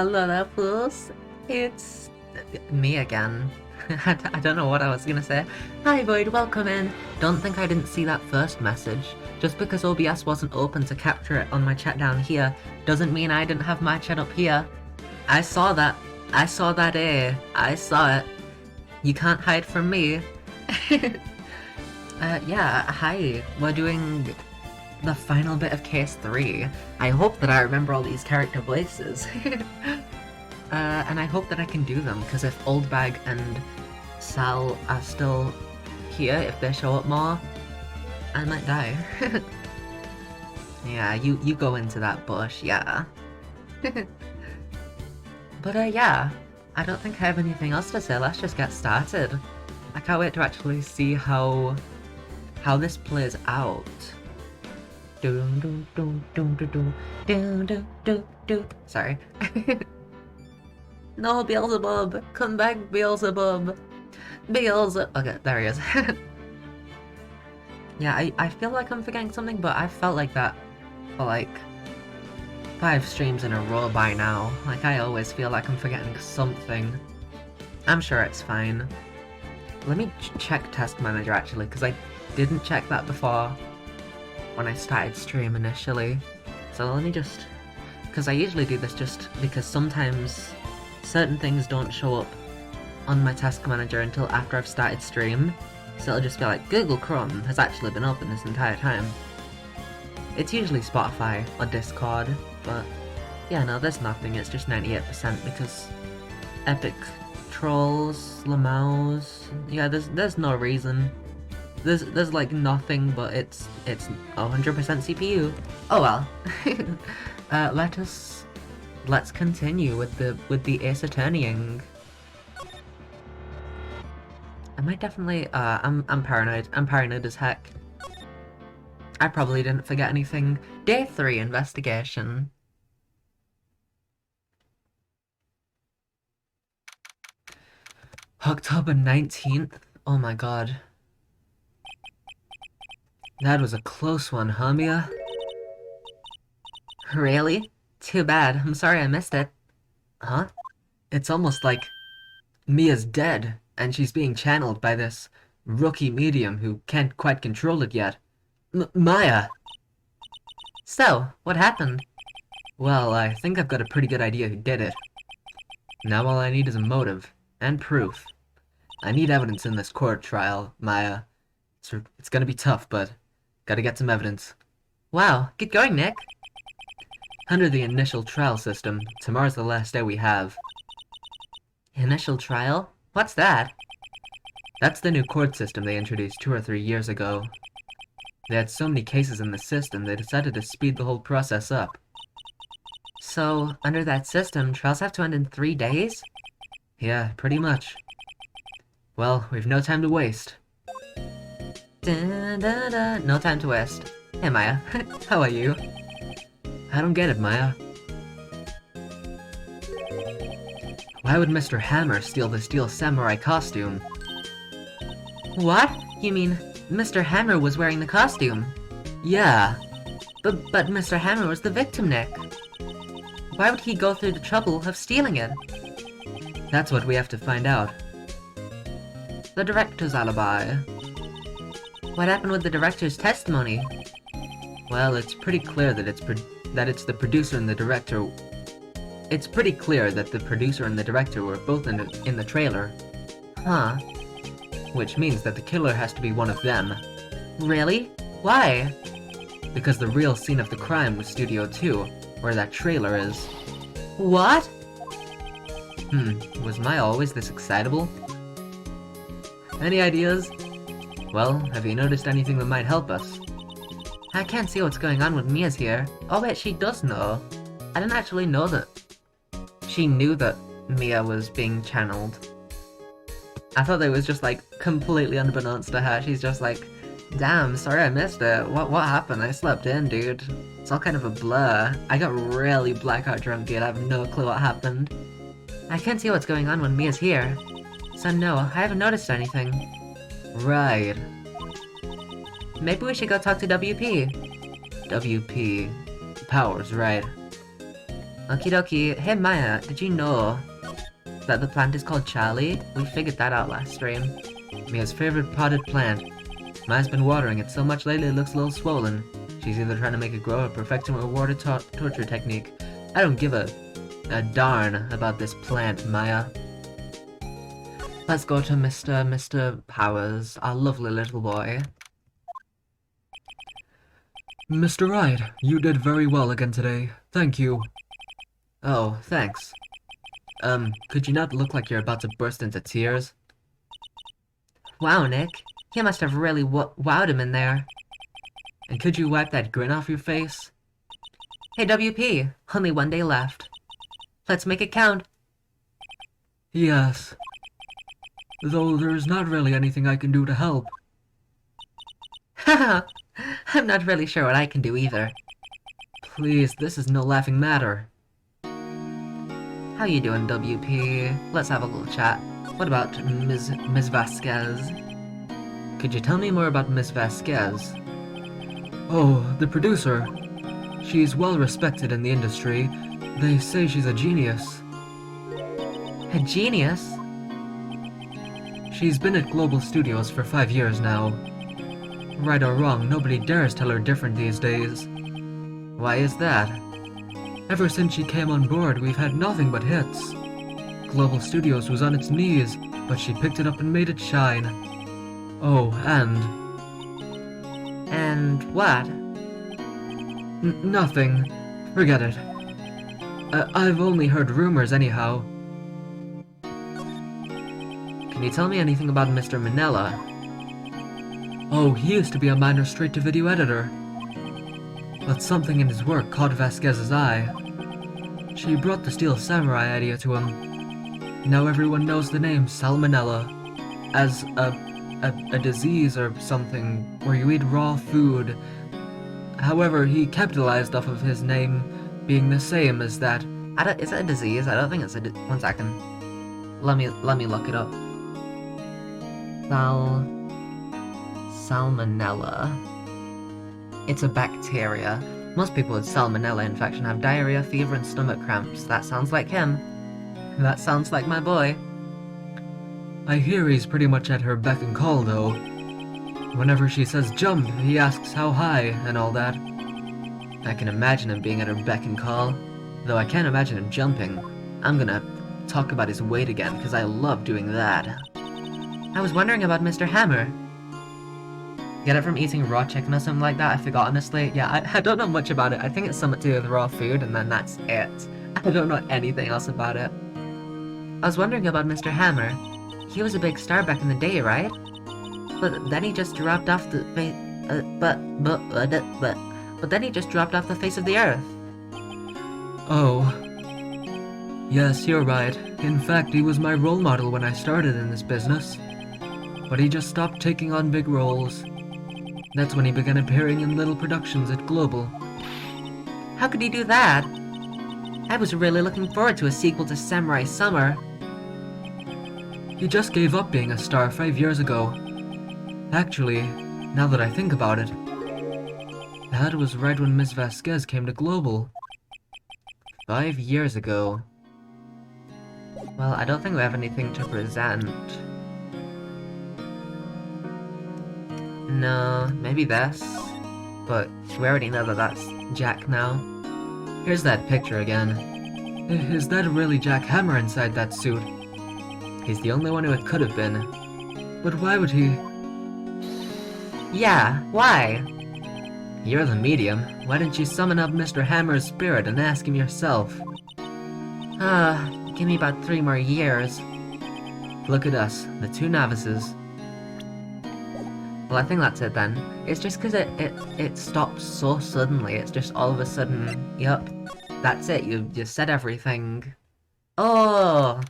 Hello there, fools. It's me again. I don't know what I was gonna say. Hi Void, welcome in. Don't think I didn't see that first message. Just because OBS wasn't open to capture it on my chat down here, doesn't mean I didn't have my chat up here. I saw that. I saw that I saw it. You can't hide from me. Yeah, hi. We're doing the final bit of Case 3. I hope that I remember all these character voices. And I hope that I can do them, because if Oldbag and Sal are still here, if they show up more, I might die. Yeah, you go into that bush, yeah. But yeah, I don't think I have anything else to say, let's just get started. I can't wait to actually see how this plays out. Sorry. No, Beelzebub! Come back, Beelzebub! Okay, there he is. Yeah, I feel like I'm forgetting something, but I felt like that for like 5 streams in a row by now. Like, I always feel like I'm forgetting something. I'm sure it's fine. Let me check Task Manager actually, because I didn't check that before when I started stream initially. So let me just... because I usually do this just because sometimes certain things don't show up on my Task Manager until after I've started stream. So it'll just be like, Google Chrome has actually been open this entire time. It's usually Spotify or Discord, but yeah, no, there's nothing, it's just 98% because Epic Trolls, Lamaus, yeah, there's no reason. There's like nothing, but it's 100% CPU. Oh well. Let's continue with the Ace Attorneying. Am I definitely I'm paranoid. I'm paranoid as heck. I probably didn't forget anything. Day 3 investigation. October 19th? Oh my god. That was a close one, huh, Mia? Really? Too bad. I'm sorry I missed it. Huh? It's almost like Mia's dead, and she's being channeled by this rookie medium who can't quite control it yet. Maya! So, what happened? Well, I think I've got a pretty good idea who did it. Now all I need is a motive, and proof. I need evidence in this court trial, Maya. It's gonna be tough, but gotta get some evidence. Wow, get going, Nick! Under the initial trial system, tomorrow's the last day we have. Initial trial? What's that? That's the new court system they introduced 2 or 3 years ago. They had so many cases in the system, they decided to speed the whole process up. So, under that system, trials have to end in 3 days? Yeah, pretty much. Well, we've no time to waste. No time to waste. Hey Maya, how are you? I don't get it, Maya. Why would Mr. Hammer steal the Steel Samurai costume? What? You mean Mr. Hammer was wearing the costume? Yeah. But Mr. Hammer was the victim, Nick. Why would he go through the trouble of stealing it? That's what we have to find out. The director's alibi. What happened with the director's testimony? Well, it's pretty clear that it's the producer and the director. It's pretty clear that the producer and the director were both in the trailer. Huh. Which means that the killer has to be one of them. Really? Why? Because the real scene of the crime was Studio 2, where that trailer is. What? Was Maya always this excitable? Any ideas? Well, have you noticed anything that might help us? I can't see what's going on with Mia's here. Oh wait, she does know. I didn't actually know that she knew that Mia was being channeled. I thought that was just like completely unbeknownst to her. She's just like, damn, sorry I missed it. What happened? I slept in, dude. It's all kind of a blur. I got really blackout drunk, dude. I have no clue what happened. I can't see what's going on when Mia's here. So no, I haven't noticed anything. Right. Maybe we should go talk to WP. WP. Powers, right. Okie dokie. Hey Maya, did you know that the plant is called Charlie? We figured that out last stream. Mia's favorite potted plant. Maya's been watering it so much lately it looks a little swollen. She's either trying to make it grow or perfecting a water torture technique. I don't give a darn about this plant, Maya. Let's go to Mr. Powers, our lovely little boy. Mr. Wright, you did very well again today. Thank you. Oh, thanks. Could you not look like you're about to burst into tears? Wow, Nick. You must have really wowed him in there. And could you wipe that grin off your face? Hey, WP, only one day left. Let's make it count. Yes. Though there's not really anything I can do to help. Haha, I'm not really sure what I can do either. Please, this is no laughing matter. How you doing, WP? Let's have a little chat. What about Ms. Vasquez? Could you tell me more about Ms. Vasquez? Oh, the producer. She's well respected in the industry. They say she's a genius. A genius? She's been at Global Studios for 5 years now. Right or wrong, nobody dares tell her different these days. Why is that? Ever since she came on board, we've had nothing but hits. Global Studios was on its knees, but she picked it up and made it shine. Oh, and... And what? Nothing. Forget it. I've only heard rumors anyhow. Can you tell me anything about Mr. Manila? Oh, he used to be a minor straight-to-video editor. But something in his work caught Vasquez's eye. She brought the Steel Samurai idea to him. Now everyone knows the name Salmonella as a disease or something where you eat raw food. However, he capitalized off of his name being the same as that. Is it a disease? I don't think it's a one second. Let me look it up. Salmonella. It's a bacteria. Most people with salmonella infection have diarrhea, fever, and stomach cramps. That sounds like him. That sounds like my boy. I hear he's pretty much at her beck and call, though. Whenever she says jump, he asks how high and all that. I can imagine him being at her beck and call, though I can't imagine him jumping. I'm gonna talk about his weight again, because I love doing that. I was wondering about Mr. Hammer. Get it from eating raw chicken or something like that? I forgot, honestly. Yeah, I don't know much about it. I think it's something to do with raw food, and then that's it. I don't know anything else about it. I was wondering about Mr. Hammer. He was a big star back in the day, right? But then he just dropped off the face... But then he just dropped off the face of the earth. Oh. Yes, you're right. In fact, he was my role model when I started in this business. But he just stopped taking on big roles. That's when he began appearing in little productions at Global. How could he do that? I was really looking forward to a sequel to Samurai Summer. He just gave up being a star 5 years ago. Actually, now that I think about it, that was right when Miss Vasquez came to Global. 5 years ago. Well, I don't think we have anything to present. No, maybe this. But we already know that that's Jack now. Here's that picture again. Is that really Jack Hammer inside that suit? He's the only one who it could have been. But why would he? Yeah, why? You're the medium. Why didn't you summon up Mr. Hammer's spirit and ask him yourself? Give me about 3 more years. Look at us, the 2 novices. Well, I think that's it then. It's just because it stops so suddenly. It's just all of a sudden, yup, that's it. You said everything. Oh!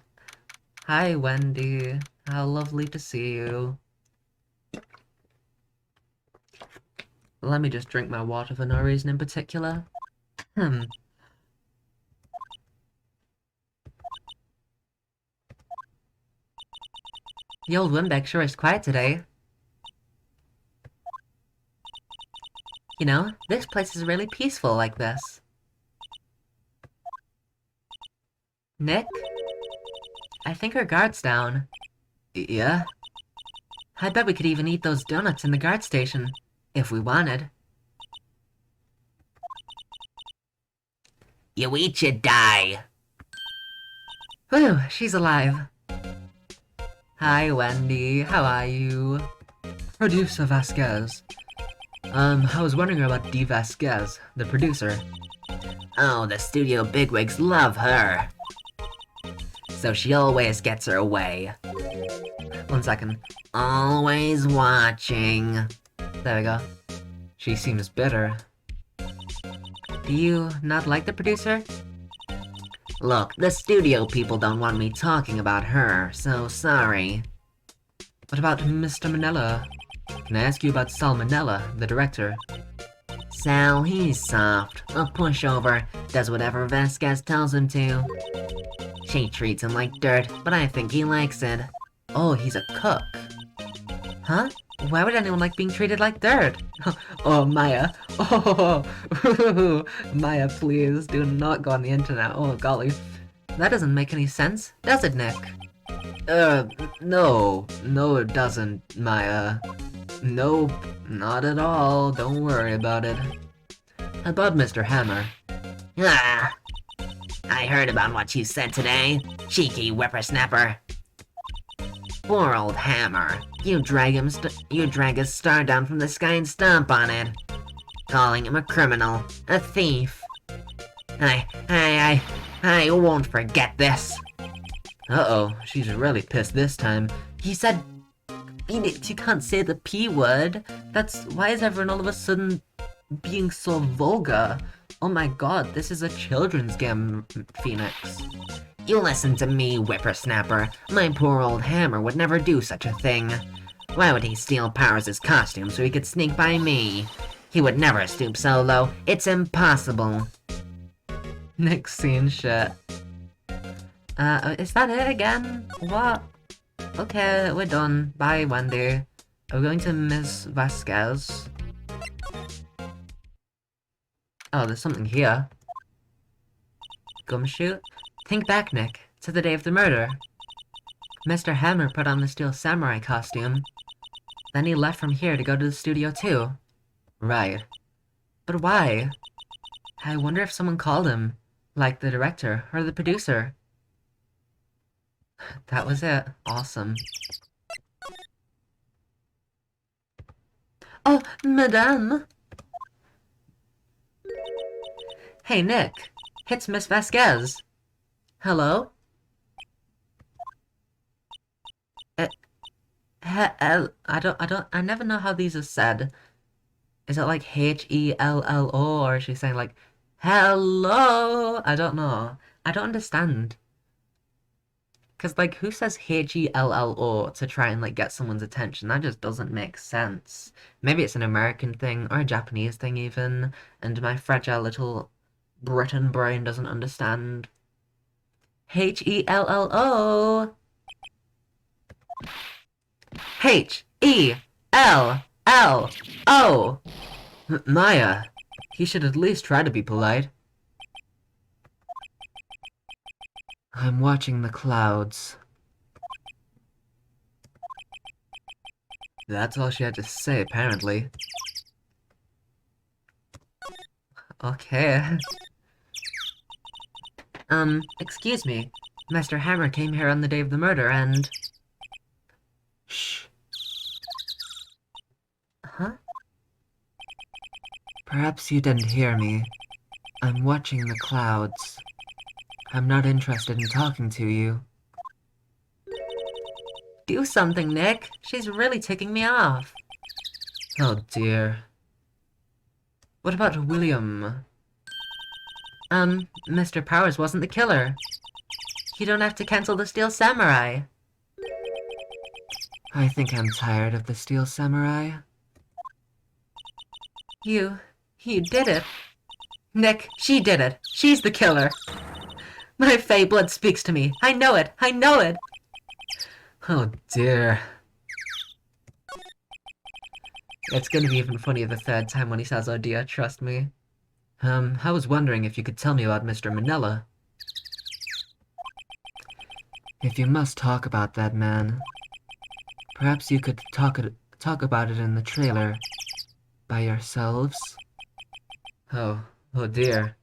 Hi, Wendy. How lovely to see you. Let me just drink my water for no reason in particular. The old Wimbeck sure is quiet today. You know, this place is really peaceful like this. Nick? I think our guard's down. Yeah? I bet we could even eat those donuts in the guard station, if we wanted. You eat, you die. Whew, she's alive. Hi, Wendy. How are you? Producer Vasquez. I was wondering about Dee Vasquez, the producer. Oh, the studio bigwigs love her. So she always gets her way. 1 second. Always watching. There we go. She seems bitter. Do you not like the producer? Look, the studio people don't want me talking about her, so sorry. What about Mr. Manella? Can I ask you about Salmonella, the director? Sal, he's soft. A pushover. Does whatever Vasquez tells him to. She treats him like dirt, but I think he likes it. Oh, he's a cook. Huh? Why would anyone like being treated like dirt? Oh, Maya. Oh, Maya, please do not go on the internet. Oh, golly. That doesn't make any sense, does it, Nick? No. No, it doesn't, Maya. Nope, not at all. Don't worry about it. About Mr. Hammer. Ah! I heard about what you said today. Cheeky whippersnapper. Poor old Hammer. You drag his star down from the sky and stomp on it. Calling him a criminal. A thief. I won't forget this. Uh-oh, she's really pissed this time. He said... You can't say the P word. Why is everyone all of a sudden being so vulgar? Oh my god, this is a children's game, Phoenix. You listen to me, whippersnapper. My poor old Hammer would never do such a thing. Why would he steal Powers' costume so he could sneak by me? He would never stoop so low. It's impossible. Nick's seen shit. Is that it again? What? Okay, we're done. Bye, Wendy. We're going to Miss Vasquez. Oh, there's something here. Gumshoe? Think back, Nick, to the day of the murder. Mr. Hammer put on the Steel Samurai costume. Then he left from here to go to the studio too. Right. But why? I wonder if someone called him, like the director or the producer. That was it. Awesome. Oh, madame! Hey, Nick. It's Miss Vasquez. Hello? I never know how these are said. Is it like H-E-L-L-O, or is she saying like, hello? I don't know. I don't understand. Because, like, who says H-E-L-L-O to try and, like, get someone's attention? That just doesn't make sense. Maybe it's an American thing, or a Japanese thing even, and my fragile little Britain brain doesn't understand. H-E-L-L-O! H-E-L-L-O! Maya, he should at least try to be polite. I'm watching the clouds. That's all she had to say, apparently. Okay. Excuse me. Mr. Hammer came here on the day of the murder and... Shh. Huh? Perhaps you didn't hear me. I'm watching the clouds. I'm not interested in talking to you. Do something, Nick. She's really ticking me off. Oh dear. What about William? Mr. Powers wasn't the killer. You don't have to cancel the Steel Samurai. I think I'm tired of the Steel Samurai. You did it. Nick, she did it. She's the killer. My Fey blood speaks to me. I know it. I know it. Oh dear. It's gonna be even funnier the third time when he says, oh dear, trust me. I was wondering if you could tell me about Mr. Manella. If you must talk about that man, perhaps you could talk about it in the trailer by yourselves. Oh, oh dear.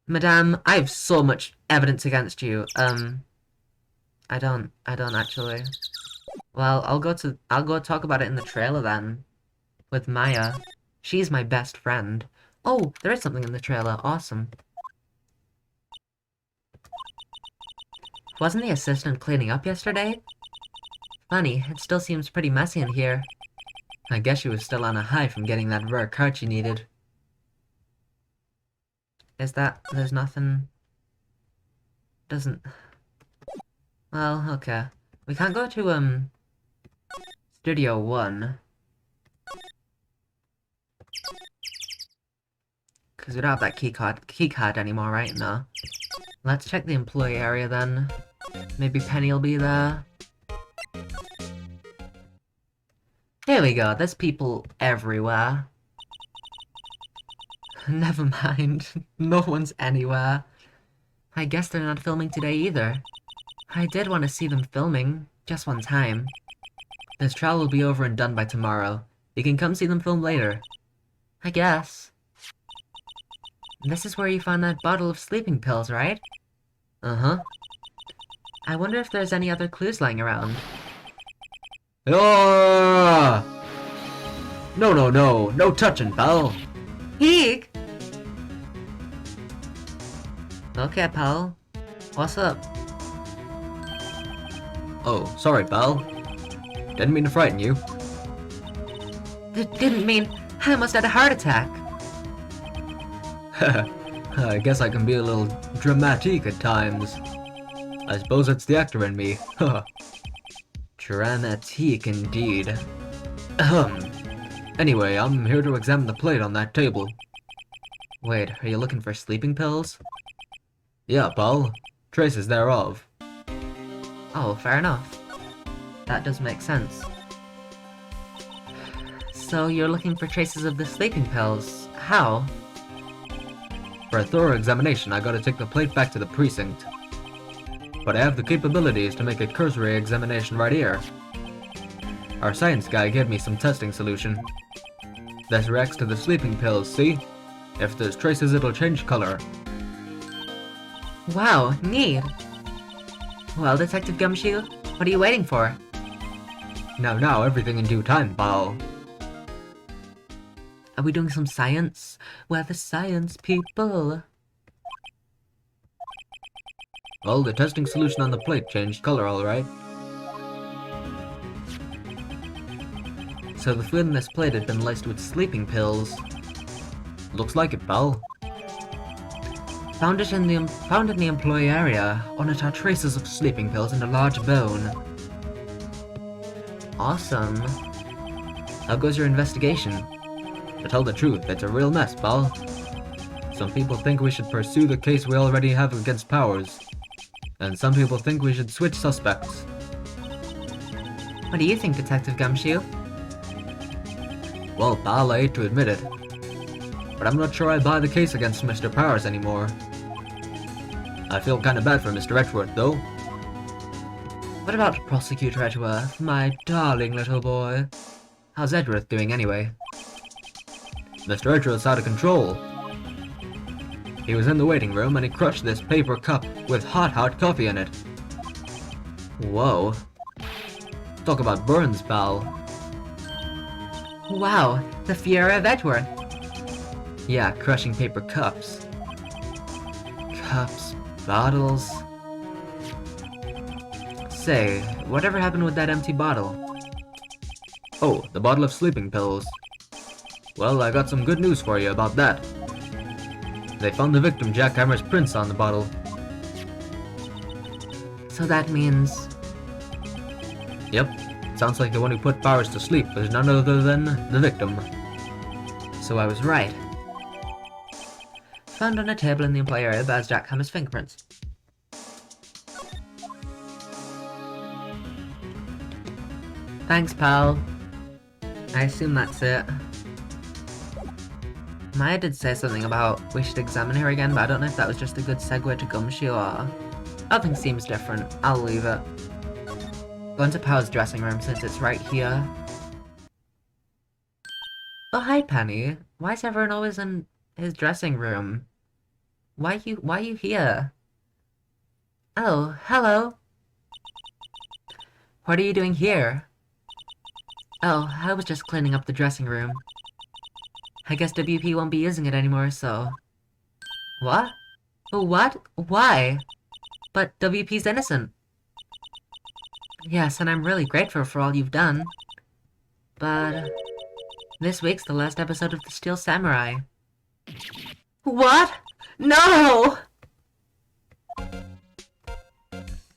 Madame, I have so much evidence against you. I don't actually. Well, I'll go talk about it in the trailer then. With Maya. She's my best friend. Oh, there is something in the trailer. Awesome. Wasn't the assistant cleaning up yesterday? Funny, it still seems pretty messy in here. I guess she was still on a high from getting that rare card she needed. There's nothing... Doesn't... Well, okay. We can't go to, Studio 1. Because we don't have that key card anymore, right? No. Let's check the employee area then. Maybe Penny will be there. Here we go, there's people everywhere. Never mind, no one's anywhere. I guess they're not filming today either. I did want to see them filming, just one time. This trial will be over and done by tomorrow. You can come see them film later. I guess. This is where you found that bottle of sleeping pills, right? Uh-huh. I wonder if there's any other clues lying around. Ah! No touching, pal. Eek! Okay, pal. What's up? Oh, sorry, pal. Didn't mean to frighten you. Didn't mean I almost had a heart attack. I guess I can be a little dramatic at times. I suppose it's the actor in me. Dramatique indeed. Anyway, I'm here to examine the plate on that table. Wait, are you looking for sleeping pills? Yeah, pal. Traces thereof. Oh, fair enough. That does make sense. So you're looking for traces of the sleeping pills. How? For a thorough examination, I gotta take the plate back to the precinct. But I have the capabilities to make a cursory examination right here. Our science guy gave me some testing solution. This reacts to the sleeping pills, see? If there's traces, it'll change color. Wow, neat. Well, Detective Gumshoe, what are you waiting for? Now, everything in due time, pal. Are we doing some science? We're the science people. Well, the testing solution on the plate changed color, alright. So the food in this plate had been laced with sleeping pills. Looks like it, pal. Found in the employee area. On it are traces of sleeping pills and a large bone. Awesome. How goes your investigation? To tell the truth, it's a real mess, pal. Some people think we should pursue the case we already have against Powers. And some people think we should switch suspects. What do you think, Detective Gumshoe? Well, pal, I hate to admit it, but I'm not sure I buy the case against Mr. Powers anymore. I feel kinda bad for Mr. Edgeworth, though. What about Prosecutor Edgeworth, my darling little boy? How's Edgeworth doing anyway? Mr. Edgeworth's out of control. He was in the waiting room and he crushed this paper cup with hot coffee in it. Whoa. Talk about burns, pal. Wow, the fear of Edgeworth. Yeah, crushing paper cups. Cups, bottles. Say, whatever happened with that empty bottle? Oh, the bottle of sleeping pills. Well, I got some good news for you about that. They found the victim Jackhammer's prints on the bottle. So that means... Yep, sounds like the one who put Powers to sleep was none other than the victim. So I was right. Found on a table in the employee area bears Jackhammer's fingerprints. Thanks, pal. I assume that's it. Maya did say something about we should examine her again, but I don't know if that was just a good segue to Gumshoe or... Nothing seems different. I'll leave it. Go into Power's dressing room since it's right here. Oh, hi, Penny. Why is everyone always in his dressing room? Why you here? Oh, hello. What are you doing here? Oh, I was just cleaning up the dressing room. I guess WP won't be using it anymore, so... What? What? Why? But WP's innocent. Yes, and I'm really grateful for all you've done. But... this week's the last episode of The Steel Samurai. What? No!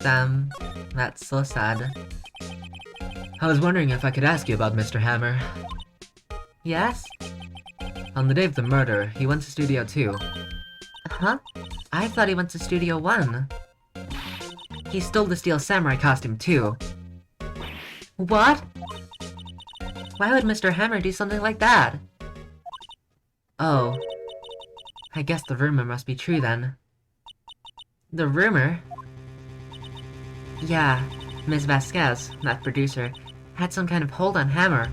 Damn, that's so sad. I was wondering if I could ask you about Mr. Hammer. Yes? On the day of the murder, he went to Studio 2. Huh? I thought he went to Studio 1. He stole the Steel Samurai costume too. What? Why would Mr. Hammer do something like that? Oh. I guess the rumor must be true then. The rumor? Yeah, Ms. Vasquez, that producer, had some kind of hold on Hammer.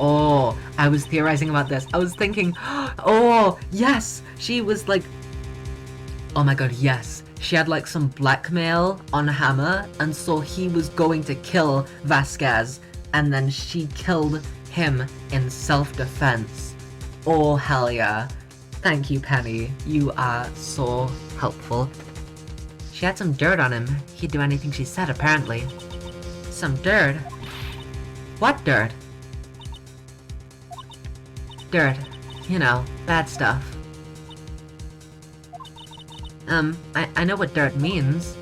Oh, I was theorizing about this. I was thinking, oh, yes! She was like... Oh my god, yes. She had like some blackmail on Hammer, and so he was going to kill Vasquez, and then she killed him in self-defense. Oh, hell yeah. Thank you, Penny. You are so helpful. She had some dirt on him. He'd do anything she said, apparently. Some dirt? What dirt? Dirt. You know, bad stuff. I know what dirt means.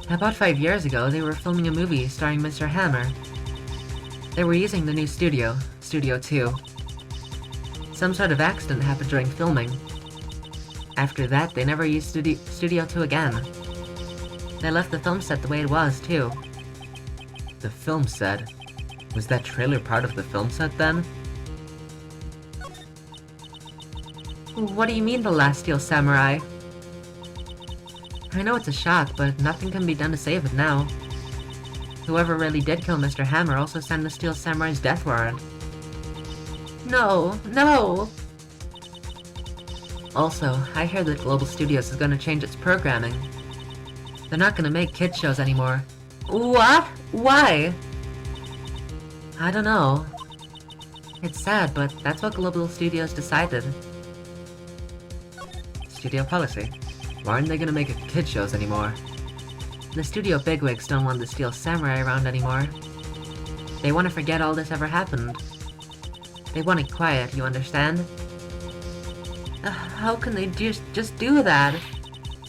About 5 years ago, they were filming a movie starring Mr. Hammer. They were using the new studio, Studio 2. Some sort of accident happened during filming. After that, they never used Studio 2 again. They left the film set the way it was, too. The film set? Was that trailer part of the film set then? What do you mean, the last Steel Samurai? I know it's a shock, but nothing can be done to save it now. Whoever really did kill Mr. Hammer also sent the Steel Samurai's death warrant. No, no! Also, I hear that Global Studios is going to change its programming. They're not going to make kids shows anymore. What? Why? I don't know. It's sad, but that's what Global Studios decided. Studio policy. Why aren't they gonna make kid shows anymore? The studio bigwigs don't want the Steel Samurai around anymore. They want to forget all this ever happened. They want it quiet, you understand? How can they just do that?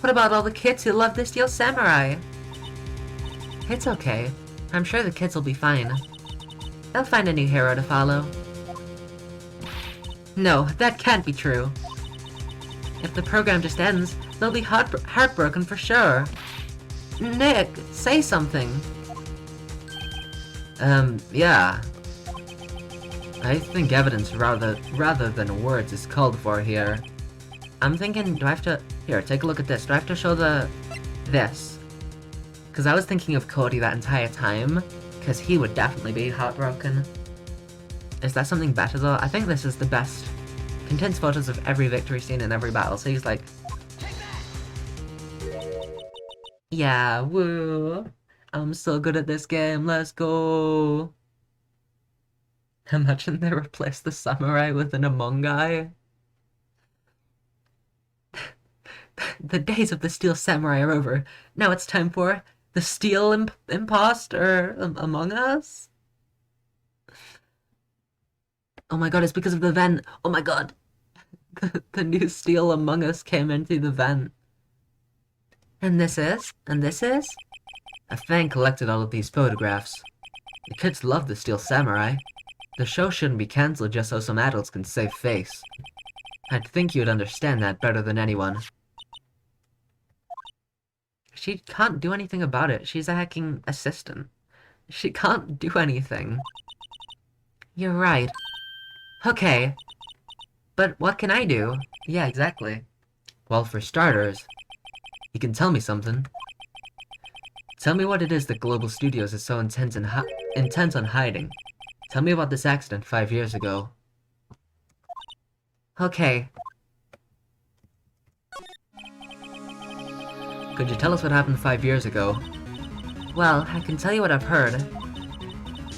What about all the kids who love the Steel Samurai? It's okay. I'm sure the kids will be fine. They'll find a new hero to follow. No, that can't be true. If the program just ends, they'll be heartbroken for sure. Nick, say something. Yeah. I think evidence rather than words is called for here. I'm thinking, do I have to... Here, take a look at this. Do I have to show this? Because I was thinking of Cody that entire time, because he would definitely be heartbroken. Is that something better though? I think this is the best. Contains photos of every victory scene in every battle, so he's like... Yeah, woo! I'm so good at this game, let's go! Imagine they replace the samurai with an Among guy. The days of the Steel Samurai are over. Now it's time for the Steel Imposter Among Us? Oh my god, it's because of the vent. Oh my god. The new Steel Among Us came into the vent. And this is? And this is? A fan collected all of these photographs. The kids love the Steel Samurai. The show shouldn't be cancelled just so some adults can save face. I'd think you'd understand that better than anyone. She can't do anything about it. She's a hacking assistant. She can't do anything. You're right. Okay. But what can I do? Yeah, exactly. Well, for starters, you can tell me something. Tell me what it is that Global Studios is so intent on hiding. Tell me about this accident 5 years ago. Okay. Could you tell us what happened 5 years ago? Well, I can tell you what I've heard.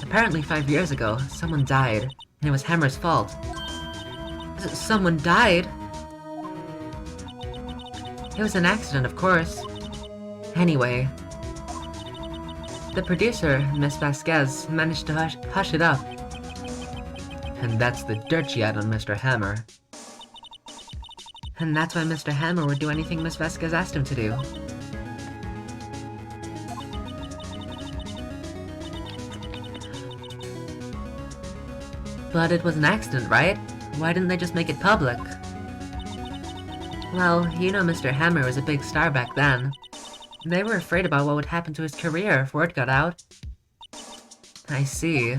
Apparently 5 years ago, someone died, and it was Hammer's fault. Someone died? It was an accident, of course. Anyway, the producer, Miss Vasquez, managed to hush it up. And that's the dirt she had on Mr. Hammer. And that's why Mr. Hammer would do anything Miss Vasquez asked him to do. But it was an accident, right? Why didn't they just make it public? Well, you know Mr. Hammer was a big star back then. They were afraid about what would happen to his career if word got out. I see.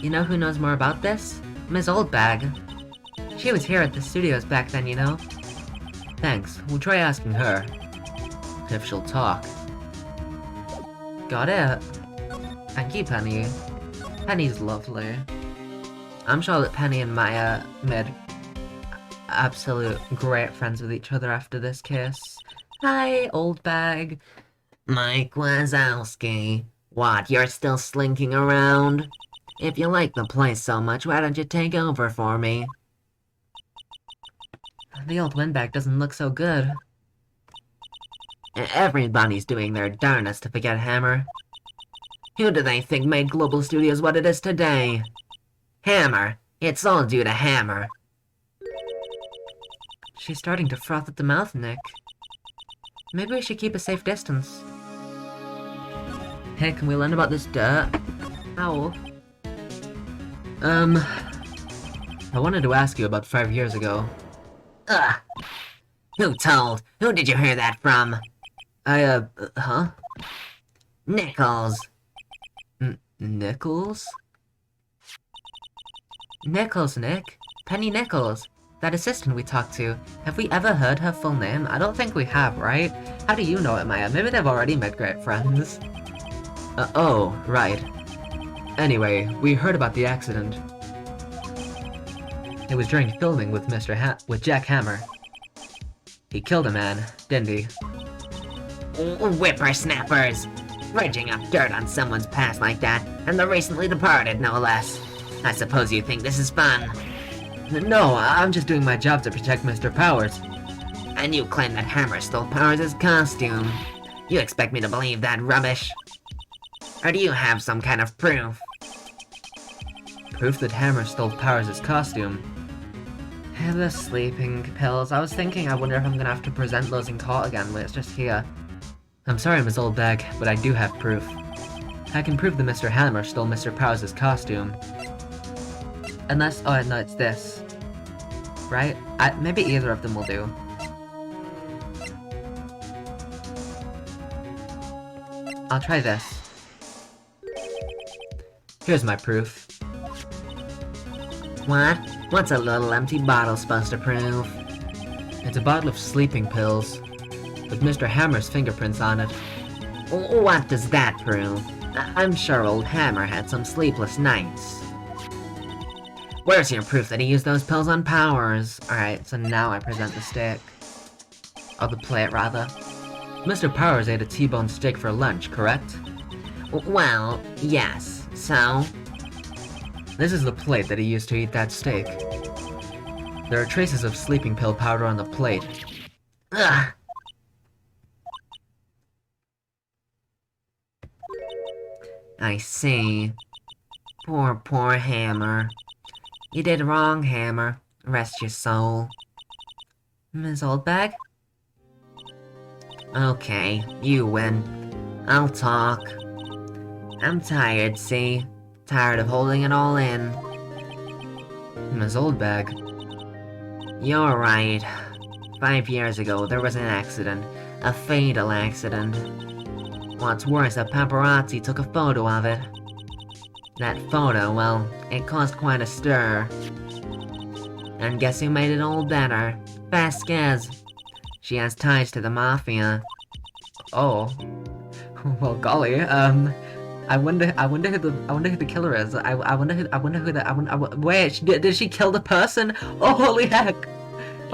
You know who knows more about this? Ms. Oldbag. She was here at the studios back then, you know? Thanks, we'll try asking her. If she'll talk. Got it. Thank you, Penny. Penny's lovely. I'm sure that Penny and Maya made absolute great friends with each other after this case. Hi, Oldbag. Mike Wazowski. What, you're still slinking around? If you like the place so much, why don't you take over for me? The old windbag doesn't look so good. Everybody's doing their darnest to forget Hammer. Who do they think made Global Studios what it is today? Hammer. It's all due to Hammer. She's starting to froth at the mouth, Nick. Maybe we should keep a safe distance. Hey, can we learn about this dirt? Ow. I wanted to ask you about 5 years ago. Ugh. Who told? Who did you hear that from? Huh? Nichols. Nichols? Nichols, Nick. Penny Nichols. That assistant we talked to. Have we ever heard her full name? I don't think we have, right? How do you know it, Maya? Maybe they've already made great friends. Oh, right. Anyway, we heard about the accident. It was during filming with with Jack Hammer. He killed a man, didn't he? Whippersnappers. Dredging up dirt on someone's past like that, and the recently departed, no less. I suppose you think this is fun. No, I'm just doing my job to protect Mr. Powers. And you claim that Hammer stole Powers' costume. You expect me to believe that rubbish? Or do you have some kind of proof? Proof that Hammer stole Powers' costume? The sleeping pills. I was thinking, I wonder if I'm gonna have to present those in court again when it's just here. I'm sorry, Ms. Oldbag, but I do have proof. I can prove that Mr. Hammer stole Mr. Powers' costume. Unless, oh no, it's this. Right? Maybe either of them will do. I'll try this. Here's my proof. What? What's a little empty bottle supposed to prove? It's a bottle of sleeping pills, with Mr. Hammer's fingerprints on it. What does that prove? I'm sure old Hammer had some sleepless nights. Where's your proof that he used those pills on Powers? Alright, so now I present the steak. Or the plate, rather. Mr. Powers ate a T-bone steak for lunch, correct? Well, yes. So? This is the plate that he used to eat that steak. There are traces of sleeping pill powder on the plate. Ugh. I see. Poor Hammer. You did wrong, Hammer. Rest your soul. Ms. Oldbag? Okay, you win. I'll talk. I'm tired, see? Tired of holding it all in. Ms. Oldbag? You're right. 5 years ago, there was an accident. A fatal accident. What's worse, a paparazzi took a photo of it. That photo, well, it caused quite a stir. And guess who made it all better? Vasquez. She has ties to the Mafia. Oh. Well, golly, I wonder who the killer is. Wait, did she kill the person? Oh, holy heck!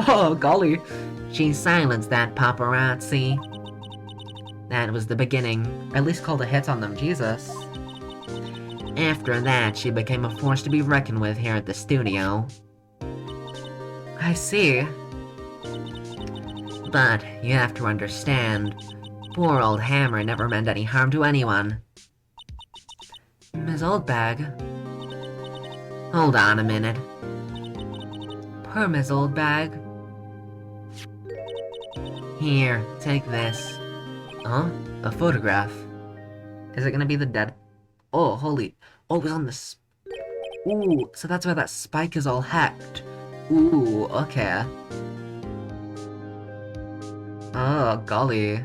Oh, golly. She silenced that paparazzi. That was the beginning. At least called a hit on them, Jesus. After that, she became a force to be reckoned with here at the studio. I see. But you have to understand, poor old Hammer never meant any harm to anyone. Ms. Oldbag. Hold on a minute. Poor Ms. Oldbag. Here, take this. Huh? A photograph. Is it gonna be the dead? Oh, holy. Oh, it was on this. Ooh, so that's why that spike is all hacked. Ooh, okay. Oh, golly.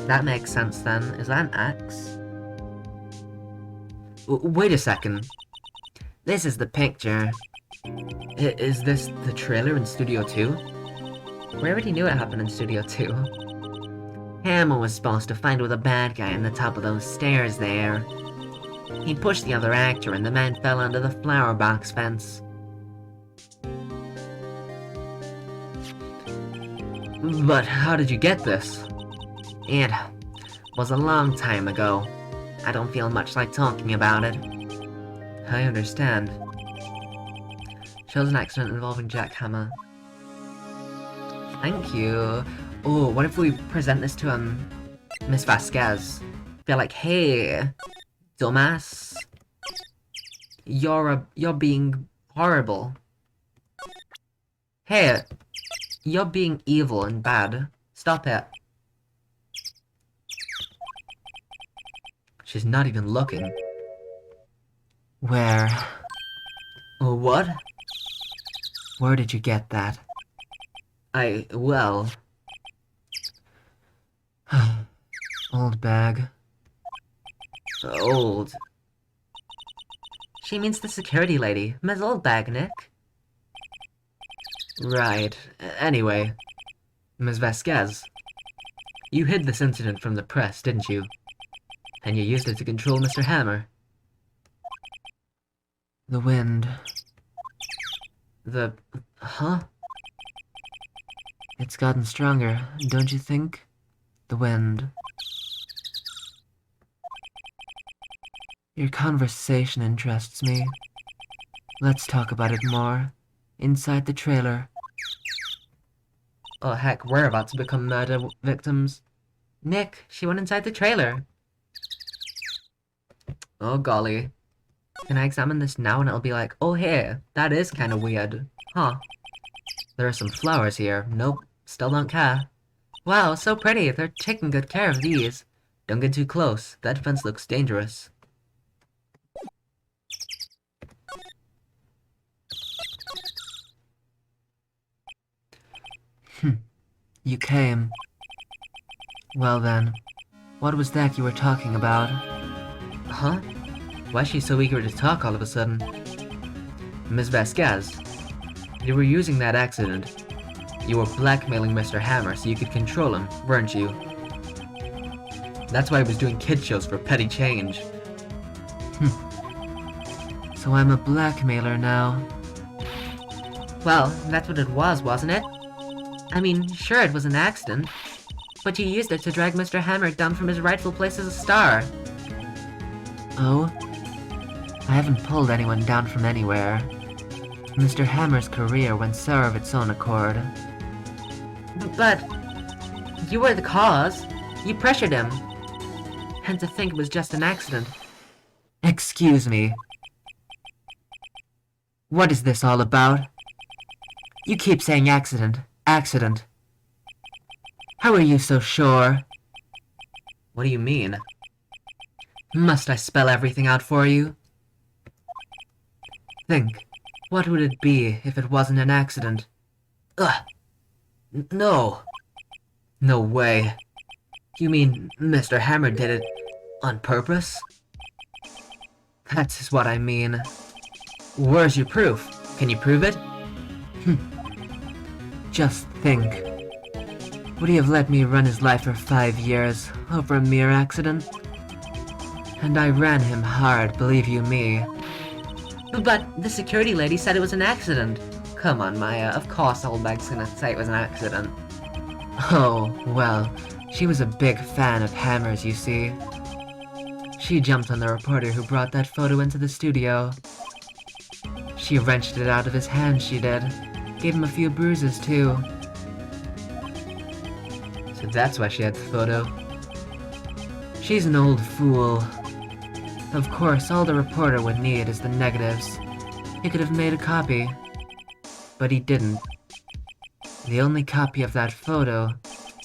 That makes sense then. Is that an axe? Wait a second. This is the picture. Is this the trailer in Studio 2? We already knew it happened in Studio 2. Hammer was supposed to fight with a bad guy on the top of those stairs there. He pushed the other actor and the man fell under the flower box fence. But how did you get this? It was a long time ago. I don't feel much like talking about it. I understand. Shows an accident involving jackhammer. Thank you. Oh, what if we present this to Miss Vasquez? They're like, hey, dumbass, you're being horrible. Hey, you're being evil and bad. Stop it. She's not even looking. Where? Oh, what? Where did you get that? Well... Old bag. Old. She means the security lady, Ms. Oldbag, Nick. Right. Anyway, Ms. Vasquez, you hid this incident from the press, didn't you? And you used it to control Mr. Hammer. The wind. Huh? It's gotten stronger, don't you think? The wind. Your conversation interests me. Let's talk about it more. Inside the trailer. Oh heck, we're about to become murder victims. Nick, she went inside the trailer. Oh golly. Can I examine this now and it'll be like, oh hey, that is kind of weird. Huh. There are some flowers here. Nope, still don't care. Wow, so pretty. They're taking good care of these. Don't get too close. That fence looks dangerous. You came. Well then, what was that you were talking about? Huh? Why is she so eager to talk all of a sudden? Ms. Vasquez, you were using that accident. You were blackmailing Mr. Hammer so you could control him, weren't you? That's why he was doing kid shows for petty change. So I'm a blackmailer now. Well, that's what it was, wasn't it? I mean, sure it was an accident, but you used it to drag Mr. Hammer down from his rightful place as a star. Oh? I haven't pulled anyone down from anywhere. Mr. Hammer's career went sour of its own accord. But you were the cause. You pressured him. And to think it was just an accident. Excuse me. What is this all about? You keep saying accident. Accident. How are you so sure? What do you mean? Must I spell everything out for you? Think. What would it be if it wasn't an accident? Ugh. No. No way. You mean Mr. Hammer did it on purpose? That's what I mean. Where's your proof? Can you prove it? Just think. Would he have let me run his life for 5 years over a mere accident? And I ran him hard, believe you me. But the security lady said it was an accident. Come on, Maya, of course Oldbag's gonna say it was an accident. Oh, well, she was a big fan of hammers, you see. She jumped on the reporter who brought that photo into the studio. She wrenched it out of his hand, she did. Gave him a few bruises, too. So that's why she had the photo. She's an old fool. Of course, all the reporter would need is the negatives. He could have made a copy. But he didn't. The only copy of that photo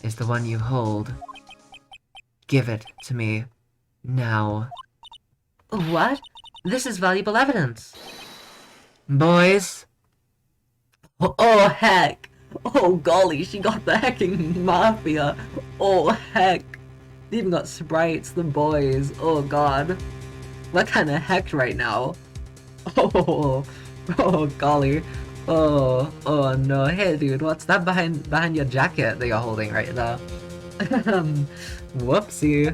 is the one you hold. Give it to me. Now. What? This is valuable evidence. Boys? Oh, heck! Oh, golly, she got the hecking mafia! Oh, heck! They even got sprites, the boys. Oh, God. We're kinda hecked right now. Oh, oh, golly. Oh, oh no. Hey, dude, what's that behind your jacket that you're holding right there? Whoopsie.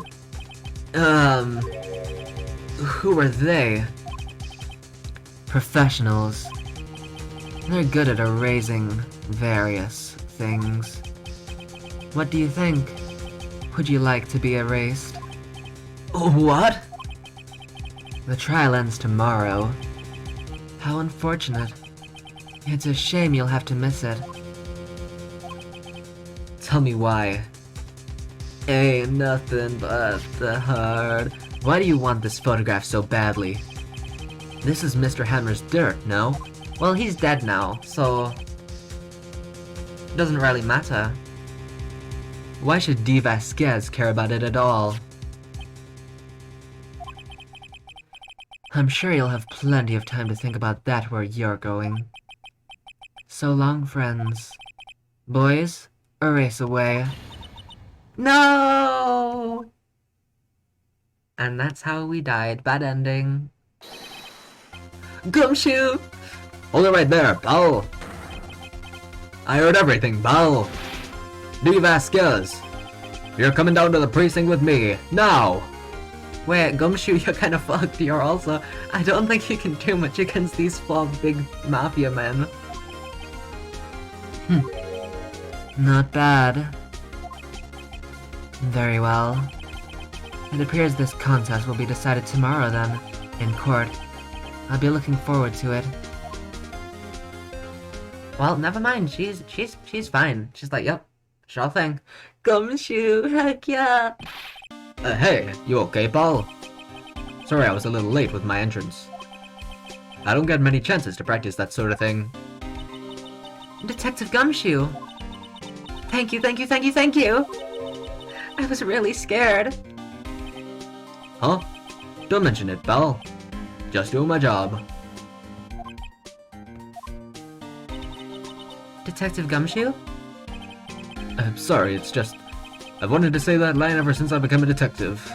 Who are they? Professionals. They're good at erasing various things. What do you think? Would you like to be erased? What? The trial ends tomorrow. How unfortunate. It's a shame you'll have to miss it. Tell me why. Ain't nothing but the heart. Why do you want this photograph so badly? This is Mr. Hammer's dirt, no? Well, he's dead now, so... doesn't really matter. Why should D. Vasquez care about it at all? I'm sure you'll have plenty of time to think about that where you're going. So long, friends. Boys, erase away. No! And that's how we died. Bad ending. Gumshoe! Hold it right there, pal. I heard everything, pal. D. Vasquez, you're coming down to the precinct with me, now! Wait, Gumshoe, you're kinda fucked. You're also... I don't think you can do much against these 4 big mafia men. Not bad. Very well. It appears this contest will be decided tomorrow then, in court. I'll be looking forward to it. Well, never mind. She's fine. She's like, yep, sure thing. Gumshoe, heck yeah. Hey, you okay, pal? Sorry I was a little late with my entrance. I don't get many chances to practice that sort of thing. Detective Gumshoe. Thank you, thank you, thank you, thank you. I was really scared. Huh? Don't mention it, pal. Just doing my job. Detective Gumshoe? I'm sorry, it's just... I've wanted to say that line ever since I became a detective.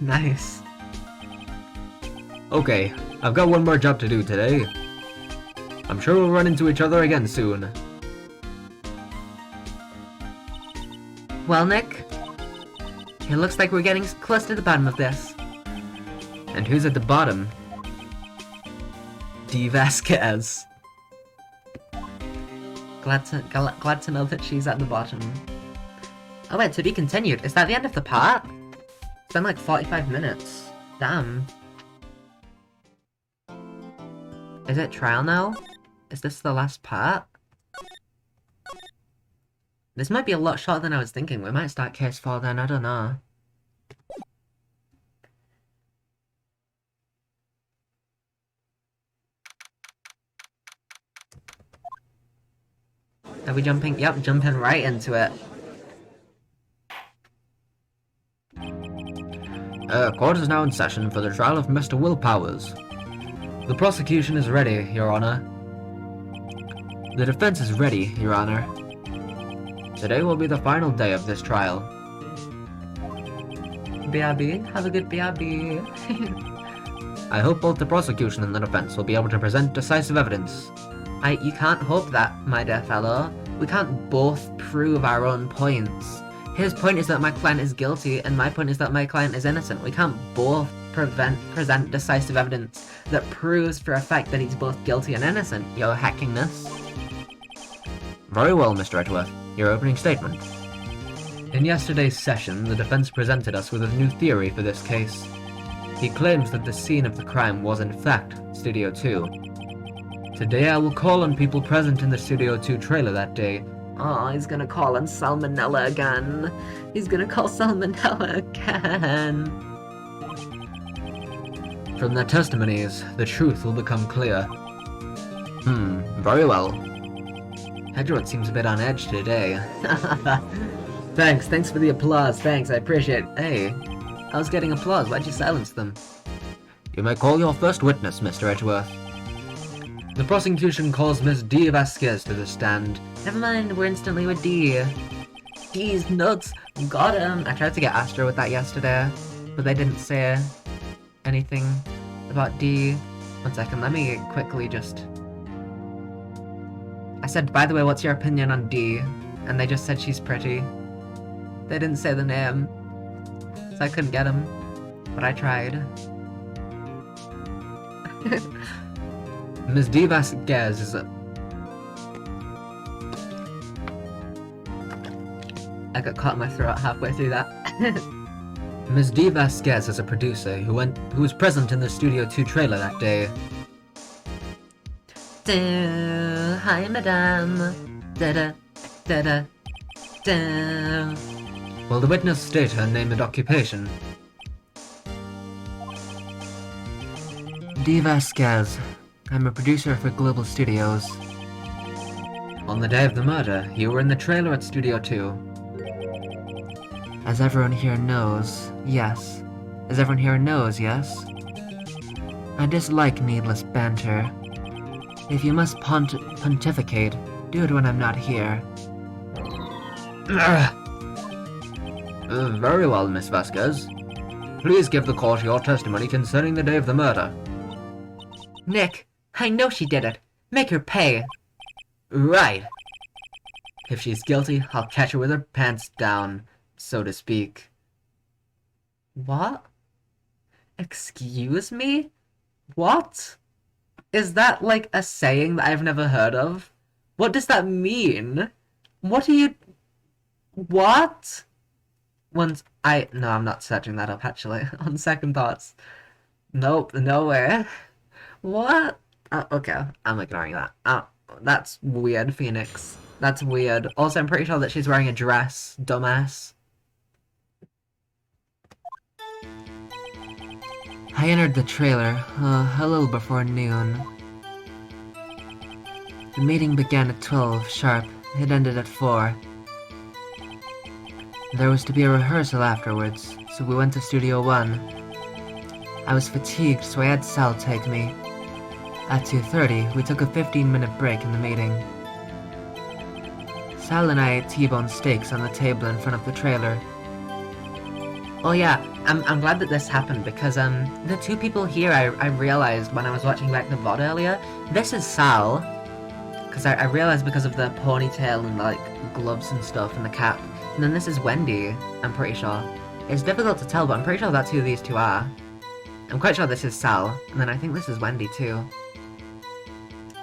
Nice. Okay, I've got one more job to do today. I'm sure we'll run into each other again soon. Well, Nick, it looks like we're getting close to the bottom of this. And who's at the bottom? D. Vasquez. Glad to know that she's at the bottom. Oh wait, to be continued. Is that the end of the part? It's been like 45 minutes. Damn. Is it trial now? Is this the last part? This might be a lot shorter than I was thinking. We might start case 4 then, I don't know. Are we jumping? Yep, jumping right into it. Court is now in session for the trial of Mr. Will Powers. The prosecution is ready, Your Honor. The defense is ready, Your Honor. Today will be the final day of this trial. BRB, have a good BRB. I hope both the prosecution and the defense will be able to present decisive evidence. You can't hope that, my dear fellow. We can't both prove our own points. His point is that my client is guilty, and my point is that my client is innocent. We can't both present decisive evidence that proves for a fact that he's both guilty and innocent, your hackingness. Very well, Mr. Edgeworth. Your opening statement. In yesterday's session, the defense presented us with a new theory for this case. He claims that the scene of the crime was in fact Studio 2. Today I will call on people present in the Studio 2 trailer that day. Oh, he's gonna call on Salmonella again. He's gonna call Salmonella again. From their testimonies, the truth will become clear. Very well. Edgeworth seems a bit on edge today. Thanks for the applause, thanks, I appreciate it. Hey, I was getting applause, why'd you silence them? You may call your first witness, Mr. Edgeworth. The prosecution calls Miss D. Vasquez to the stand. Never mind, we're instantly with D. D's nuts, got him. I tried to get Astra with that yesterday, but they didn't say anything about D. One second, let me quickly just... I said, by the way, what's your opinion on D? And they just said she's pretty. They didn't say the name, so I couldn't get him, but I tried. Ms. D. Vasquez is a... I got caught in my throat halfway through that. Ms. D. Vasquez is a producer who was present in the Studio 2 trailer that day. Hi, madame. Da-da, da-da, da. Will the witness state her name and occupation? D. Vasquez. I'm a producer for Global Studios. On the day of the murder, you were in the trailer at Studio 2. As everyone here knows, yes. As everyone here knows, yes? I dislike needless banter. If you must pontificate, do it when I'm not here. Very well, Miss Vasquez. Please give the court your testimony concerning the day of the murder. Nick, I know she did it. Make her pay. Right. If she's guilty, I'll catch her with her pants down, so to speak. What? Excuse me? What? Is that like a saying that I've never heard of? What does that mean? What are you... What? No, I'm not searching that up actually. On second thoughts. Nope, no way. What? Okay, I'm ignoring that. That's weird, Phoenix. That's weird. Also, I'm pretty sure that she's wearing a dress, dumbass. I entered the trailer, a little before noon. The meeting began at 12 sharp. It ended at 4. There was to be a rehearsal afterwards, so we went to Studio 1. I was fatigued, so I had Sal take me. At 2:30, we took a 15-minute break in the meeting. Sal and I ate T-bone steaks on the table in front of the trailer. Oh yeah, I'm glad that this happened because the two people here I realized when I was watching back the VOD earlier, this is Sal. Because I realized because of the ponytail and like gloves and stuff and the cap. And then this is Wendy, I'm pretty sure. It's difficult to tell, but I'm pretty sure that's who these two are. I'm quite sure this is Sal, and then I think this is Wendy too.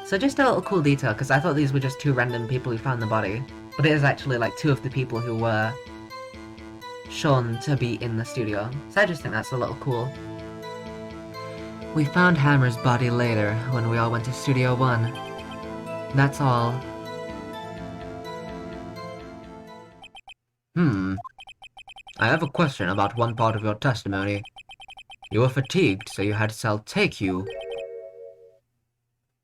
So just a little cool detail, because I thought these were just two random people who found the body. But it is actually like two of the people who were shown to be in the studio. So I just think that's a little cool. We found Hammer's body later, when we all went to Studio 1. That's all. I have a question about one part of your testimony. You were fatigued, so you had Sal take you.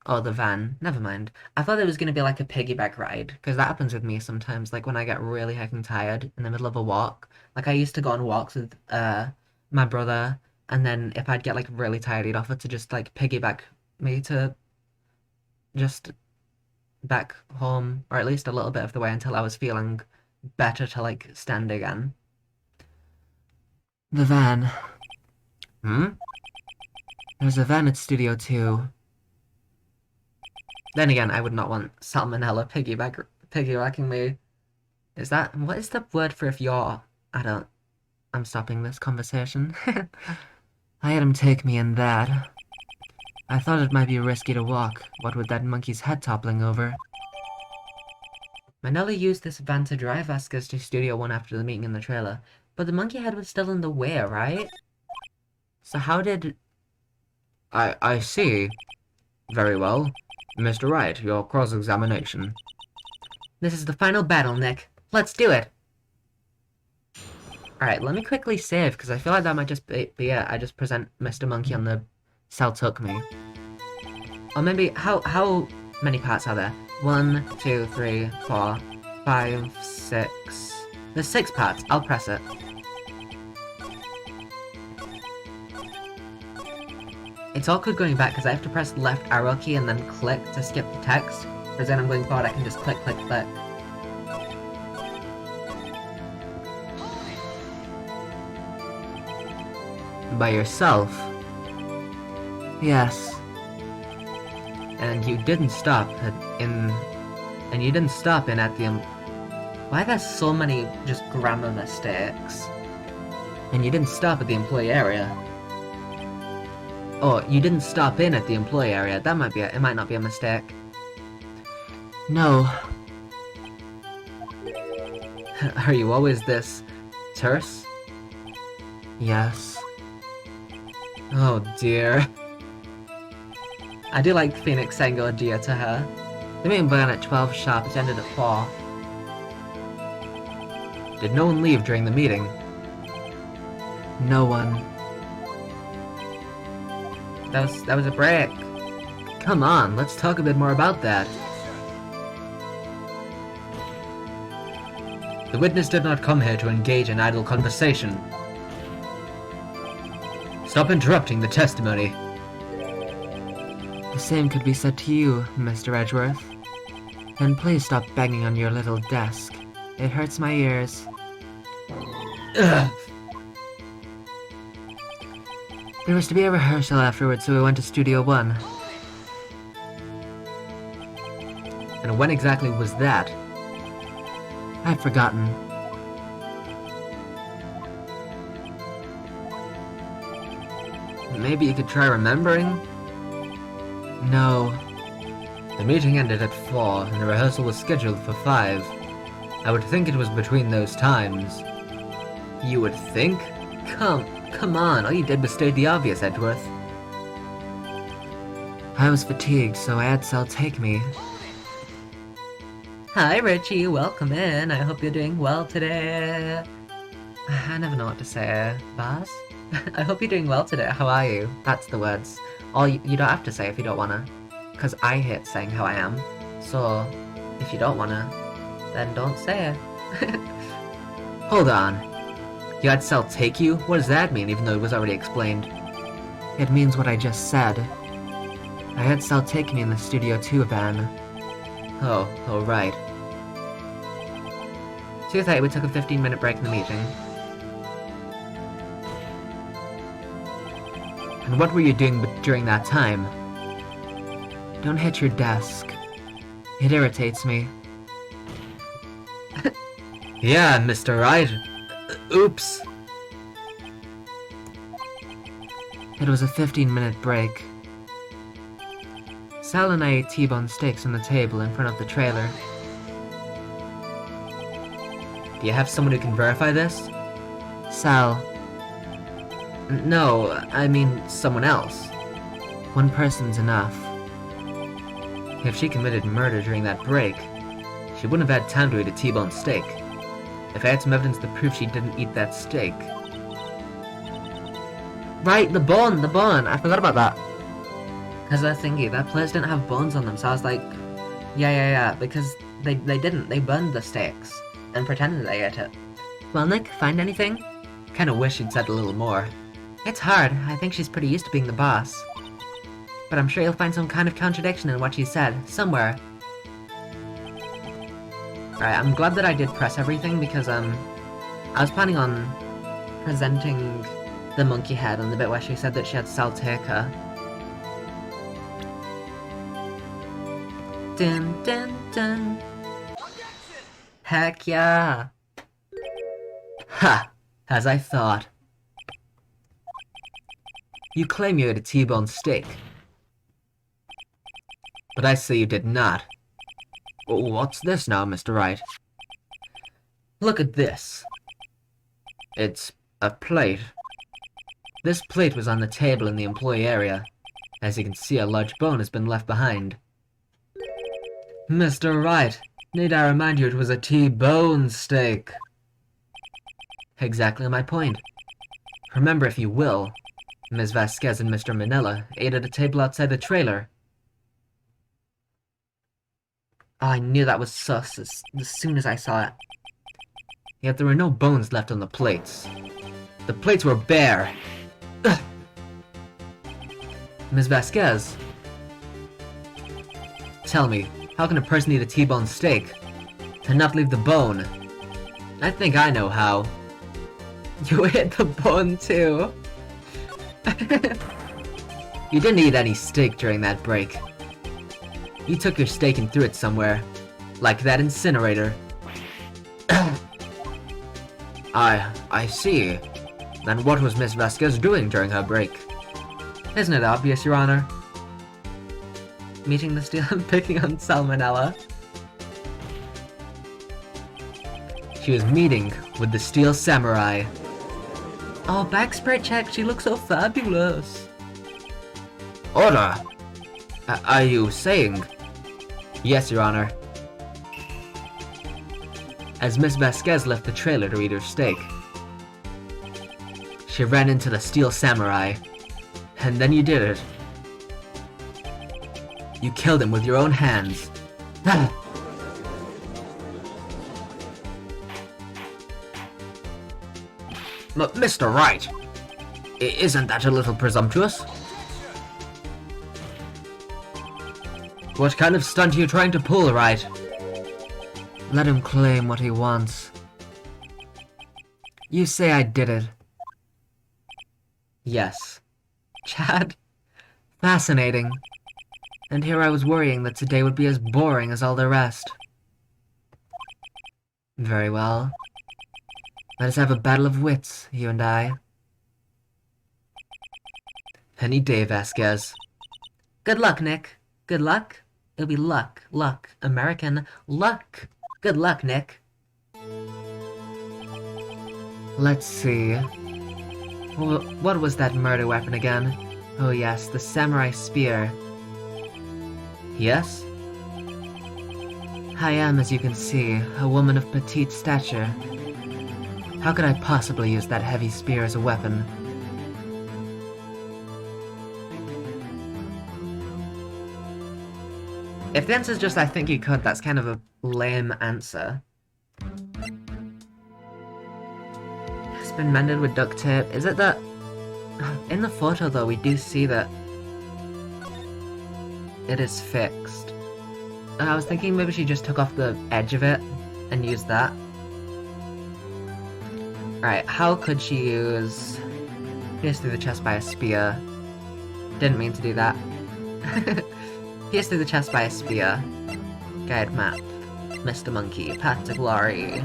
Oh, the van. Never mind. I thought there was going to be like a piggyback ride, because that happens with me sometimes, like when I get really heckin' tired in the middle of a walk. Like I used to go on walks with my brother, and then if I'd get like really tired, he'd offer to just like piggyback me to just back home, or at least a little bit of the way until I was feeling better to like stand again. The van. There's a van at Studio 2. Then again, I would not want salmonella piggybacking me. What is the word for if you're... I'm stopping this conversation. I had him take me in that. I thought it might be risky to walk, what with that monkey's head toppling over. Manella used this van to drive Vasquez to Studio 1 after the meeting in the trailer, but the monkey head was still in the way, right? So how did... I see. Very well. Mr. Wright, your cross-examination. This is the final battle, Nick. Let's do it! Alright, let me quickly save, because I feel like that might just be it. I just present Mr. Monkey on the Cell Took Me. Or maybe, how many parts are there? 1, 2, 3, 4, 5, 6... There's 6 parts. I'll press it. It's awkward going back because I have to press the left arrow key and then click to skip the text. Whereas then I'm going forward, I can just click, click, click. By yourself? Yes. And you didn't stop in at the... Why are there so many just grammar mistakes? And you didn't stop at the employee area. Oh, you didn't stop in at the employee area. That might be it might not be a mistake. No. Are you always this terse? Yes. Oh dear. I do like Phoenix saying oh dear to her. The meeting began at 12 sharp, it ended at 4. Did no one leave during the meeting? No one. That was a break. Come on, let's talk a bit more about that. The witness did not come here to engage in idle conversation. Stop interrupting the testimony. The same could be said to you, Mr. Edgeworth. And please stop banging on your little desk. It hurts my ears. Ugh. There was to be a rehearsal afterwards, so we went to Studio 1. And when exactly was that? I've forgotten. Maybe you could try remembering? No. The meeting ended at 4, and the rehearsal was scheduled for 5. I would think it was between those times. You would think? Come on, all you did was state the obvious, Edgeworth. I was fatigued, so I had Cell take me. Hi, Richie, welcome in. I hope you're doing well today. I never know what to say, boss. I hope you're doing well today. How are you? That's the words. Or you don't have to say if you don't wanna. Because I hate saying how I am. So, if you don't wanna, then don't say it. Hold on. You had Cell take you? What does that mean, even though it was already explained? It means what I just said. I had Cell take me in the Studio 2 van. Oh, right. 2:30, we took a 15-minute break in the meeting. And what were you doing during that time? Don't hit your desk. It irritates me. Yeah, Mr. Wright. Oops. It was a 15-minute break. Sal and I ate T-bone steaks on the table in front of the trailer. Do you have someone who can verify this? Sal. No, I mean someone else. One person's enough. If she committed murder during that break, she wouldn't have had time to eat a T-bone steak. If I had some evidence to prove she didn't eat that steak... Right, the bone! I forgot about that. Because I was thinking, that place didn't have bones on them, so I was like... Yeah, because they didn't. They burned the steaks and pretended they ate it. Well, Nick, find anything? Kinda wish she'd said a little more. It's hard. I think she's pretty used to being the boss. But I'm sure you'll find some kind of contradiction in what she said, somewhere. Alright, I'm glad that I did press everything because, I was planning on presenting the monkey head on the bit where she said that she had Cell take her. Dun dun dun. Heck yeah. Ha! As I thought. You claim you ate a T-bone steak. But I say you did not. What's this now, Mr. Wright? Look at this. It's a plate. This plate was on the table in the employee area. As you can see, a large bone has been left behind. Mr. Wright, need I remind you it was a T-bone steak? Exactly my point. Remember, if you will, Ms. Vasquez and Mr. Manila ate at a table outside the trailer. Oh, I knew that was sus as soon as I saw it. Yet there were no bones left on the plates. The plates were bare. Ugh. Ms. Vasquez, tell me, how can a person eat a T-bone steak and not leave the bone? I think I know how. You ate the bone too. You didn't eat any steak during that break. You took your steak and threw it somewhere, like that incinerator. I see. Then what was Miss Vasquez doing during her break? Isn't it obvious, Your Honor? Meeting the steel and picking on salmonella. She was meeting with the Steel Samurai. Oh, back spray check, she looks so fabulous. Order! Are you saying? Yes, Your Honor. As Miss Vasquez left the trailer to eat her steak, she ran into the Steel Samurai. And then you did it. You killed him with your own hands. Mr. Wright, isn't that a little presumptuous? What kind of stunt are you trying to pull, Wright? Let him claim what he wants. You say I did it. Yes. Chad? Fascinating. And here I was worrying that today would be as boring as all the rest. Very well. Let us have a battle of wits, you and I. Any day, Vasquez. Good luck, Nick. Good luck? It'll be luck. Luck. American luck. Good luck, Nick. Let's see. What was that murder weapon again? Oh yes, the samurai spear. Yes? I am, as you can see, a woman of petite stature. How could I possibly use that heavy spear as a weapon? If the answer's just I think you could, that's kind of a lame answer. It's been mended with duct tape. Is it that... In the photo though, we do see that it is fixed. I was thinking maybe she just took off the edge of it and used that. Right, how could she use... Pierce through the chest by a spear. Didn't mean to do that. Pierce through the chest by a spear. Guide map. Mr. Monkey. Path to glory.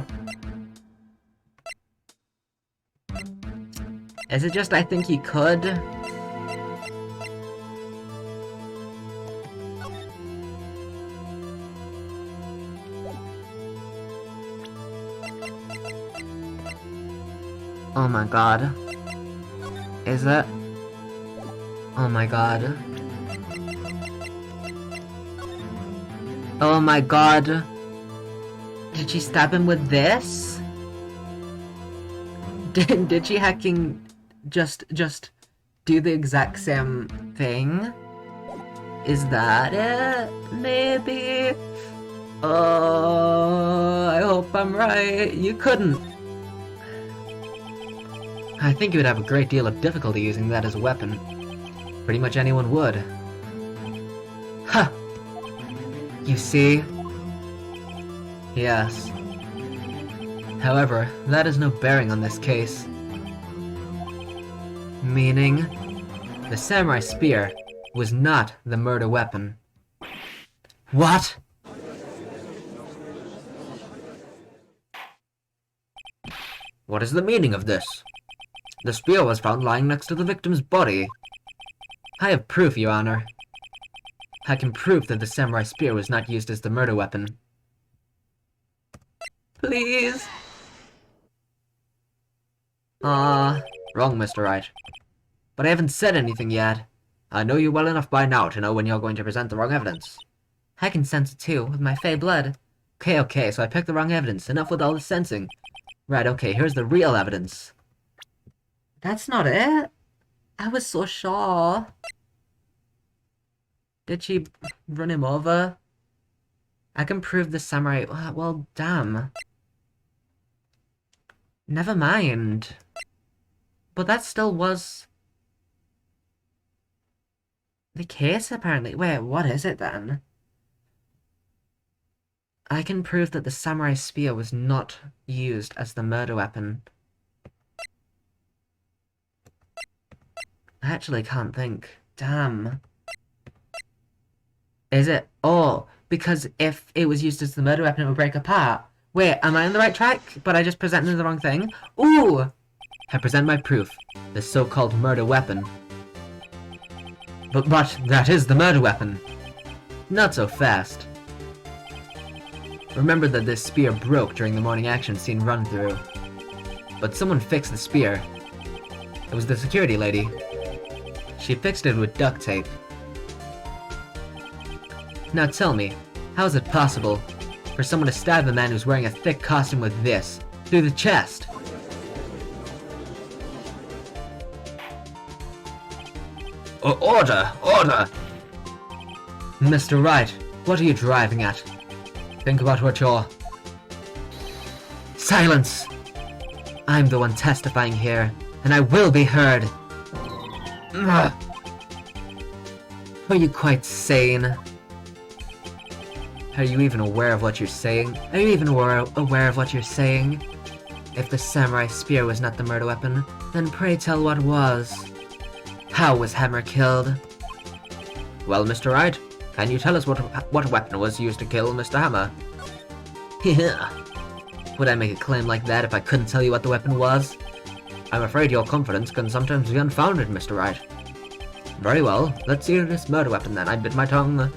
Is it just I think he could? Oh my god. Is it? Oh my god. Oh my god. Did she stab him with this? Did she hacking just do the exact same thing? Is that it? Maybe? Oh, I hope I'm right. You couldn't. I think you would have a great deal of difficulty using that as a weapon. Pretty much anyone would. Huh! You see? Yes. However, that has no bearing on this case. Meaning, the samurai spear was not the murder weapon. What? What is the meaning of this? The spear was found lying next to the victim's body. I have proof, Your Honor. I can prove that the samurai spear was not used as the murder weapon. Please? Wrong, Mr. Wright. But I haven't said anything yet. I know you well enough by now to know when you're going to present the wrong evidence. I can sense it too, with my fey blood. Okay, so I picked the wrong evidence. Enough with all the sensing. Right, okay, here's the real evidence. That's not it. I was so sure. Did she run him over? I can prove the samurai... Well, damn. Never mind. But that still was... the case, apparently. Wait, what is it then? I can prove that the samurai spear was not used as the murder weapon. I actually can't think. Damn. Is it? Oh, because if it was used as the murder weapon, it would break apart. Wait, am I on the right track? But I just presented the wrong thing? Ooh! I present my proof. The so-called murder weapon. But that is the murder weapon. Not so fast. Remember that this spear broke during the morning action scene run-through. But someone fixed the spear. It was the security lady. She fixed it with duct tape. Now tell me, how is it possible for someone to stab a man who's wearing a thick costume with this, through the chest? Order! Order! Mr. Wright, what are you driving at? Think about what you're... Silence! I'm the one testifying here, and I will be heard. Ugh. Are you quite sane? Are you even aware of what you're saying? Are you even aware of what you're saying? If the samurai spear was not the murder weapon, then pray tell what was. How was Hammer killed? Well, Mr. Wright, can you tell us what weapon was used to kill Mr. Hammer? Yeah. Would I make a claim like that if I couldn't tell you what the weapon was? I'm afraid your confidence can sometimes be unfounded, Mr. Wright. Very well, let's see this murder weapon then. I bit my tongue.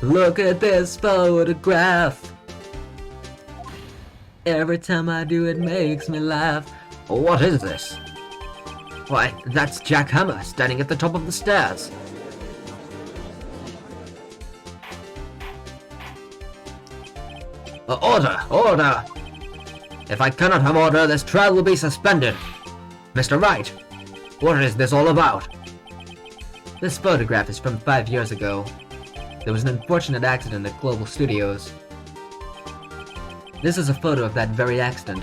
Look at this photograph. Every time I do it makes me laugh. What is this? Why, that's Jack Hammer standing at the top of the stairs. Order! Order! If I cannot have order, this trial will be suspended. Mr. Wright, what is this all about? This photograph is from 5 years ago. There was an unfortunate accident at Global Studios. This is a photo of that very accident.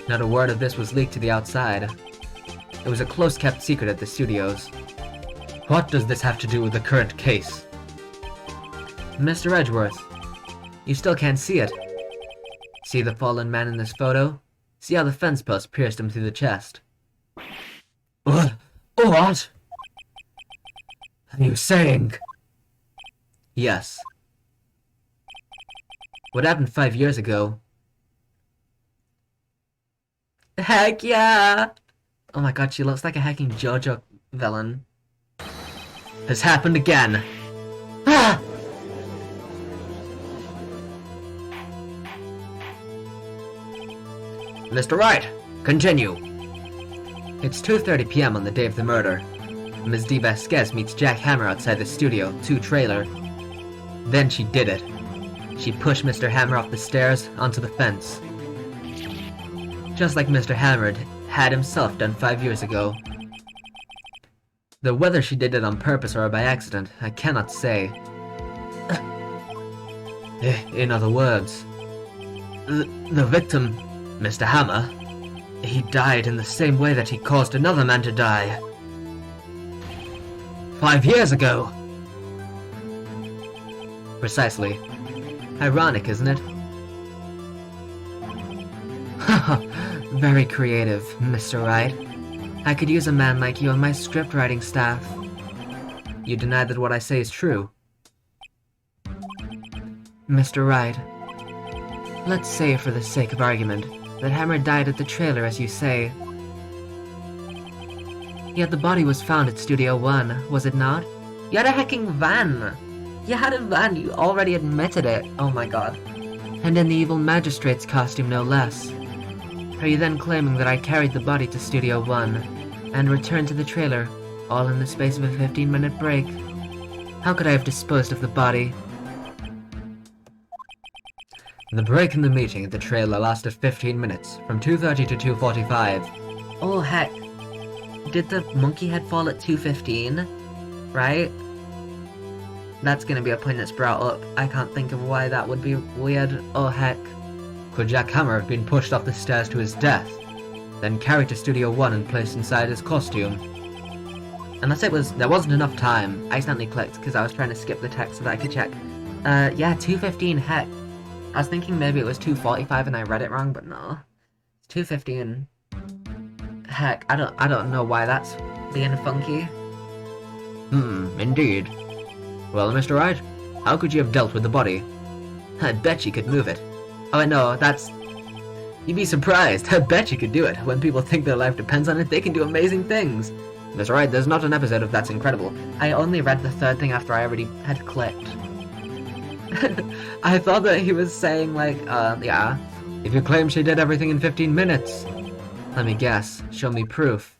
Not a word of this was leaked to the outside. It was a close-kept secret at the studios. What does this have to do with the current case? Mr. Edgeworth, you still can't see it. See the fallen man in this photo? See how the fence post pierced him through the chest? What? What? Are you saying? Yes. What happened 5 years ago? Heck yeah! Oh my god, she looks like a hacking JoJo villain. Has happened again. Ah! Mr. Wright, continue. It's 2:30 p.m. on the day of the murder. Ms. D. Vasquez meets Jack Hammer outside the Studio 2 trailer. Then she did it. She pushed Mr. Hammer off the stairs onto the fence. Just like Mr. Hammer had himself done 5 years ago. Though whether she did it on purpose or by accident, I cannot say. In other words, the victim, Mr. Hammer, he died in the same way that he caused another man to die. 5 years ago! Precisely. Ironic, isn't it? Haha, very creative, Mr. Wright. I could use a man like you on my script writing staff. You deny that what I say is true. Mr. Wright, Let's say, for the sake of argument, that Hammer died at the trailer, as you say. Yet the body was found at Studio One, was it not? You had a hecking van! You had a van, you already admitted it! Oh my god. And in the evil magistrate's costume, no less. Are you then claiming that I carried the body to Studio One, and returned to the trailer, all in the space of a 15-minute break? How could I have disposed of the body? The break in the meeting at the trailer lasted 15 minutes, from 2:30 to 2:45. Oh heck. Did the monkey head fall at 2:15? Right? That's gonna be a point that's brought up. I can't think of why that would be weird. Oh heck. Could Jack Hammer have been pushed off the stairs to his death, then carried to Studio One and placed inside his costume? Unless there wasn't enough time. I accidentally clicked because I was trying to skip the text so that I could check. Yeah, 2:15, heck. I was thinking maybe it was 2:45 and I read it wrong, but no. It's 2:15. Heck, I don't know why that's being funky. Indeed. Well, Mr. Wright, how could you have dealt with the body? I bet you could move it. Oh no, that's... You'd be surprised. I bet you could do it. When people think their life depends on it, they can do amazing things. Mr. Wright, there's not an episode of That's Incredible. I only read the third thing after I already had clicked. I thought that he was saying, like, yeah. If you claim she did everything in 15 minutes. Let me guess. Show me proof.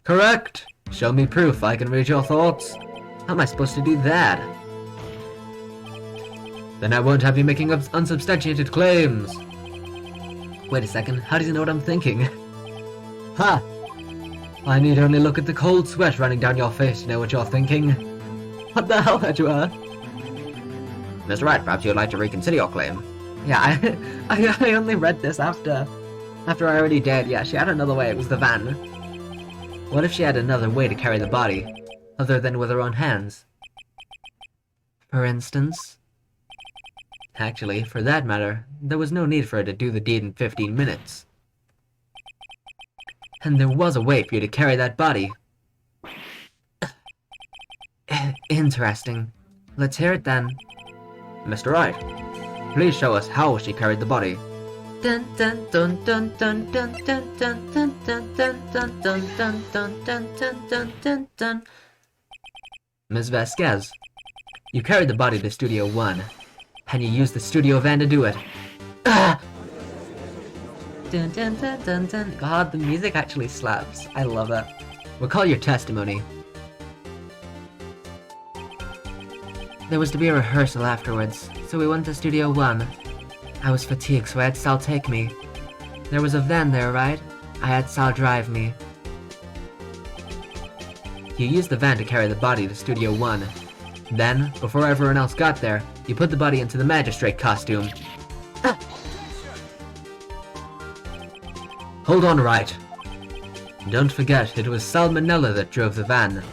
Correct! Show me proof, I can read your thoughts. How am I supposed to do that? Then I won't have you making up unsubstantiated claims. Wait a second, how does he know what I'm thinking? Ha! I need only look at the cold sweat running down your face to know what you're thinking. What the hell, Edgeware? Mr. Wright, perhaps you'd like to reconsider your claim. Yeah, I only read this after I already did. Yeah, she had another way, it was the van. What if she had another way to carry the body, other than with her own hands? For instance? Actually, for that matter, there was no need for her to do the deed in 15 minutes. And there was a way for you to carry that body. Interesting. Let's hear it then. Mr. Wright, please show us how she carried the body. Dun dun dun dun dun dun dun dun dun dun dun dun dun dun dun dun dun dun dun. Ms. Vasquez, you carried the body to Studio One, and you used the studio van to do it. Ah! Dun dun dun dun dun. God, the music actually slaps. I love it. Recall your testimony. There was to be a rehearsal afterwards, so we went to Studio One. I was fatigued, so I had Sal take me. There was a van there, right? I had Sal drive me. You used the van to carry the body to Studio One. Then, before everyone else got there, you put the body into the magistrate costume. Ah. Hold on, Wright. Don't forget, it was Sal Manella that drove the van.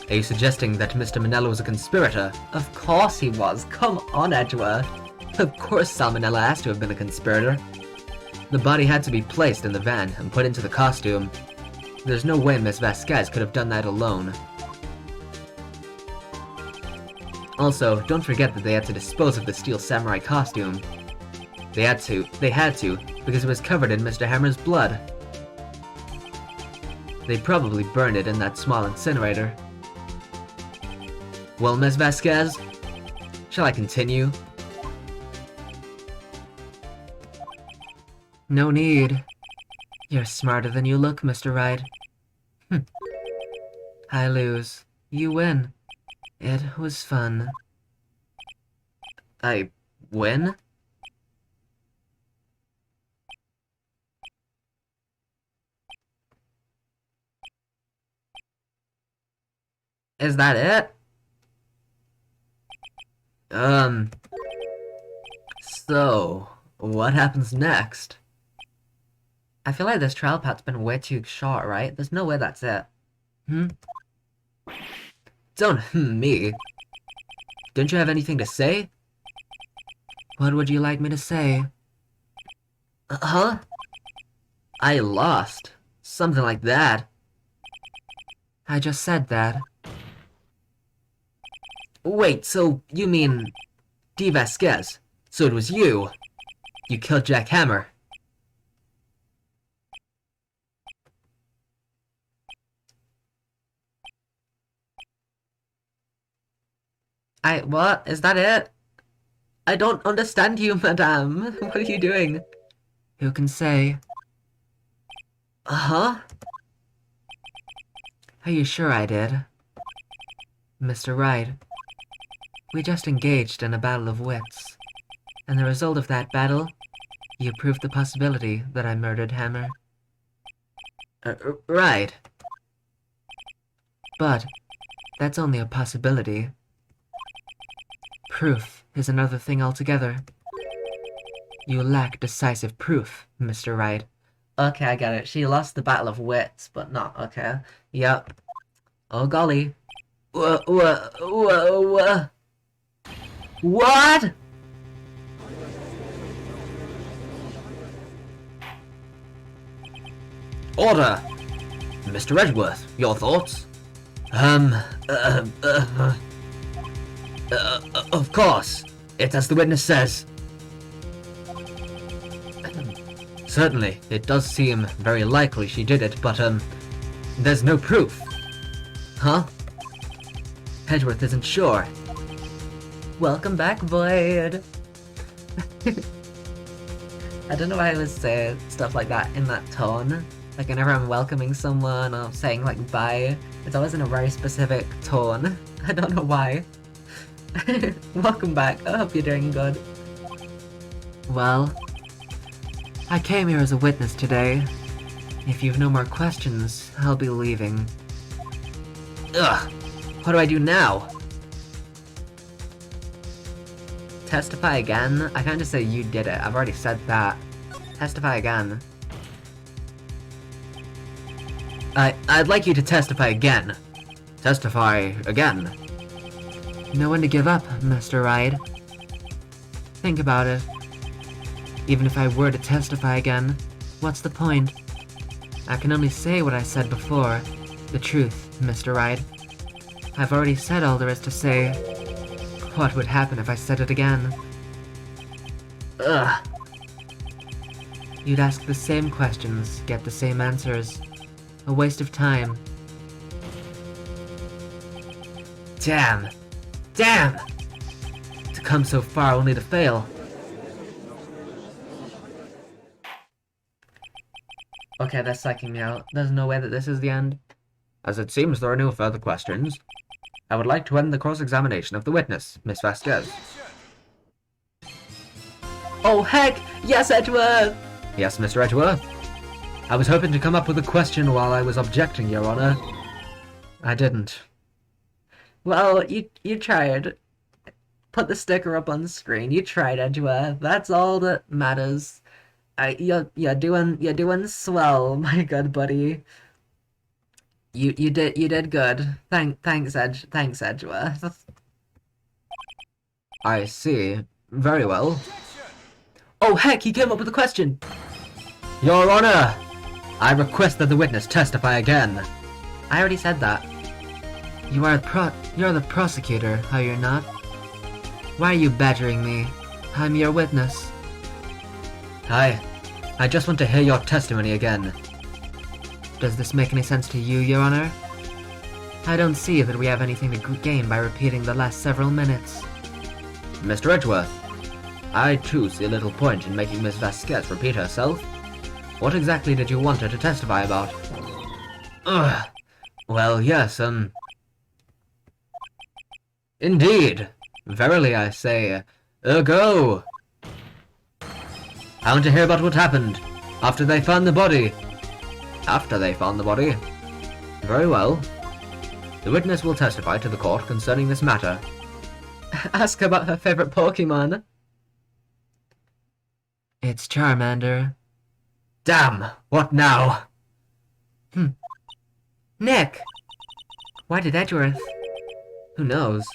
Are you suggesting that Mr. Manella was a conspirator? Of course he was. Come on, Edgeware. Of course Sal Manella has to have been a conspirator. The body had to be placed in the van and put into the costume. There's no way Miss Vasquez could have done that alone. Also, don't forget that they had to dispose of the steel samurai costume. They had to, because it was covered in Mr. Hammer's blood. They probably burned it in that small incinerator. Well, Miss Vasquez, shall I continue? No need. You're smarter than you look, Mr. Wright. I lose. You win. It was fun. I win? Is that it? So, what happens next? I feel like this trial path's been way too short, right? There's no way that's it. Don't me. Don't you have anything to say? What would you like me to say? Huh? I lost. Something like that. I just said that. Wait, so you mean... Dee Vasquez? So it was you. You killed Jack Hammer. What? Is that it? I don't understand you, madame. What are you doing? Who can say? Huh? Are you sure I did? Mr. Wright, we just engaged in a battle of wits. And the result of that battle, you proved the possibility that I murdered Hammer. Right. But that's only a possibility. Proof is another thing altogether. You lack decisive proof, Mr. Wright. Okay, I get it. She lost the battle of wits, but not okay. Yep. Oh golly. Whoa. What? Order! Mr. Edgeworth, your thoughts? Of course. It's as the witness says. Certainly, it does seem very likely she did it, but, there's no proof. Huh? Edgeworth isn't sure. Welcome back, Void! I don't know why I would say stuff like that in that tone. Like, whenever I'm welcoming someone or saying, like, bye, it's always in a very specific tone. I don't know why. Welcome back. I hope you're doing good. Well, I came here as a witness today. If you've no more questions, I'll be leaving. Ugh! What do I do now? Testify again? I can't just say you did it. I've already said that. Testify again. I'd like you to testify again. Testify again. No one to give up, Mr. Wright. Think about it. Even if I were to testify again, what's the point? I can only say what I said before. The truth, Mr. Wright. I've already said all there is to say. What would happen if I said it again? Ugh. You'd ask the same questions, get the same answers. A waste of time. Damn. Damn! To come so far only to fail. Okay, that's psyching me out. There's no way that this is the end. As it seems there are no further questions, I would like to end the cross-examination of the witness, Miss Vasquez. Oh heck! Yes, Edgeworth! Yes, Mr. Edgeworth? I was hoping to come up with a question while I was objecting, Your Honor. I didn't. Well, you tried. Put the sticker up on the screen. You tried, Edgeworth. That's all that matters. You're doing swell, my good buddy. You did good. Thanks Edgeworth. I see. Very well. Oh heck, he came up with a question. Your Honor, I request that the witness testify again. I already said that. You're the prosecutor, are you not? Why are you badgering me? I'm your witness. I just want to hear your testimony again. Does this make any sense to you, Your Honor? I don't see that we have anything to gain by repeating the last several minutes. Mr. Edgeworth, I too see a little point in making Miss Vasquez repeat herself. What exactly did you want her to testify about? Ugh. Well, yes, Indeed. Verily I say, ergo. I want to hear about what happened after they found the body. After they found the body. Very well. The witness will testify to the court concerning this matter. Ask about her favorite Pokemon. It's Charmander. Damn! What now? Nick! Why did Edgeworth? Who knows?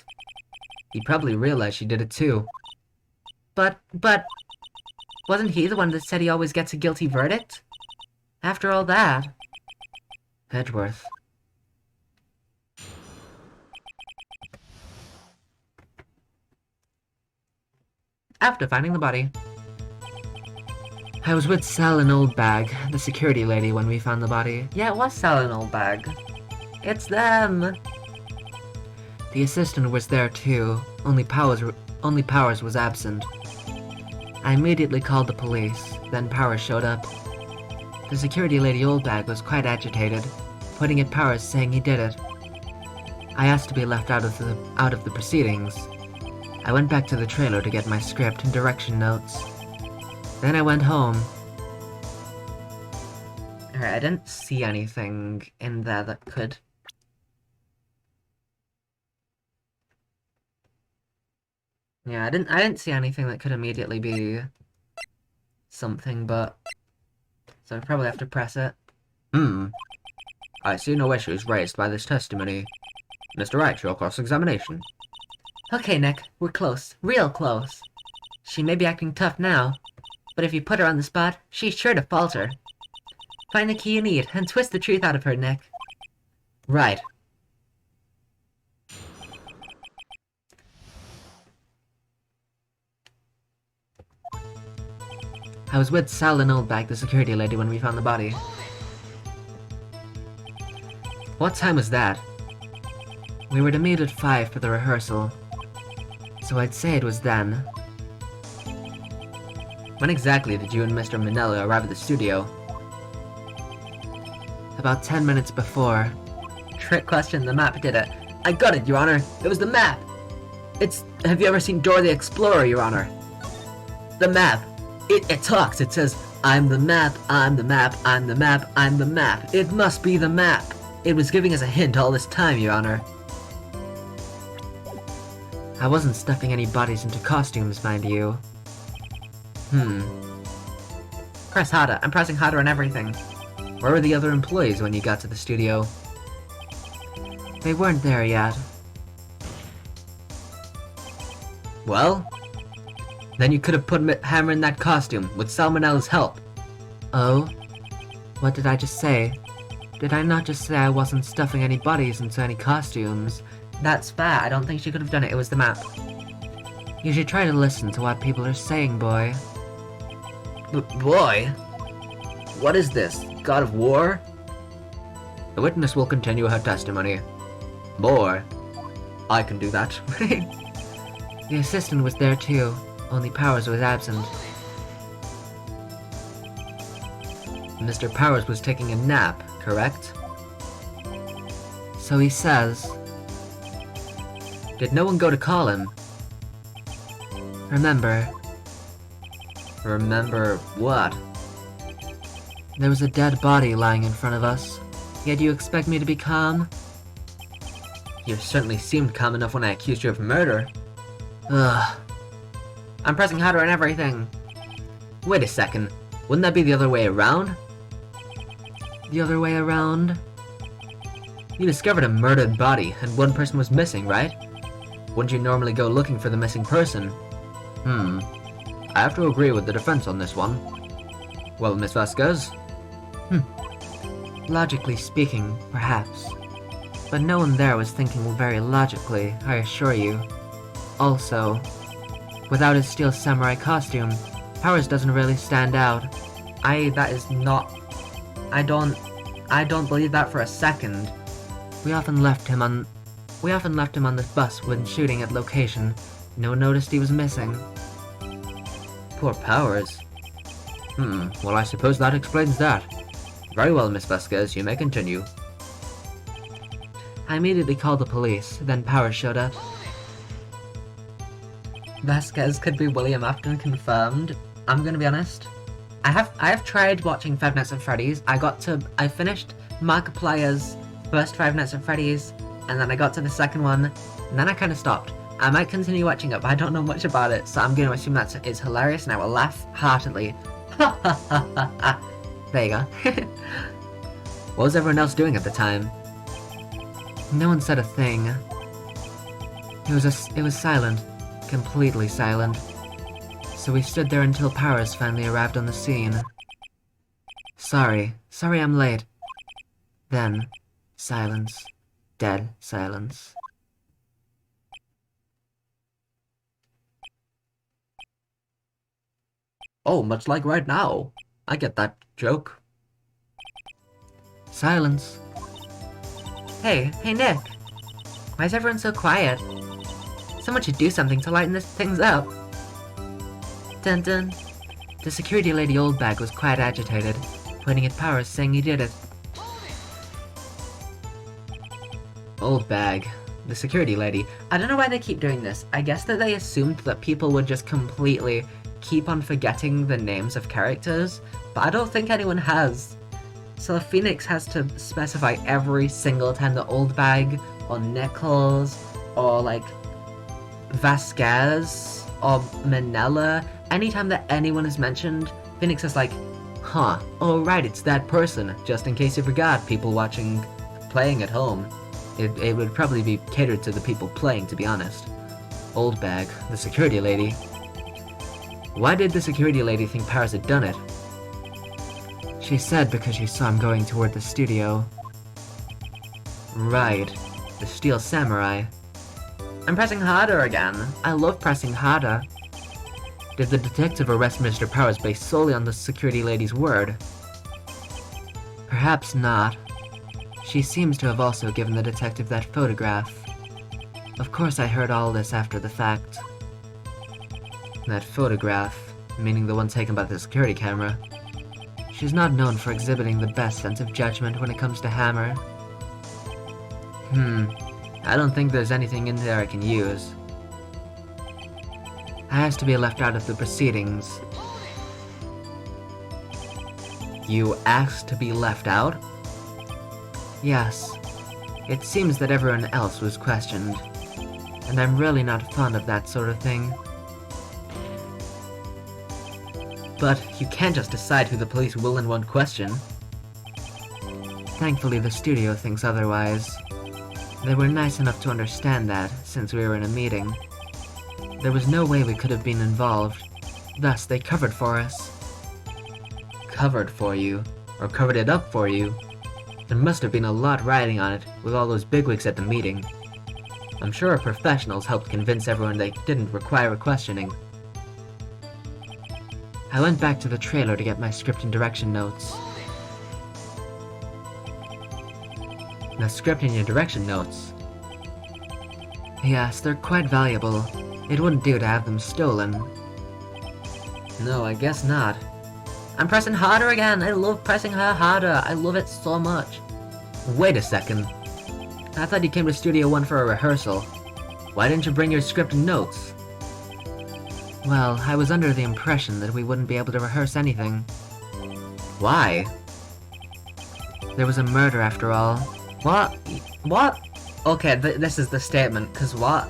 He probably realized she did it too. But, wasn't he the one that said he always gets a guilty verdict? After all that. Edgeworth. after finding the body. I was with Sal and Oldbag, the security lady, when we found the body. Yeah, it was Sal and Oldbag. It's them! The assistant was there too, only Powers was absent. I immediately called the police, then Powers showed up. The security lady Oldbag was quite agitated, pointing at Powers saying he did it. I asked to be left out of the proceedings. I went back to the trailer to get my script and direction notes. Then I went home. Alright, I didn't see anything in there that could... Yeah, I didn't see anything that could immediately be something, but... So I probably have to press it. I see no issues raised by this testimony. Mr. Wright, your cross-examination. Okay, Nick, we're close. Real close. She may be acting tough now, but if you put her on the spot, she's sure to falter. Find the key you need, and twist the truth out of her, Nick. Right. I was with Sal and Oldbag, the security lady, when we found the body. What time was that? We were to meet at 5 for the rehearsal, so I'd say it was then. When exactly did you and Mr. Manella arrive at the studio? About 10 minutes before. Trick question, the map did it. I got it, Your Honor. It was the map. Have you ever seen Dora the Explorer, Your Honor? The map. It talks. It says, I'm the map, I'm the map, I'm the map, I'm the map. It must be the map. It was giving us a hint all this time, Your Honor. I wasn't stuffing any bodies into costumes, mind you. Press harder. I'm pressing harder on everything. Where were the other employees when you got to the studio? They weren't there yet. Well? Then you could have put Hammer in that costume, with Salmonella's help. Oh? What did I just say? Did I not just say I wasn't stuffing any bodies into any costumes? That's fair. I don't think she could have done it. It was the map. You should try to listen to what people are saying, boy. Boy? What is this? God of War? The witness will continue her testimony. Boy. I can do that. The assistant was there too, only Powers was absent. Mr. Powers was taking a nap, correct? So he says. Did no one go to call him? Remember. Remember what? There was a dead body lying in front of us. Yet you expect me to be calm? You certainly seemed calm enough when I accused you of murder. Ugh. I'm pressing harder on everything. Wait a second. Wouldn't that be the other way around? The other way around? You discovered a murdered body, and one person was missing, right? Wouldn't you normally go looking for the missing person? I have to agree with the defense on this one. Well, Miss Vasquez? Logically speaking, perhaps. But no one there was thinking very logically, I assure you. Also, without his steel samurai costume, Powers doesn't really stand out. I don't believe that for a second. We often left him on the bus when shooting at location. No one noticed he was missing. Poor Powers. Well, I suppose that explains that. Very well, Miss Vasquez, you may continue. I immediately called the police, then Powers showed up. Vasquez could be William Afton confirmed. I'm gonna be honest. I have tried watching Five Nights at Freddy's. I finished Markiplier's first Five Nights at Freddy's, and then I got to the second one, and then I kind of stopped. I might continue watching it, but I don't know much about it, so I'm going to assume that it's hilarious, and I will laugh heartedly. Ha ha ha ha ha. There you go. What was everyone else doing at the time? No one said a thing. It was silent. Completely silent. So we stood there until Powers finally arrived on the scene. Sorry I'm late. Then, silence. Dead silence. Oh, much like right now. I get that joke. Silence. Hey Nick. Why is everyone so quiet? Someone should do something to lighten things up. Dun dun. The security lady Oldbag was quite agitated, pointing at Powers saying he did it. Oldbag. The security lady. I don't know why they keep doing this. I guess that they assumed that people would just completely keep on forgetting the names of characters, but I don't think anyone has. So Phoenix has to specify every single time that Oldbag, or Nichols, or like Vasquez, or Manila, anytime that anyone is mentioned, Phoenix is like, Huh, oh right, it's that person, just in case you forgot, people playing at home. It would probably be catered to the people playing, to be honest. Oldbag, the security lady. Why did the security lady think Paris had done it? She said because she saw him going toward the studio. Right, the Steel Samurai. I'm pressing harder again. I love pressing harder. Did the detective arrest Mr. Powers based solely on the security lady's word? Perhaps not. She seems to have also given the detective that photograph. Of course I heard all this after the fact. That photograph, meaning the one taken by the security camera. She's not known for exhibiting the best sense of judgment when it comes to Hammer. I don't think there's anything in there I can use. I asked to be left out of the proceedings. You asked to be left out? Yes. It seems that everyone else was questioned, and I'm really not fond of that sort of thing. But you can't just decide who the police will and won't question. Thankfully, the studio thinks otherwise. They were nice enough to understand that, since we were in a meeting. There was no way we could have been involved, thus they covered for us. Covered for you? Or covered it up for you? There must have been a lot riding on it, with all those bigwigs at the meeting. I'm sure our professionals helped convince everyone they didn't require questioning. I went back to the trailer to get my script and direction notes. The script and your direction notes? Yes, they're quite valuable. It wouldn't do to have them stolen. No, I guess not. I'm pressing harder again. I love pressing her harder. I love it so much. Wait a second. I thought you came to Studio One for a rehearsal. Why didn't you bring your script and notes? Well, I was under the impression that we wouldn't be able to rehearse anything. Why? There was a murder after all. What? What? Okay, this is the statement, cause what?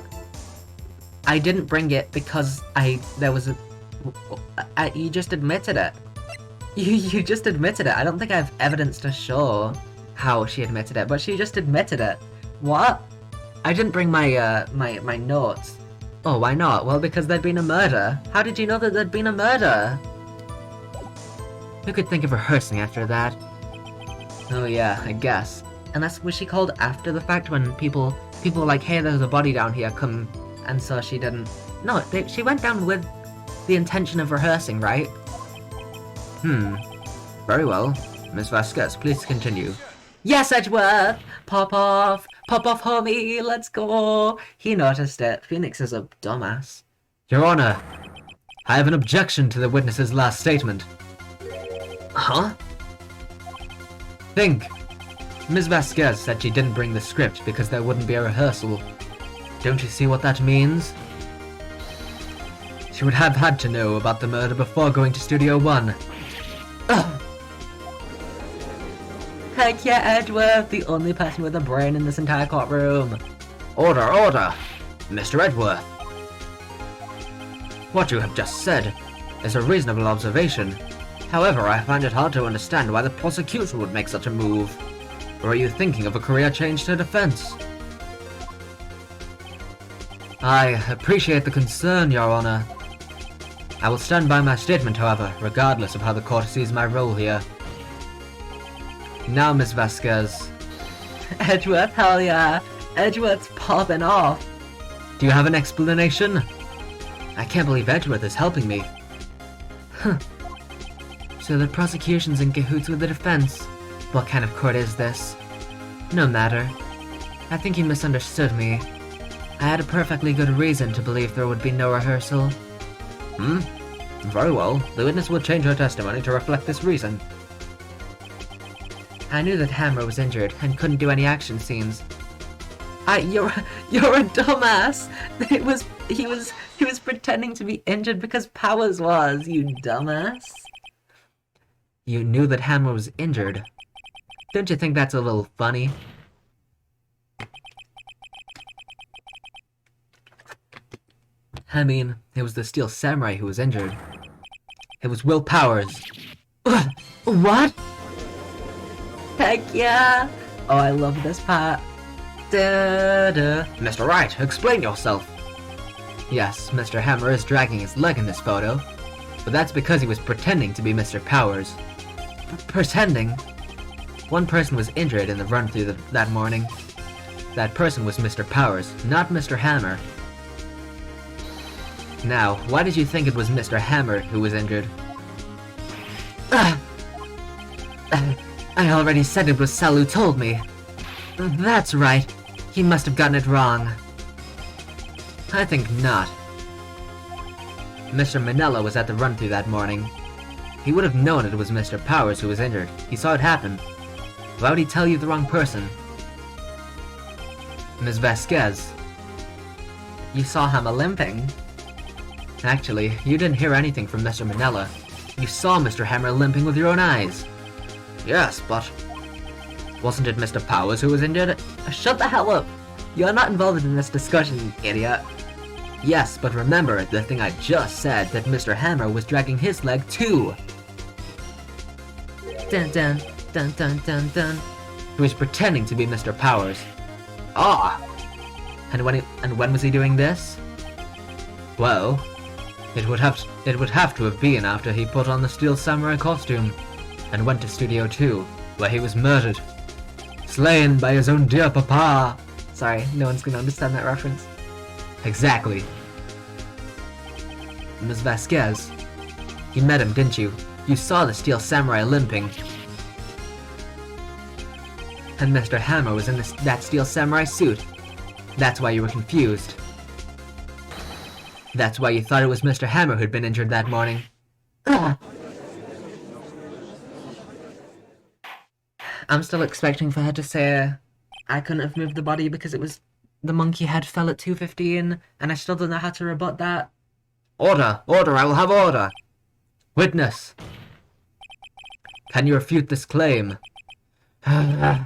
I didn't bring it because there was a... you just admitted it. You just admitted it. I don't think I have evidence to show how she admitted it, but she just admitted it. What? I didn't bring my, my notes. Oh, why not? Well, because there'd been a murder. How did you know that there'd been a murder? Who could think of rehearsing after that? Oh yeah, I guess. And was she called after the fact when people were like, hey, there's a body down here, come... And so she didn't... No, she went down with the intention of rehearsing, right? Very well. Miss Vasquez, please continue. Yes, Edgeworth! Pop off! Pop off, homie! Let's go! He noticed it. Phoenix is a dumbass. Your Honor, I have an objection to the witness's last statement. Huh? Think. Ms. Vasquez said she didn't bring the script because there wouldn't be a rehearsal. Don't you see what that means? She would have had to know about the murder before going to Studio One. Ugh. Heck yeah, Edgeworth, the only person with a brain in this entire courtroom. Order, order! Mr. Edgeworth. What you have just said is a reasonable observation. However, I find it hard to understand why the prosecution would make such a move. Or are you thinking of a career change to defense? I appreciate the concern, Your Honor. I will stand by my statement, however, regardless of how the court sees my role here. Now, Miss Vasquez. Edgeworth, hell yeah! Edgeworth's popping off! Do you have an explanation? I can't believe Edgeworth is helping me. So the prosecution's in cahoots with the defense. What kind of court is this? No matter. I think he misunderstood me. I had a perfectly good reason to believe there would be no rehearsal. Very well. The witness will change her testimony to reflect this reason. I knew that Hammer was injured and couldn't do any action scenes. You're a dumbass! He was pretending to be injured because Powers was, you dumbass. You knew that Hammer was injured. Don't you think that's a little funny? I mean, it was the Steel Samurai who was injured. It was Will Powers. What? Heck yeah! Oh, I love this part. Da-da. Mr. Wright, explain yourself. Yes, Mr. Hammer is dragging his leg in this photo, but that's because he was pretending to be Mr. Powers. Pretending? One person was injured in the run-through that morning. That person was Mr. Powers, not Mr. Hammer. Now, why did you think it was Mr. Hammer who was injured? I already said it was Sal who told me. That's right. He must have gotten it wrong. I think not. Mr. Manella was at the run-through that morning. He would have known it was Mr. Powers who was injured. He saw it happen. Why would he tell you the wrong person? Ms. Vasquez. You saw him limping. Actually, you didn't hear anything from Mr. Manella. You saw Mr. Hammer limping with your own eyes. Yes, but... wasn't it Mr. Powers who was injured? Shut the hell up! You're not involved in this discussion, idiot. Yes, but remember the thing I just said, that Mr. Hammer was dragging his leg too. Dun dun dun dun dun dun. He was pretending to be Mr. Powers. Ah! And when was he doing this? Well, it would have to have been after he put on the Steel Samurai costume and went to Studio 2, where he was murdered. Slain by his own dear papa! Sorry, no one's gonna understand that reference. Exactly. Ms. Vasquez, you met him, didn't you? You saw the Steel Samurai limping. And Mr. Hammer was in that Steel Samurai suit. That's why you were confused. That's why you thought it was Mr. Hammer who'd been injured that morning. I'm still expecting for her to say, I couldn't have moved the body because it was the monkey head fell at 2:15, and I still don't know how to rebut that. Order! Order! I will have order! Witness! Can you refute this claim? Yeah,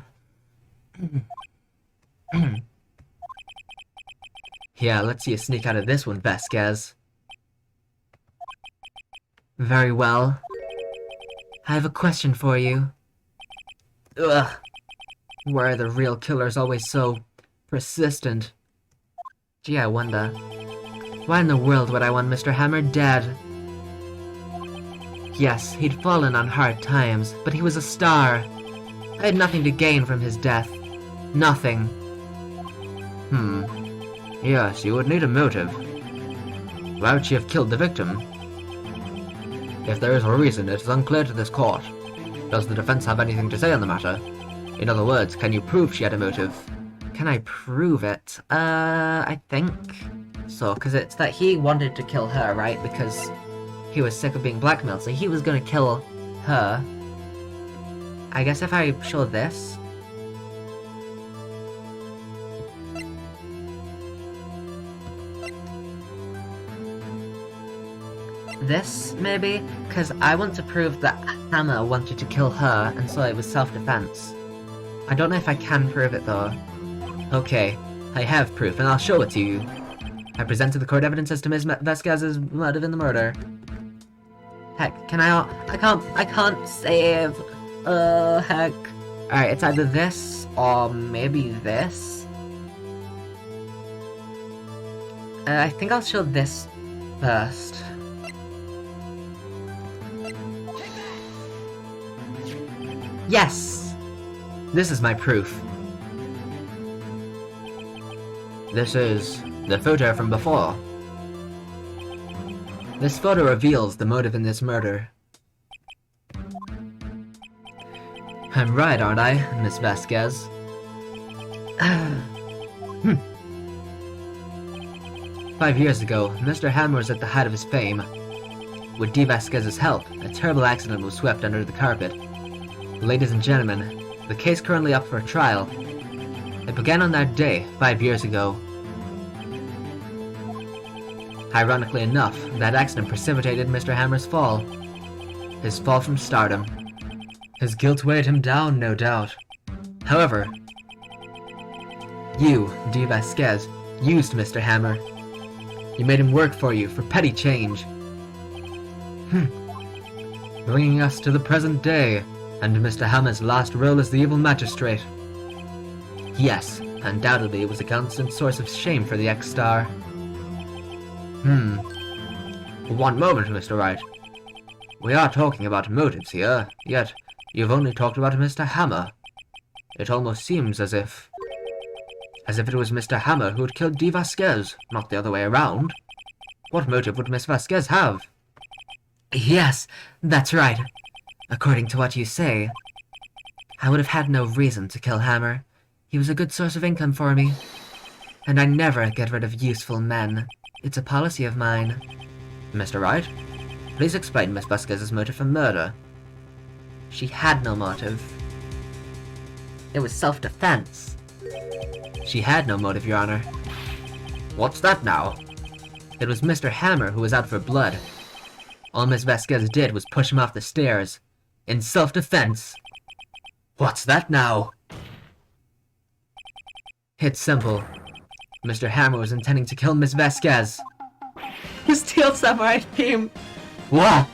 let's see you sneak out of this one, Vasquez. Very well. I have a question for you. Ugh. Why are the real killers always so persistent? Gee, I wonder. Why in the world would I want Mr. Hammer dead? Yes, he'd fallen on hard times, but he was a star. I had nothing to gain from his death. Nothing. Yes, you would need a motive. Why would she have killed the victim? If there is a reason, it is unclear to this court. Does the defense have anything to say on the matter? In other words, can you prove she had a motive? Can I prove it? I think so, because it's that he wanted to kill her, right? Because he was sick of being blackmailed, so he was gonna kill her. I guess if I show this... This, maybe? Because I want to prove that Hammer wanted to kill her, and so it was self-defense. I don't know if I can prove it, though. Okay, I have proof, and I'll show it to you. I presented the court evidence as to Ms. Vasquez's motive in the murder. Heck, can I can't save. Heck. Alright, it's either this, or maybe this. I think I'll show this first. Yes! This is my proof. This is the photo from before. This photo reveals the motive in this murder. I'm right, aren't I, Miss Vasquez? 5 years ago, Mr. Hammer was at the height of his fame. With D. Vasquez's help, a terrible accident was swept under the carpet. Ladies and gentlemen, the case currently up for trial. It began on that day, 5 years ago. Ironically enough, that accident precipitated Mr. Hammer's fall. His fall from stardom. His guilt weighed him down, no doubt. However, you, D. Vasquez, used Mr. Hammer. You made him work for you for petty change. Bringing us to the present day, and Mr. Hammer's last role as the evil magistrate. Yes, undoubtedly it was a constant source of shame for the ex-star. One moment, Mr. Wright. We are talking about motives here, yet you've only talked about Mr. Hammer. It almost seems as if it was Mr. Hammer who had killed D. Vasquez, not the other way around. What motive would Miss Vasquez have? Yes, that's right. According to what you say, I would have had no reason to kill Hammer. He was a good source of income for me. And I never get rid of useful men. It's a policy of mine. Mr. Wright, please explain Miss Vasquez's motive for murder. She had no motive. It was self-defense. She had no motive, Your Honor. What's that now? It was Mr. Hammer who was out for blood. All Miss Vasquez did was push him off the stairs. In self-defense. What's that now? It's simple. Mr. Hammer was intending to kill Miss Vasquez. The Steel Samurai theme! What?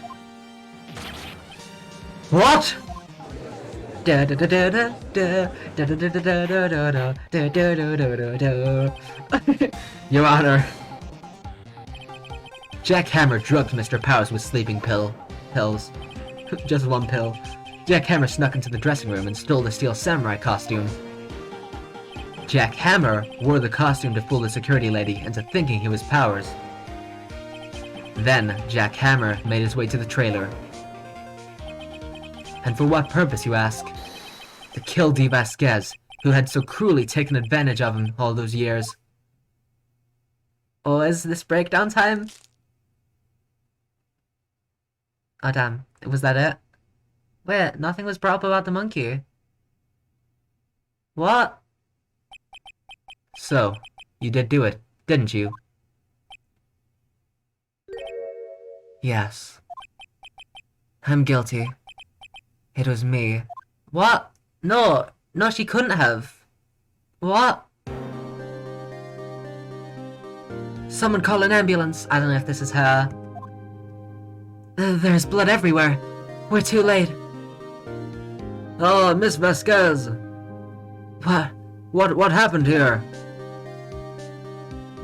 What? Your Honor. Jack Hammer drugged Mr. Powers with sleeping pills. Just one pill. Jack Hammer snuck into the dressing room and stole the Steel Samurai costume. Jack Hammer wore the costume to fool the security lady into thinking he was Powers. Then, Jack Hammer made his way to the trailer. And for what purpose, you ask? To kill D. Vasquez, who had so cruelly taken advantage of him all those years. Oh, is this breakdown time? Oh damn, was that it? Wait, nothing was brought up about the monkey. What? So, you did do it, didn't you? Yes. I'm guilty. It was me. What? No, she couldn't have. What? Someone call an ambulance. I don't know if this is her. There's blood everywhere. We're too late. Oh, Miss Vasquez! What happened here?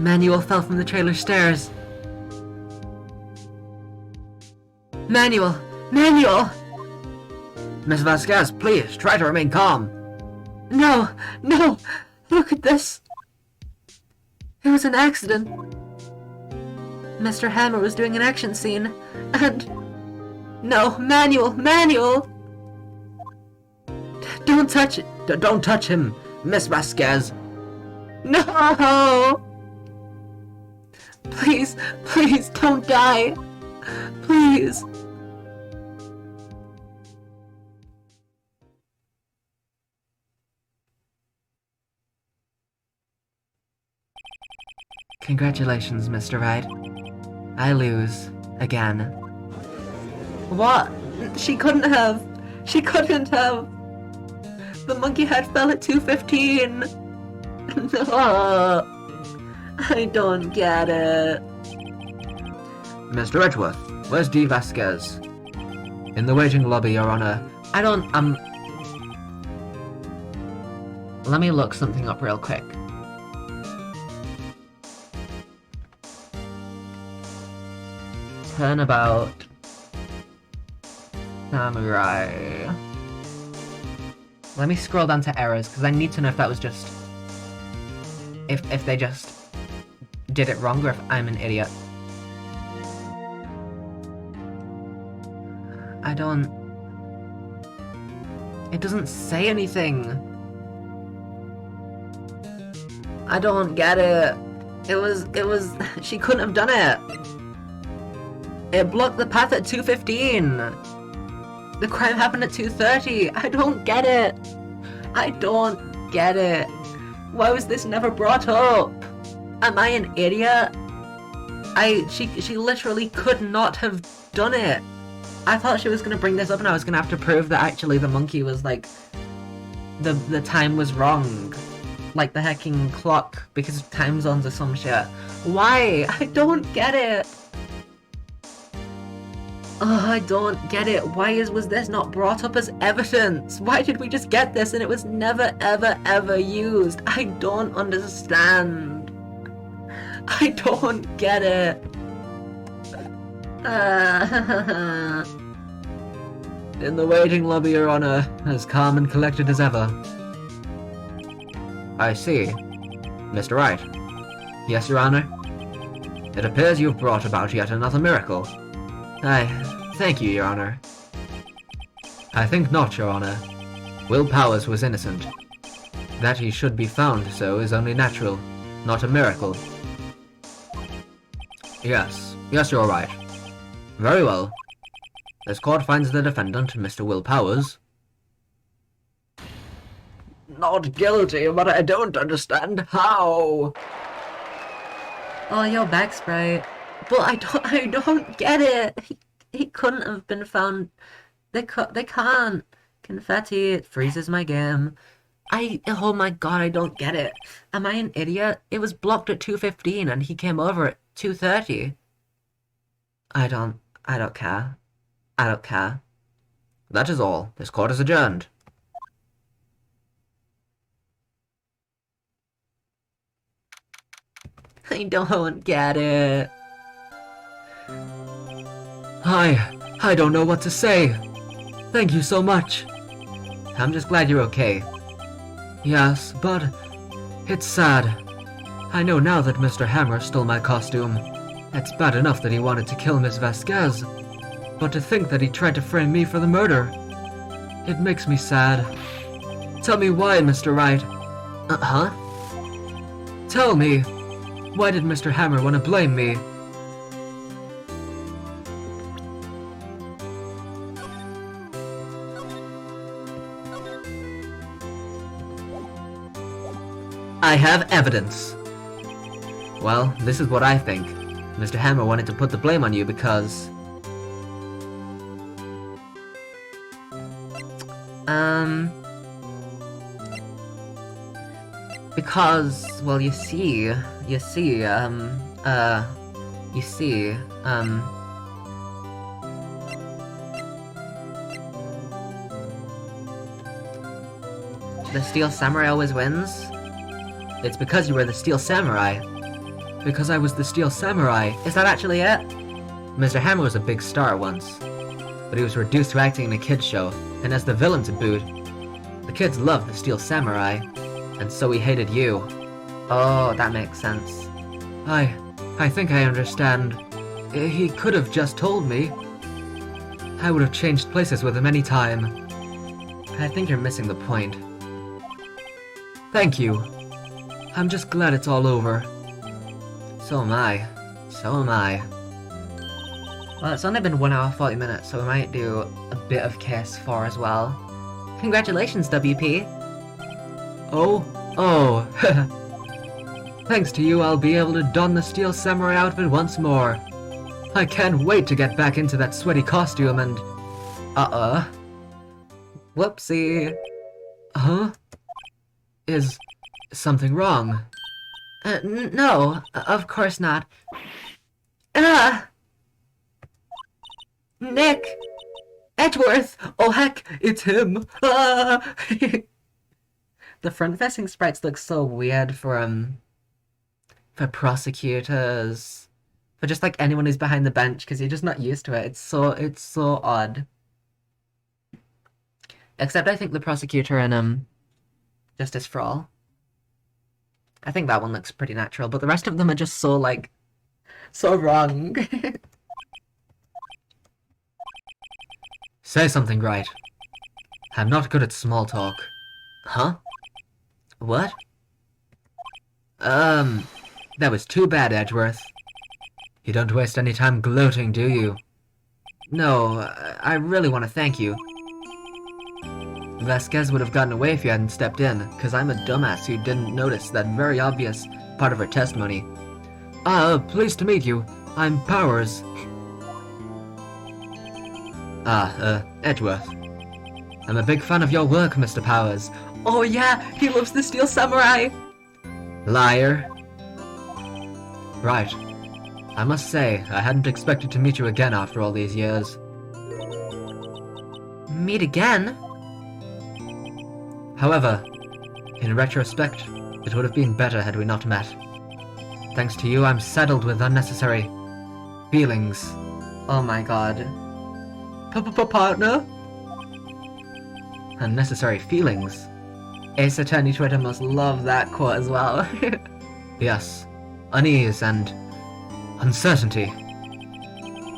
Manuel fell from the trailer stairs. Manuel! Miss Vasquez, please, try to remain calm. No! Look at this! It was an accident. Mr. Hammer was doing an action scene, and... No, Manuel! Don't touch it! Don't touch him, Miss Vasquez! No! Please, don't die! Please! Congratulations, Mr. Wright. I lose. Again. What? She couldn't have! The monkey head fell at 2:15! No! I don't get it. Mr. Edgeworth, where's D. Vasquez? In the waiting lobby, Your Honor. Let me look something up real quick. Turnabout. Samurai. Let me scroll down to errors, because I need to know if that was just... If they just did it wrong, or if I'm an idiot. I don't... It doesn't say anything. I don't get it. It was, she couldn't have done it. It blocked the path at 2:15. The crime happened at 2:30. I don't get it. I don't get it. Why was this never brought up? Am I an idiot? She literally could not have done it. I thought she was gonna bring this up and I was gonna have to prove that actually the monkey was like, the time was wrong. Like the hecking clock, because of time zones or some shit. Why? I don't get it. Oh, I don't get it. Why was this not brought up as evidence? Why did we just get this and it was never ever ever used? I don't understand. I don't get it. In the waiting lobby, Your Honor, as calm and collected as ever. I see. Mr. Wright. Yes, Your Honor? It appears you've brought about yet another miracle. Thank you, Your Honor. I think not, Your Honor. Will Powers was innocent. That he should be found so is only natural, not a miracle. Yes, you're right. Very well. This court finds the defendant, Mr. Will Powers, not guilty, but I don't understand how. Oh, you're back, Sprite. But I don't get it. He couldn't have been found. They can't. Confetti, it freezes my game. Oh my god, I don't get it. Am I an idiot? It was blocked at 2:15 and he came over at 2:30. I don't care. I don't care. That is all. This court is adjourned. I don't get it. I don't know what to say. Thank you so much. I'm just glad you're okay. Yes, but it's sad. I know now that Mr. Hammer stole my costume. It's bad enough that he wanted to kill Miss Vasquez, but to think that he tried to frame me for the murder, it makes me sad. Tell me why, Mr. Wright. Huh? Tell me, why did Mr. Hammer want to blame me? I have evidence. Well, this is what I think. Mr. Hammer wanted to put the blame on you because... Because, well, you see, the Steel Samurai always wins? It's because you were the Steel Samurai. Because I was the Steel Samurai. Is that actually it? Mr. Hammer was a big star once, but he was reduced to acting in a kids show, and as the villain to boot. The kids loved the Steel Samurai, and so he hated you. Oh, that makes sense. I think I understand. He could have just told me. I would have changed places with him any time. I think you're missing the point. Thank you. I'm just glad it's all over. So am I. So am I. Well, it's only been 1 hour 40 minutes, so we might do a bit of case 4 as well. Congratulations, WP! Oh. Thanks to you, I'll be able to don the Steel Samurai outfit once more. I can't wait to get back into that sweaty costume and... Whoopsie. Huh? Is something wrong? No, of course not. Nick! Edgeworth! Oh heck, it's him! The front-facing sprites look so weird for prosecutors. For just like anyone who's behind the bench, because you're just not used to it. It's so odd. Except I think the prosecutor in Justice for All. I think that one looks pretty natural, but the rest of them are just so, like, so wrong. Say something, Wright. I'm not good at small talk. Huh? What? That was too bad, Edgeworth. You don't waste any time gloating, do you? No, I really want to thank you. Vasquez would have gotten away if you hadn't stepped in, because I'm a dumbass who didn't notice that very obvious part of her testimony. Pleased to meet you. I'm Powers. Edgeworth. I'm a big fan of your work, Mr. Powers. Oh yeah, he loves the Steel Samurai! Liar. Right. I must say, I hadn't expected to meet you again after all these years. Meet again? However, in retrospect, it would have been better had we not met. Thanks to you, I'm saddled with unnecessary feelings. Oh my god. Partner? Unnecessary feelings? Ace Attorney Twitter must love that quote as well. Yes. Unease and uncertainty.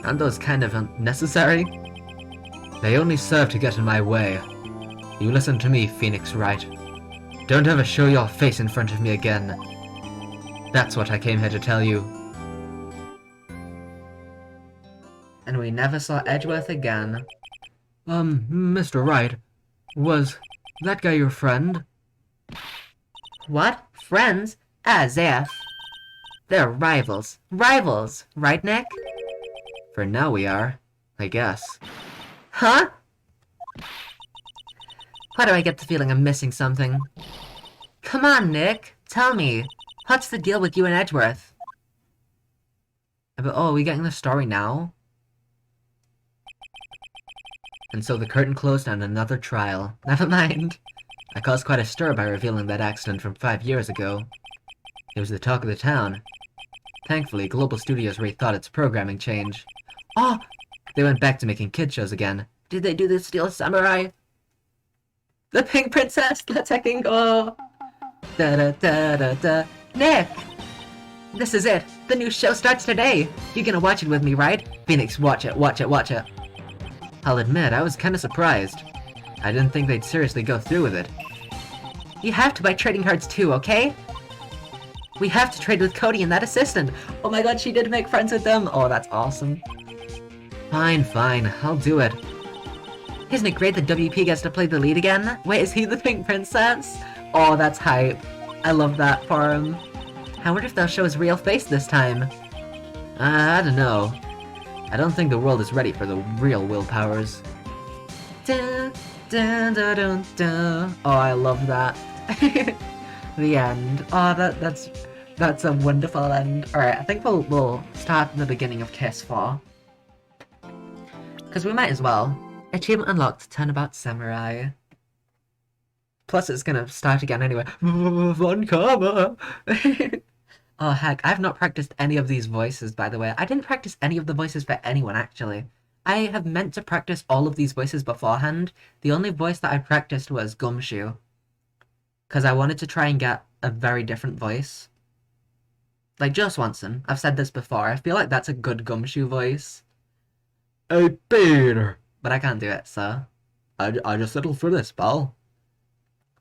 Aren't those kind of unnecessary? They only serve to get in my way. You listen to me, Phoenix Wright. Don't ever show your face in front of me again. That's what I came here to tell you. And we never saw Edgeworth again. Mr. Wright, was that guy your friend? What? Friends? As if. They're rivals. Rivals, right, Nick? For now we are, I guess. Huh? Why do I get the feeling I'm missing something? Come on, Nick. Tell me. What's the deal with you and Edgeworth? Oh, are we getting the story now? And so the curtain closed on another trial. Never mind. I caused quite a stir by revealing that accident from 5 years ago. It was the talk of the town. Thankfully, Global Studios rethought its programming change. Oh! They went back to making kid shows again. Did they do the Steel Samurai? The Pink Princess! Let's hecking go! Da-da-da-da-da. Nick! This is it! The new show starts today! You're gonna watch it with me, right? Phoenix, watch it, watch it, watch it. I'll admit, I was kinda surprised. I didn't think they'd seriously go through with it. You have to buy trading cards too, okay? We have to trade with Cody and that assistant! Oh my god, she did make friends with them! Oh, that's awesome. Fine, fine, I'll do it. Isn't it great that WP gets to play the lead again? Wait, is he the Pink Princess? Oh, that's hype. I love that for him. I wonder if they'll show his real face this time. I don't know. I don't think the world is ready for the real Will Powers. Dun, dun, dun, dun, dun. Oh, I love that. The end. Oh, that's a wonderful end. Alright, I think we'll start in the beginning of Kiss 4. Because we might as well. Achievement unlocked, Turnabout Samurai. Plus it's gonna start again anyway. Von Karma! Oh heck, I've not practiced any of these voices, by the way. I didn't practice any of the voices for anyone, actually. I have meant to practice all of these voices beforehand. The only voice that I practiced was Gumshoe. Because I wanted to try and get a very different voice. Like Joe Swanson, I've said this before, I feel like that's a good Gumshoe voice. Hey, Peter! But I can't do it, so... I just settled for this, pal.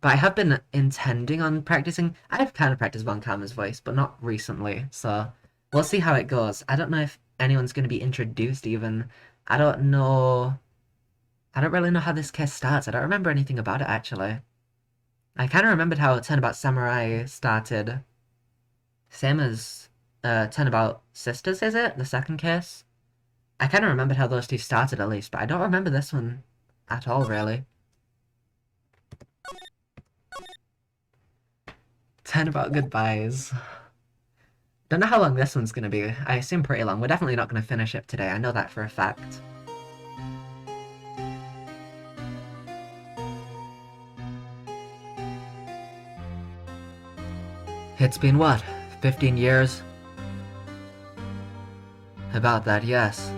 But I have been intending on practicing... I've kind of practiced Von Karma's voice, but not recently, so... We'll see how it goes. I don't know if anyone's going to be introduced, even. I don't know... I don't really know how this case starts. I don't remember anything about it, actually. I kind of remembered how Turnabout Samurai started. Same as Turnabout Sisters, is it? The second case? I kind of remembered how those two started, at least, but I don't remember this one at all, really. Turnabout Goodbyes. Don't know how long this one's gonna be. I assume pretty long. We're definitely not gonna finish it today. I know that for a fact. It's been what, 15 years? About that, yes.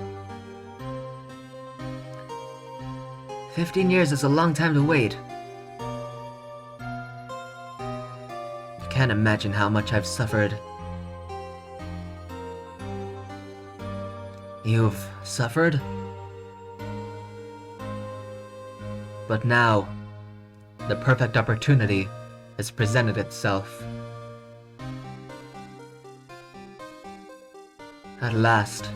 15 years is a long time to wait. Can't imagine how much I've suffered. You've suffered? But now, the perfect opportunity has presented itself. At last,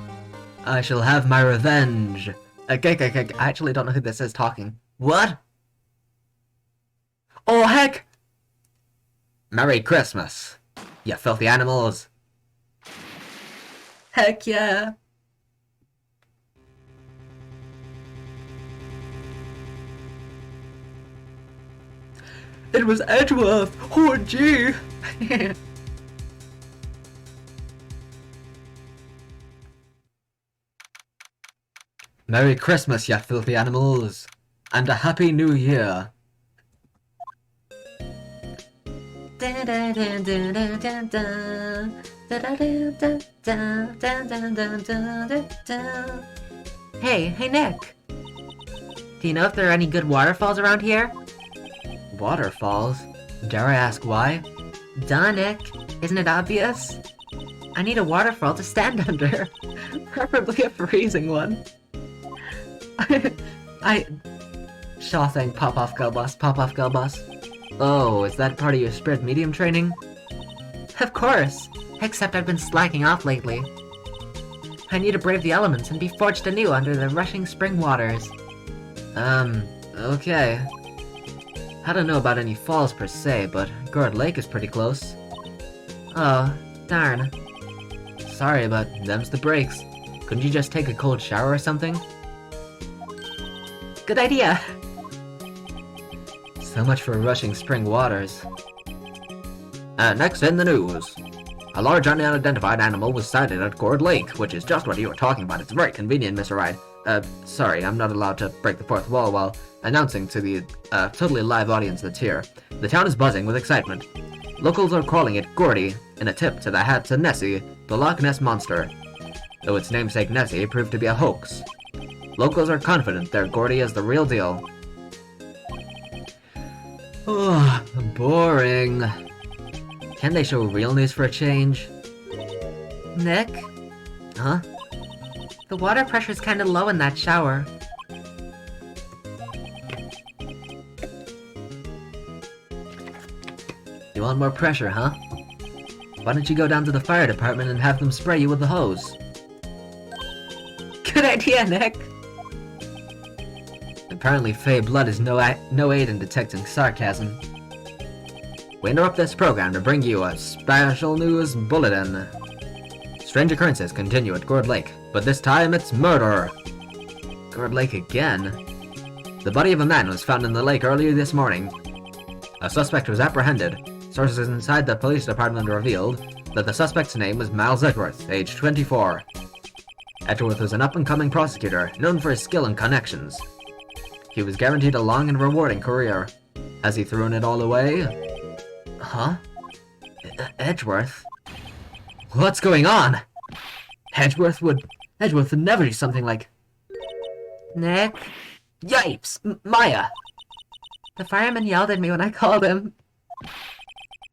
I shall have my revenge. I actually don't know who this is talking. What? Oh, heck! Merry Christmas, you filthy animals. Heck yeah! It was Edgeworth! Oh, gee! Merry Christmas, you filthy animals! And a Happy New Year! Hey Nick! Do you know if there are any good waterfalls around here? Waterfalls? Dare I ask why? Duh, Nick. Isn't it obvious? I need a waterfall to stand under. Preferably a freezing one. Sure thing, pop off girl boss, pop off girl boss. Oh, is that part of your spirit medium training? Of course, except I've been slacking off lately. I need to brave the elements and be forged anew under the rushing spring waters. Okay. I don't know about any falls per se, but Gourd Lake is pretty close. Oh, darn. Sorry, but them's the breaks. Couldn't you just take a cold shower or something? Good idea. So much for rushing spring waters. Next in the news. A large unidentified animal was sighted at Gourd Lake, which is just what you were talking about. It's very convenient, Mr. Wright. Sorry, I'm not allowed to break the fourth wall while announcing to the totally live audience that's here. The town is buzzing with excitement. Locals are calling it Gordy, in a tip to the hat to Nessie, the Loch Ness Monster, though its namesake Nessie proved to be a hoax. Locals are confident their Gordy is the real deal. Oh, boring. Can they show real news for a change? Nick? Huh? The water pressure's kinda low in that shower. You want more pressure, huh? Why don't you go down to the fire department and have them spray you with the hose? Good idea, Nick! Apparently Fey blood is no aid in detecting sarcasm. We interrupt this program to bring you a special news bulletin. Strange occurrences continue at Gourd Lake, but this time it's murder. Gourd Lake again? The body of a man was found in the lake earlier this morning. A suspect was apprehended. Sources inside the police department revealed that the suspect's name was Miles Edgeworth, age 24. Edgeworth was an up-and-coming prosecutor, known for his skill and connections. He was guaranteed a long and rewarding career. Has he thrown it all away? Huh? Edgeworth? What's going on? Edgeworth would never do something like... Nick? Yipes! Maya! The fireman yelled at me when I called him.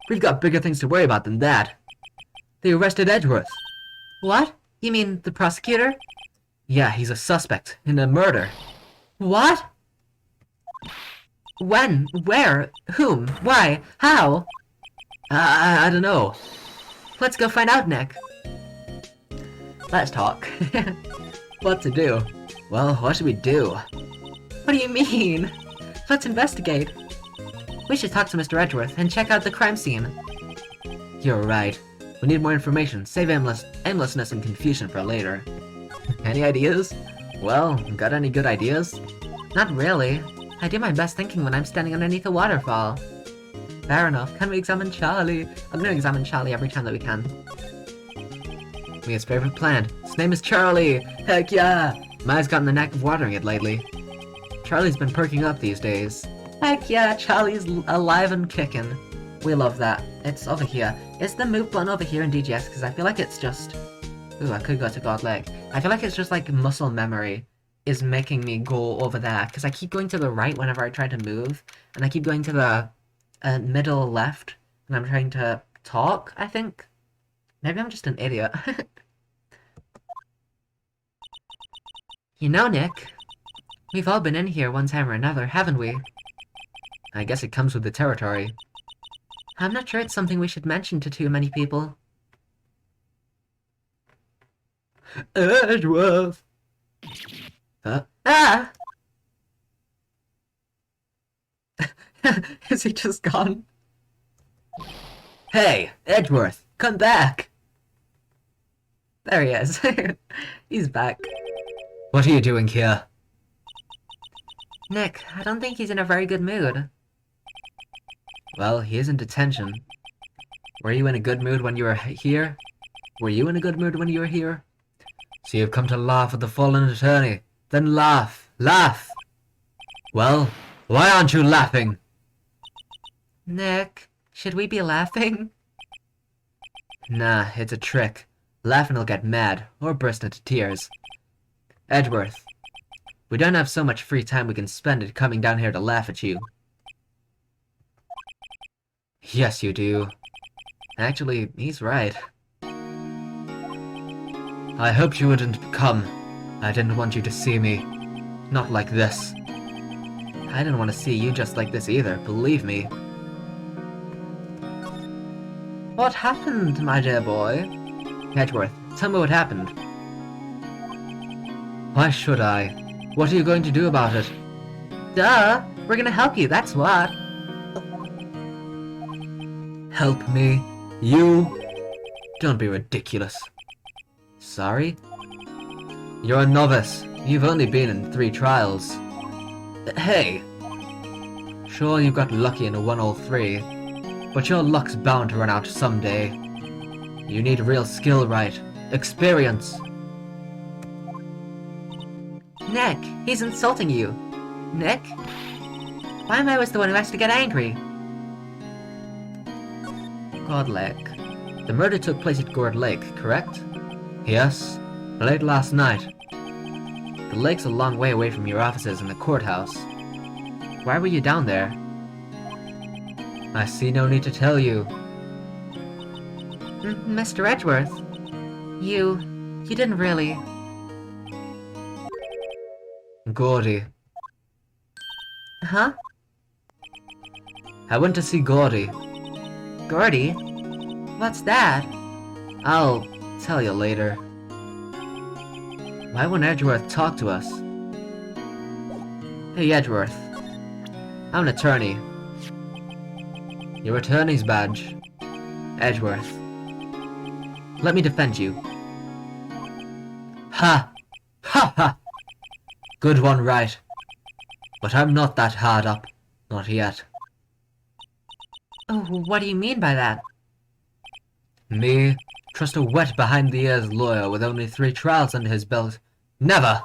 We've got bigger things to worry about than that. They arrested Edgeworth. What? You mean the prosecutor? Yeah, he's a suspect in a murder. What? When? Where? Whom? Why? How? I don't know. Let's go find out, Nick. Let's talk. What to do? Well, what should we do? What do you mean? Let's investigate. We should talk to Mr. Edgeworth and check out the crime scene. You're right. We need more information. Save aimlessness and confusion for later. Any ideas? Well, got any good ideas? Not really. I do my best thinking when I'm standing underneath a waterfall. Fair enough. Can we examine Charlie? I'm gonna examine Charlie every time that we can. Mia's favorite plant. His name is Charlie! Heck yeah! Maya's gotten the knack of watering it lately. Charlie's been perking up these days. Heck yeah, Charlie's alive and kicking. We love that. It's over here. Is the move button over here in DGX? Because I feel like it's just... Ooh, I could go to God Leg. I feel like it's just like muscle memory is making me go over there. Because I keep going to the right whenever I try to move. And I keep going to the middle left when I'm trying to talk, I think. Maybe I'm just an idiot. You know, Nick, We've all been in here one time or another, haven't we? I guess it comes with the territory. I'm not sure it's something we should mention to too many people. Edgeworth! Ah! Is he just gone? Hey, Edgeworth, come back! There he is. He's back. What are you doing here? Nick, I don't think he's in a very good mood. Well, he is in detention. Were you in a good mood when you were here? Were you in a good mood when you were here? So you've come to laugh at the fallen attorney. Then laugh! Laugh! Well, why aren't you laughing? Nick, should we be laughing? Nah, it's a trick. Laughing will get mad, or burst into tears. Edgeworth, we don't have so much free time we can spend it coming down here to laugh at you. Yes, you do. Actually, he's right. I hoped you wouldn't come. I didn't want you to see me. Not like this. I didn't want to see you just like this either, believe me. What happened, my dear boy? Edgeworth, tell me what happened. Why should I? What are you going to do about it? Duh! We're gonna help you, that's what. Help me? You? Don't be ridiculous. Sorry? You're a novice. You've only been in 3 trials. Hey! Sure, you got lucky in a 103, but your luck's bound to run out someday. You need real skill, Wright. Experience. Nick, he's insulting you. Nick? Why am I always the one who has to get angry? God Lake. The murder took place at Gourd Lake, correct? Yes. Late last night. The lake's a long way away from your offices and the courthouse. Why were you down there? I see no need to tell you. Mr. Edgeworth, you didn't really... Gordy. Huh? I went to see Gordy. Gordy? What's that? I'll tell you later. Why won't Edgeworth talk to us? Hey, Edgeworth. I'm an attorney. Your attorney's badge. Edgeworth. Let me defend you. Ha! Ha ha! Good one, Wright. But I'm not that hard up. Not yet. Oh, what do you mean by that? Me? Trust a wet behind-the-ears lawyer with only 3 trials under his belt? Never!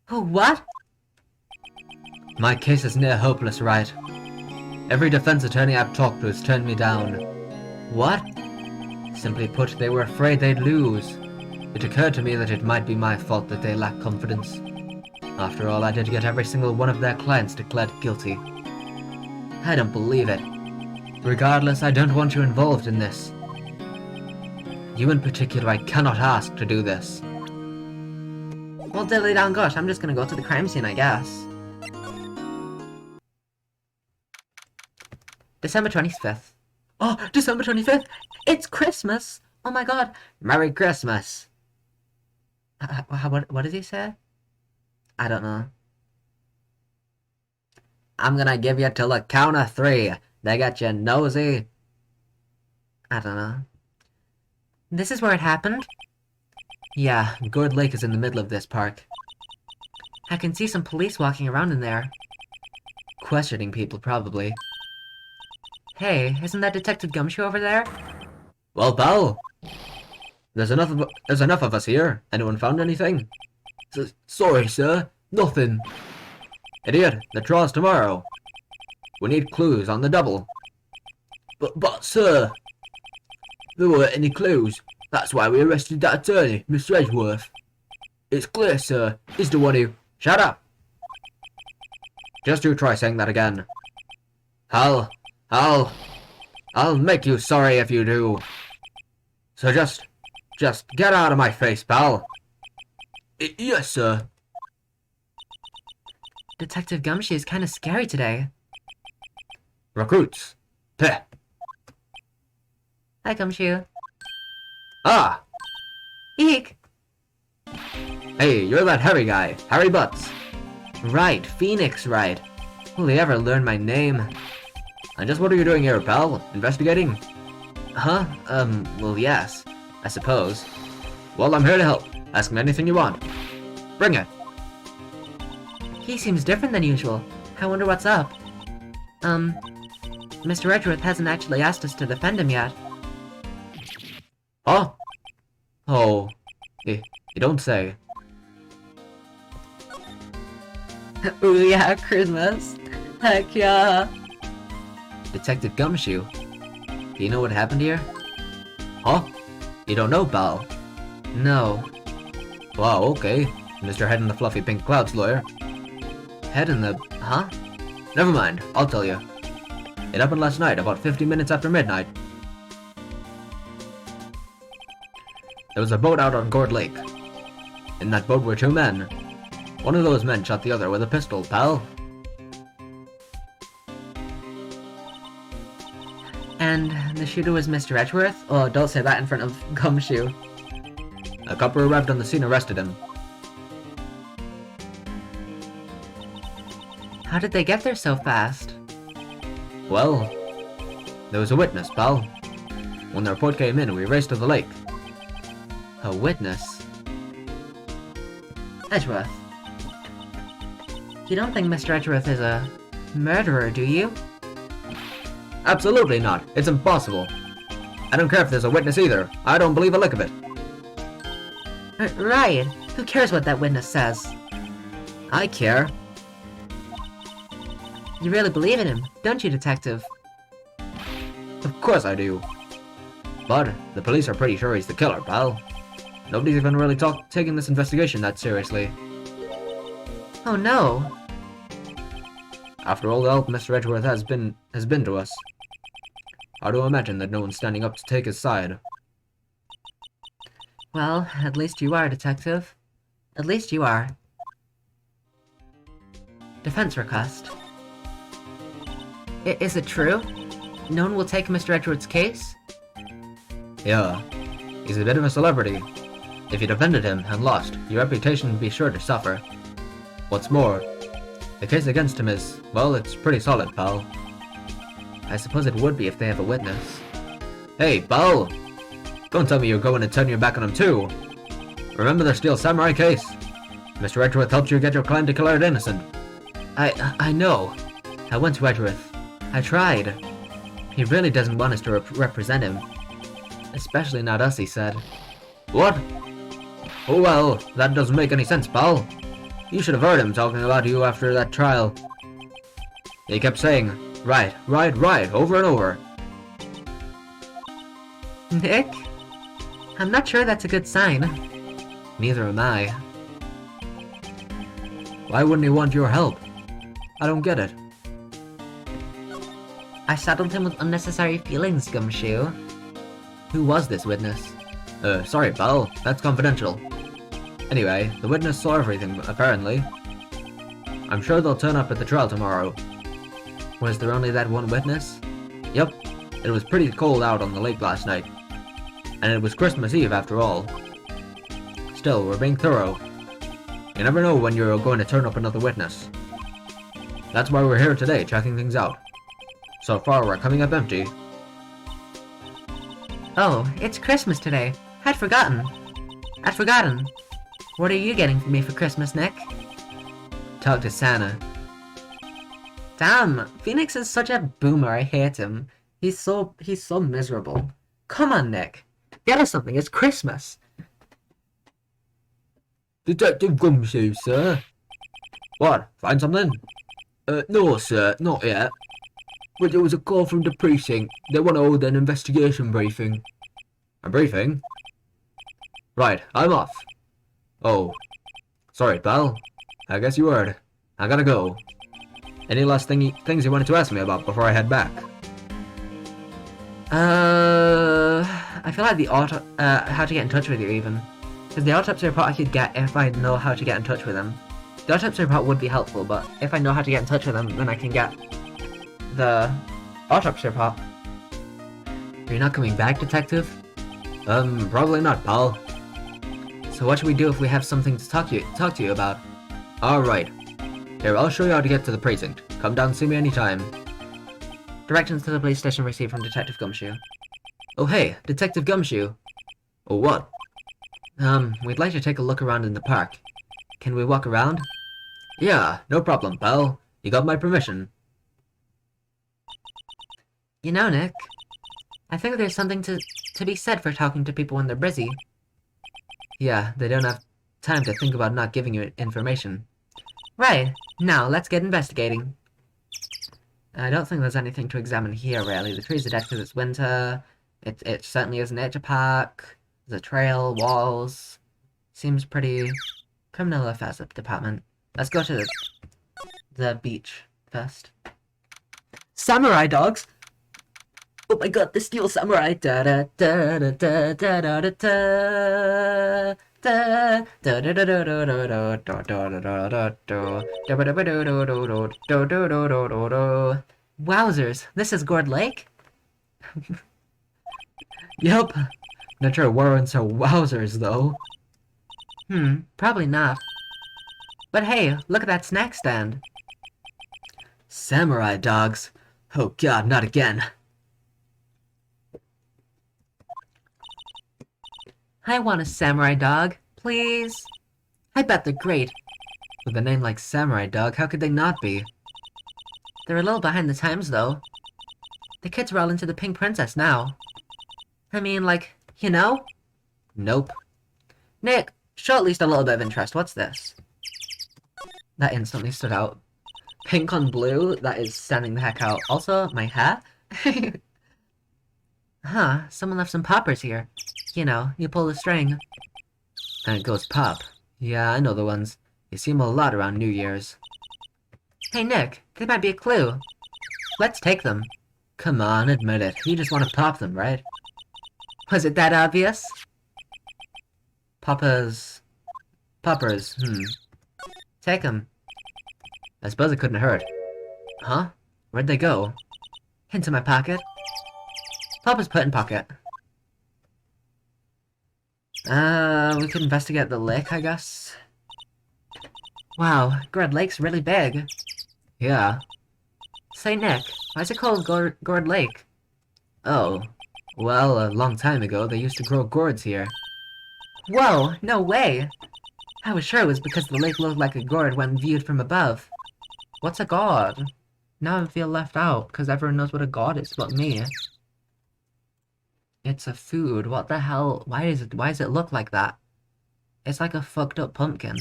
Oh, what? My case is near hopeless, Wright. Every defense attorney I've talked to has turned me down. What? Simply put, they were afraid they'd lose. It occurred to me that it might be my fault that they lacked confidence. After all, I did get every single one of their clients declared guilty. I don't believe it. Regardless, I don't want you involved in this. You in particular, I cannot ask to do this. Well, dilly down gosh, I'm just gonna go to the crime scene, I guess. December 25th. Oh, December 25th! It's Christmas! Oh my god! Merry Christmas! What did he say? I don't know. I'm gonna give you till the count of 3. They got you nosy. I don't know. This is where it happened? Yeah, Gourd Lake is in the middle of this park. I can see some police walking around in there. Questioning people, probably. Hey, isn't that Detective Gumshoe over there? Well, pal, there's enough of us here. Anyone found anything? Sorry, sir. Nothing. Idiot, the trial's tomorrow. We need clues on the double. But, sir, there weren't any clues. That's why we arrested that attorney, Mr. Edgeworth. It's clear, sir. He's the one who... Shut up! Just you try saying that again. I'll make you sorry if you do. So just get out of my face, pal. Yes, sir. Detective Gumshoe is kind of scary today. Recruits. Peh. Hi, Gumshoe. Ah! Eek! Hey, you're that Harry guy. Harry Butts. Right, Phoenix Wright. Will he ever learn my name? And just what are you doing here, pal? Investigating? Huh? Well, yes. I suppose. Well, I'm here to help. Ask me anything you want. Bring it. He seems different than usual. I wonder what's up. Mr. Edgeworth hasn't actually asked us to defend him yet. Huh? Oh. You don't say. Ooh yeah, Christmas. Heck yeah. Detective Gumshoe. Do you know what happened here? Huh? You don't know, pal? No. Wow, okay. Mr. Head in the Fluffy Pink Clouds lawyer. Head in the... huh? Never mind, I'll tell you. It happened last night, about 50 minutes after midnight. There was a boat out on Gourd Lake. In that boat were two men. One of those men shot the other with a pistol, pal. And the shooter was Mr. Edgeworth? Oh, don't say that in front of Gumshoe. A copper arrived on the scene, arrested him. How did they get there so fast? Well, there was a witness, pal. When the report came in, we raced to the lake. A witness? Edgeworth. You don't think Mr. Edgeworth is a murderer, do you? Absolutely not. It's impossible. I don't care if there's a witness either. I don't believe a lick of it. Right. Who cares what that witness says? I care. You really believe in him, don't you, Detective? Of course I do. But the police are pretty sure he's the killer, pal. Nobody's even really taking this investigation that seriously. Oh no. After all the help Mr. Edgeworth has been to us, I do imagine that no one's standing up to take his side. Well, at least you are, Detective. At least you are. Defense request. Is it true? No one will take Mr. Edgeworth's case? Yeah, he's a bit of a celebrity. If you defended him and lost, your reputation would be sure to suffer. What's more, the case against him is, well, it's pretty solid, pal. I suppose it would be if they have a witness. Hey, pal! Don't tell me you're going to turn your back on him too. Remember the Steel Samurai case? Mr. Edgeworth helped you get your client declared innocent. I know. I went to Edgeworth. I tried. He really doesn't want us to represent him. Especially not us, he said. What? Oh well, that doesn't make any sense, pal. You should have heard him talking about you after that trial. He kept saying, right, over and over. Nick? I'm not sure that's a good sign. Neither am I. Why wouldn't he want your help? I don't get it. I saddled him with unnecessary feelings, Gumshoe. Who was this witness? Sorry, pal. That's confidential. Anyway, the witness saw everything, apparently. I'm sure they'll turn up at the trial tomorrow. Was there only that one witness? Yep. It was pretty cold out on the lake last night. And it was Christmas Eve after all. Still, we're being thorough. You never know when you're going to turn up another witness. That's why we're here today, checking things out. So far, we're coming up empty. Oh, it's Christmas today. I'd forgotten. What are you getting for me for Christmas, Nick? Talk to Santa. Damn, Phoenix is such a boomer, I hate him. He's so miserable. Come on, Nick. Get us something, it's Christmas. Detective Gumshoe, sir. What? Find something? No, sir, not yet. But there was a call from the precinct. They want to hold an investigation briefing. A briefing? Right, I'm off. Oh. Sorry, pal. I guess you heard. I gotta go. Any last things you wanted to ask me about before I head back? I feel like the how to get in touch with you even. Because the autopsy report I could get if I know how to get in touch with him. The autopsy report would be helpful, but if I know how to get in touch with them, then I can get the autopsy report. Are you not coming back, Detective? Probably not, pal. So what should we do if we have something to talk to you about? Alright. Here, I'll show you how to get to the precinct. Come down and see me anytime. Directions to the police station received from Detective Gumshoe. Oh hey, Detective Gumshoe. Oh what? We'd like to take a look around in the park. Can we walk around? Yeah, no problem, pal. You got my permission. You know, Nick, I think there's something to be said for talking to people when they're busy. Yeah, they don't have time to think about not giving you information. Right, now let's get investigating. I don't think there's anything to examine here, really. The trees are dead because it's winter. It certainly is a nature park. There's a trail, walls. Seems pretty... Criminal Affairs Department. Let's go to the beach first. Samurai dogs! Oh my god, the steel samurai! Da da da da da da da da da da da da da da da da da da. Wowzers, this is Gourd Lake? Yep. Not sure warrants are wowzers, though. Probably not. But hey, look at that snack stand. Samurai dogs. Oh god, not again. I want a samurai dog, please. I bet they're great. With a name like Samurai Dog, how could they not be? They're a little behind the times, though. The kids are all into the Pink Princess now. I mean, like, you know? Nope. Nick, show at least a little bit of interest. What's this? That instantly stood out. Pink on blue, that is standing the heck out. Also, my hair? Huh, someone left some poppers here. You know, you pull the string. And it goes pop. Yeah, I know the ones. You see them a lot around New Year's. Hey Nick, they might be a clue. Let's take them. Come on, admit it. You just want to pop them, right? Was it that obvious? Poppers. Take them. I suppose it couldn't hurt. Huh? Where'd they go? Into my pocket. Papa's put in pocket. We could investigate the lake, I guess. Wow, Gourd Lake's really big. Yeah. Say, Nick, why is it called Gourd Lake? Oh. Well, a long time ago, they used to grow gourds here. Whoa, no way! I was sure it was because the lake looked like a gourd when viewed from above. What's a gourd? Now I feel left out, because everyone knows what a gourd is but me. It's a food. What the hell? Why does it look like that? It's like a fucked up pumpkin.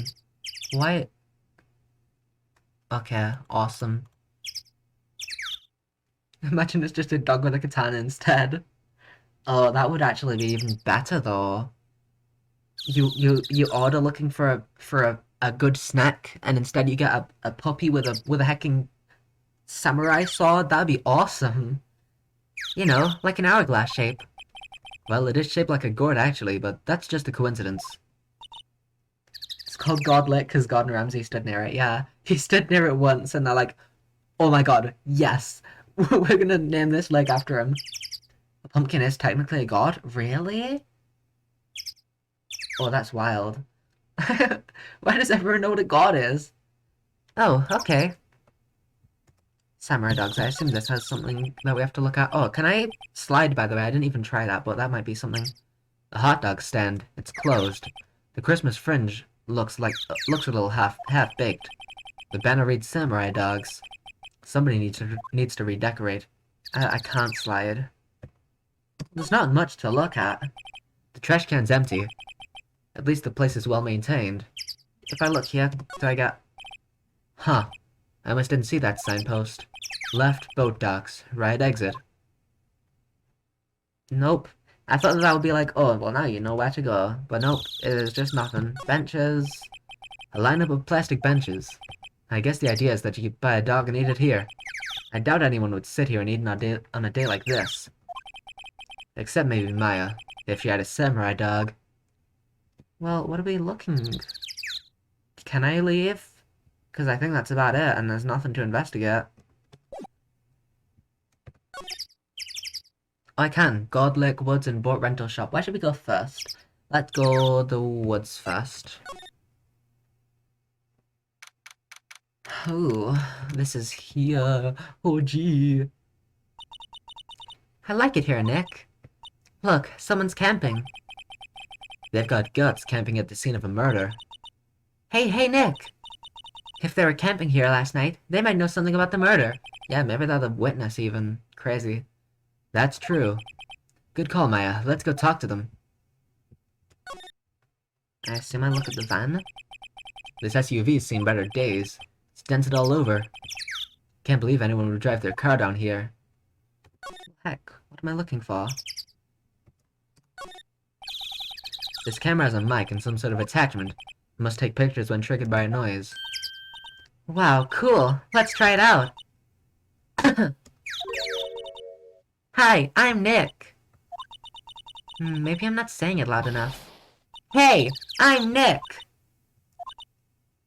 Why? Okay, awesome. Imagine it's just a dog with a katana instead. Oh, that would actually be even better though. You order looking for a good snack, and instead you get a puppy with a hecking samurai sword. That'd be awesome. You know, like an hourglass shape. Well, it is shaped like a gourd actually, but that's just a coincidence. It's called God Lake because Gordon Ramsay stood near it, yeah. He stood near it once and they're like, oh my god, yes. We're gonna name this lake after him. A pumpkin is technically a god? Really? Oh, that's wild. Why does everyone know what a god is? Oh, okay. Samurai dogs, I assume this has something that we have to look at. Oh, can I slide, by the way? I didn't even try that, but that might be something. A hot dog stand. It's closed. The Christmas fringe looks a little half-baked. The banner reads Samurai Dogs. Somebody needs to redecorate. I can't slide. There's not much to look at. The trash can's empty. At least the place is well maintained. If I look here, do I get... Huh. I almost didn't see that signpost. Left boat docks. Right exit. Nope. I thought that would be like, oh, well now you know where to go. But nope, it is just nothing. Benches. A lineup of plastic benches. I guess the idea is that you could buy a dog and eat it here. I doubt anyone would sit here and eat on a day like this. Except maybe Maya, if she had a samurai dog. Well, what are we looking? Can I leave? Because I think that's about it, and there's nothing to investigate. I can. God Lake Woods and Boat Rental Shop. Where should we go first? Let's go the woods first. Oh, this is here. Oh, gee. I like it here, Nick. Look, someone's camping. They've got guts camping at the scene of a murder. Hey, Nick! If they were camping here last night, they might know something about the murder. Yeah, maybe they're the witness even. Crazy. That's true. Good call, Maya. Let's go talk to them. I assume I look at the van? This SUV's seen better days. It's dented all over. Can't believe anyone would drive their car down here. Heck, what am I looking for? This camera has a mic and some sort of attachment. It must take pictures when triggered by a noise. Wow, cool. Let's try it out. Hi, I'm Nick. Maybe I'm not saying it loud enough. Hey, I'm Nick.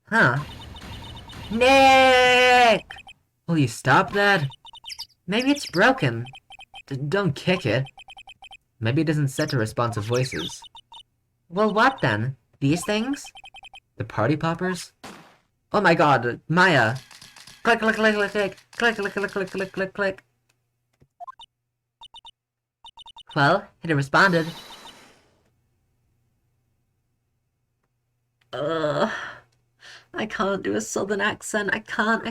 Huh? Nick! Will you stop that? Maybe it's broken. Don't kick it. Maybe it isn't set to responsive voices. Well, what then? These things? The party poppers? Oh my god, Maya! Click, click, click, click, click, click, click, click, click, click, click, click. Well, it responded. I can't do a southern accent. I can't.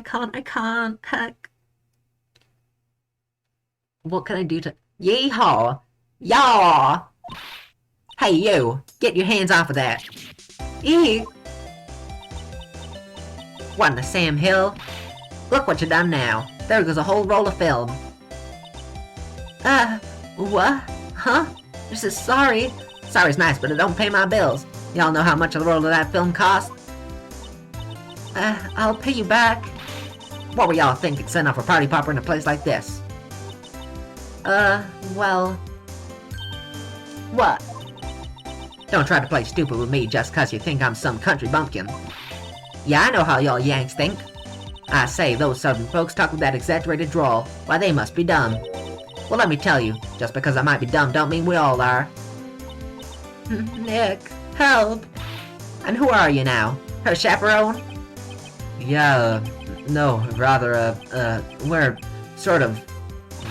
Heck. What can I do to... Yeehaw! Yaw! Hey, you! Get your hands off of that! Eee! What in the Sam Hill? Look what you done now. There goes a whole roll of film. What? Huh? This is sorry. Sorry's nice, but it don't pay my bills. Y'all know how much a roll of that film cost? I'll pay you back. What were y'all thinking setting off a party popper in a place like this? Well... What? Don't try to play stupid with me just 'cause you think I'm some country bumpkin. Yeah, I know how y'all Yanks think. I say, those southern folks talk with that exaggerated drawl. Why, they must be dumb. Well, let me tell you, just because I might be dumb don't mean we all are. Nick, help! And who are you now? Her chaperone? Yeah, no, rather, we're sort of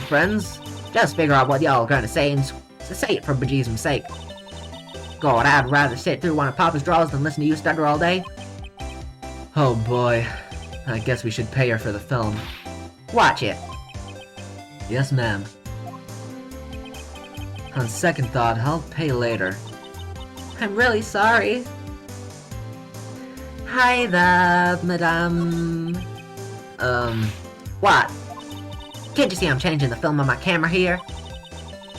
friends. Just figure out what y'all are gonna say and say it for bejesus's sake. God, I'd rather sit through one of Papa's draws than listen to you stutter all day. Oh boy, I guess we should pay her for the film. Watch it. Yes, ma'am. On second thought, I'll pay later. I'm really sorry. Hi there, madame. What? Can't you see I'm changing the film on my camera here?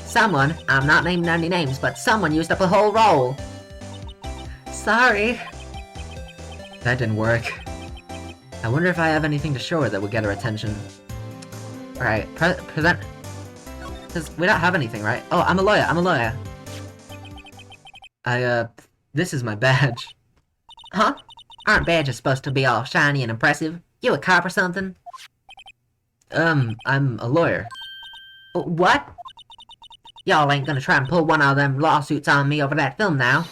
Someone, I'm not naming any names, but someone used up a whole roll. Sorry. That didn't work. I wonder if I have anything to show her that would get her attention. Alright, present... Because we don't have anything, right? Oh, I'm a lawyer. This is my badge. Huh? Aren't badges supposed to be all shiny and impressive? You a cop or something? I'm a lawyer. What? Y'all ain't gonna try and pull one of them lawsuits on me over that film now.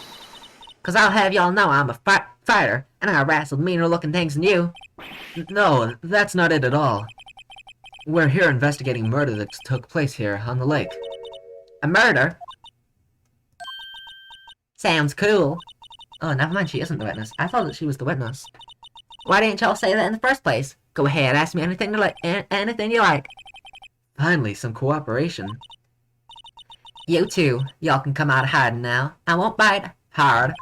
'Cause I'll have y'all know I'm a fighter, and I wrestled meaner looking things than you. No, that's not it at all. We're here investigating a murder that took place here on the lake. A murder? Sounds cool. Oh, never mind, she isn't the witness. I thought that she was the witness. Why didn't y'all say that in the first place? Go ahead, ask me anything you like. Finally, some cooperation. You two, y'all can come out of hiding now. I won't bite hard.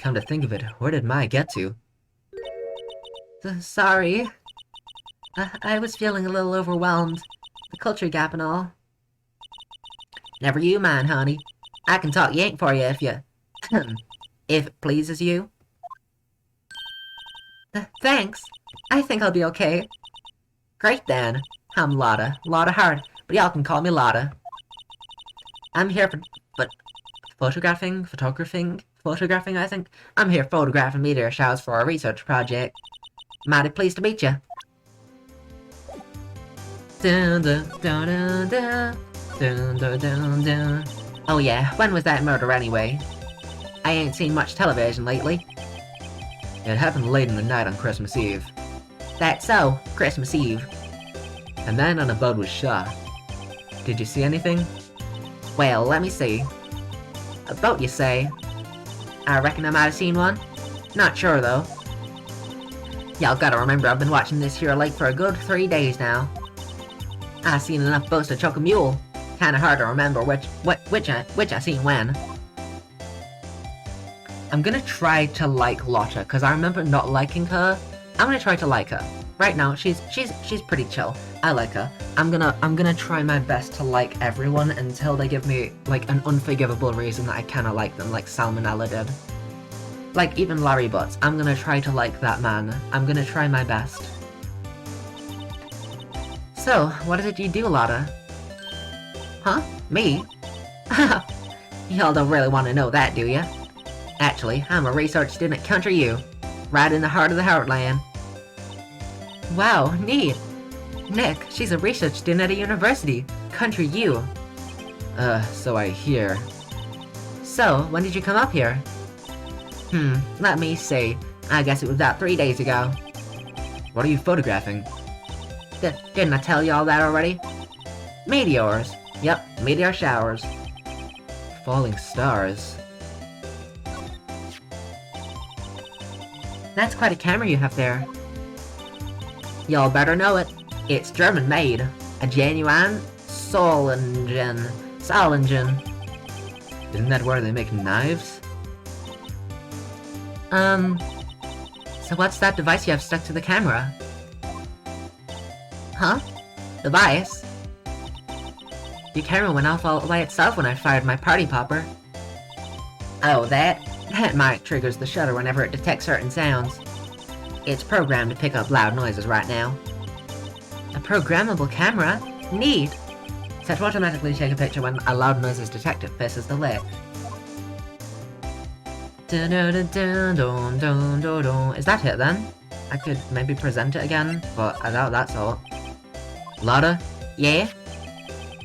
Come to think of it, where did Maya get to? Sorry. I was feeling a little overwhelmed. The culture gap and all. Never you mind, honey. I can talk Yank for you if you... if it pleases you. Thanks. I think I'll be okay. Great then. I'm Lotta Hart, but y'all can call me Lotta. I'm here for... photographing, I think. I'm here photographing meteor showers for a research project. Mighty pleased to meet you. Dun, dun, dun, dun, dun. Dun, dun, dun, dun. Oh yeah, when was that murder anyway? I ain't seen much television lately. It happened late in the night on Christmas Eve. That's so, Christmas Eve. A man on a boat was shot. Did you see anything? Well, let me see. A boat, you say? I reckon I might have seen one. Not sure, though. Y'all gotta remember I've been watching this here lake for a good 3 days now. I seen enough boats to choke a mule. Kinda hard to remember which I seen when. I'm gonna try to like Lotta, because I remember not liking her. I'm gonna try to like her. Right now, she's pretty chill. I like her. I'm gonna try my best to like everyone until they give me, like, an unforgivable reason that I cannot like them, like Salmonella did. Like, even Larry Butts. I'm gonna try to like that man. I'm gonna try my best. So, what did you do, Lotta? Huh? Me? Y'all don't really want to know that, do ya? Actually, I'm a research student at Country U. Right in the heart of the Heartland. Wow, neat. Nick, she's a research student at a university. Country U. So I hear. So, when did you come up here? Let me see. I guess it was about 3 days ago. What are you photographing? Didn't I tell you all that already? Meteors. Yep, meteor showers. Falling stars. That's quite a camera you have there. Y'all better know it. It's German made. A genuine Solingen. Isn't that where they make knives? So what's that device you have stuck to the camera? Huh? Device? Your camera went off all by itself when I fired my party popper. Oh, that? That mic triggers the shutter whenever it detects certain sounds. It's programmed to pick up loud noises right now. A programmable camera? Neat! Set to automatically take a picture when a loud noise is detected versus the lick. Is that it then? I could maybe present it again, but I doubt that's all. Lotta? Yeah?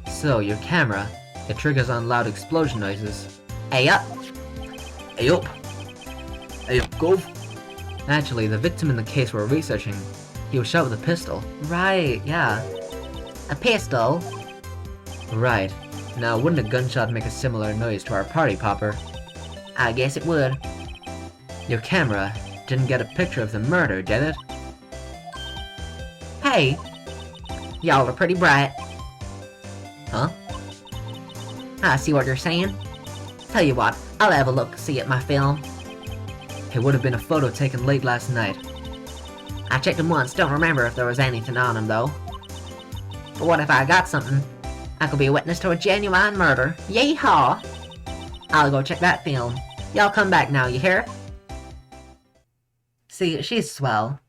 So, your camera, it triggers on loud explosion noises. Hey up! Hey up! Hey up, Gov! Actually, the victim in the case we're researching, he was shot with a pistol. Right, yeah. A pistol? Right. Now, wouldn't a gunshot make a similar noise to our party popper? I guess it would. Your camera didn't get a picture of the murder, did it? Hey! Y'all are pretty bright. Huh? I see what you're saying. Tell you what, I'll have a look-see at my film. It would have been a photo taken late last night. I checked him once, don't remember if there was anything on him though. But what if I got something? I could be a witness to a genuine murder. Yee-haw! I'll go check that film. Y'all come back now, you hear? See, she's swell.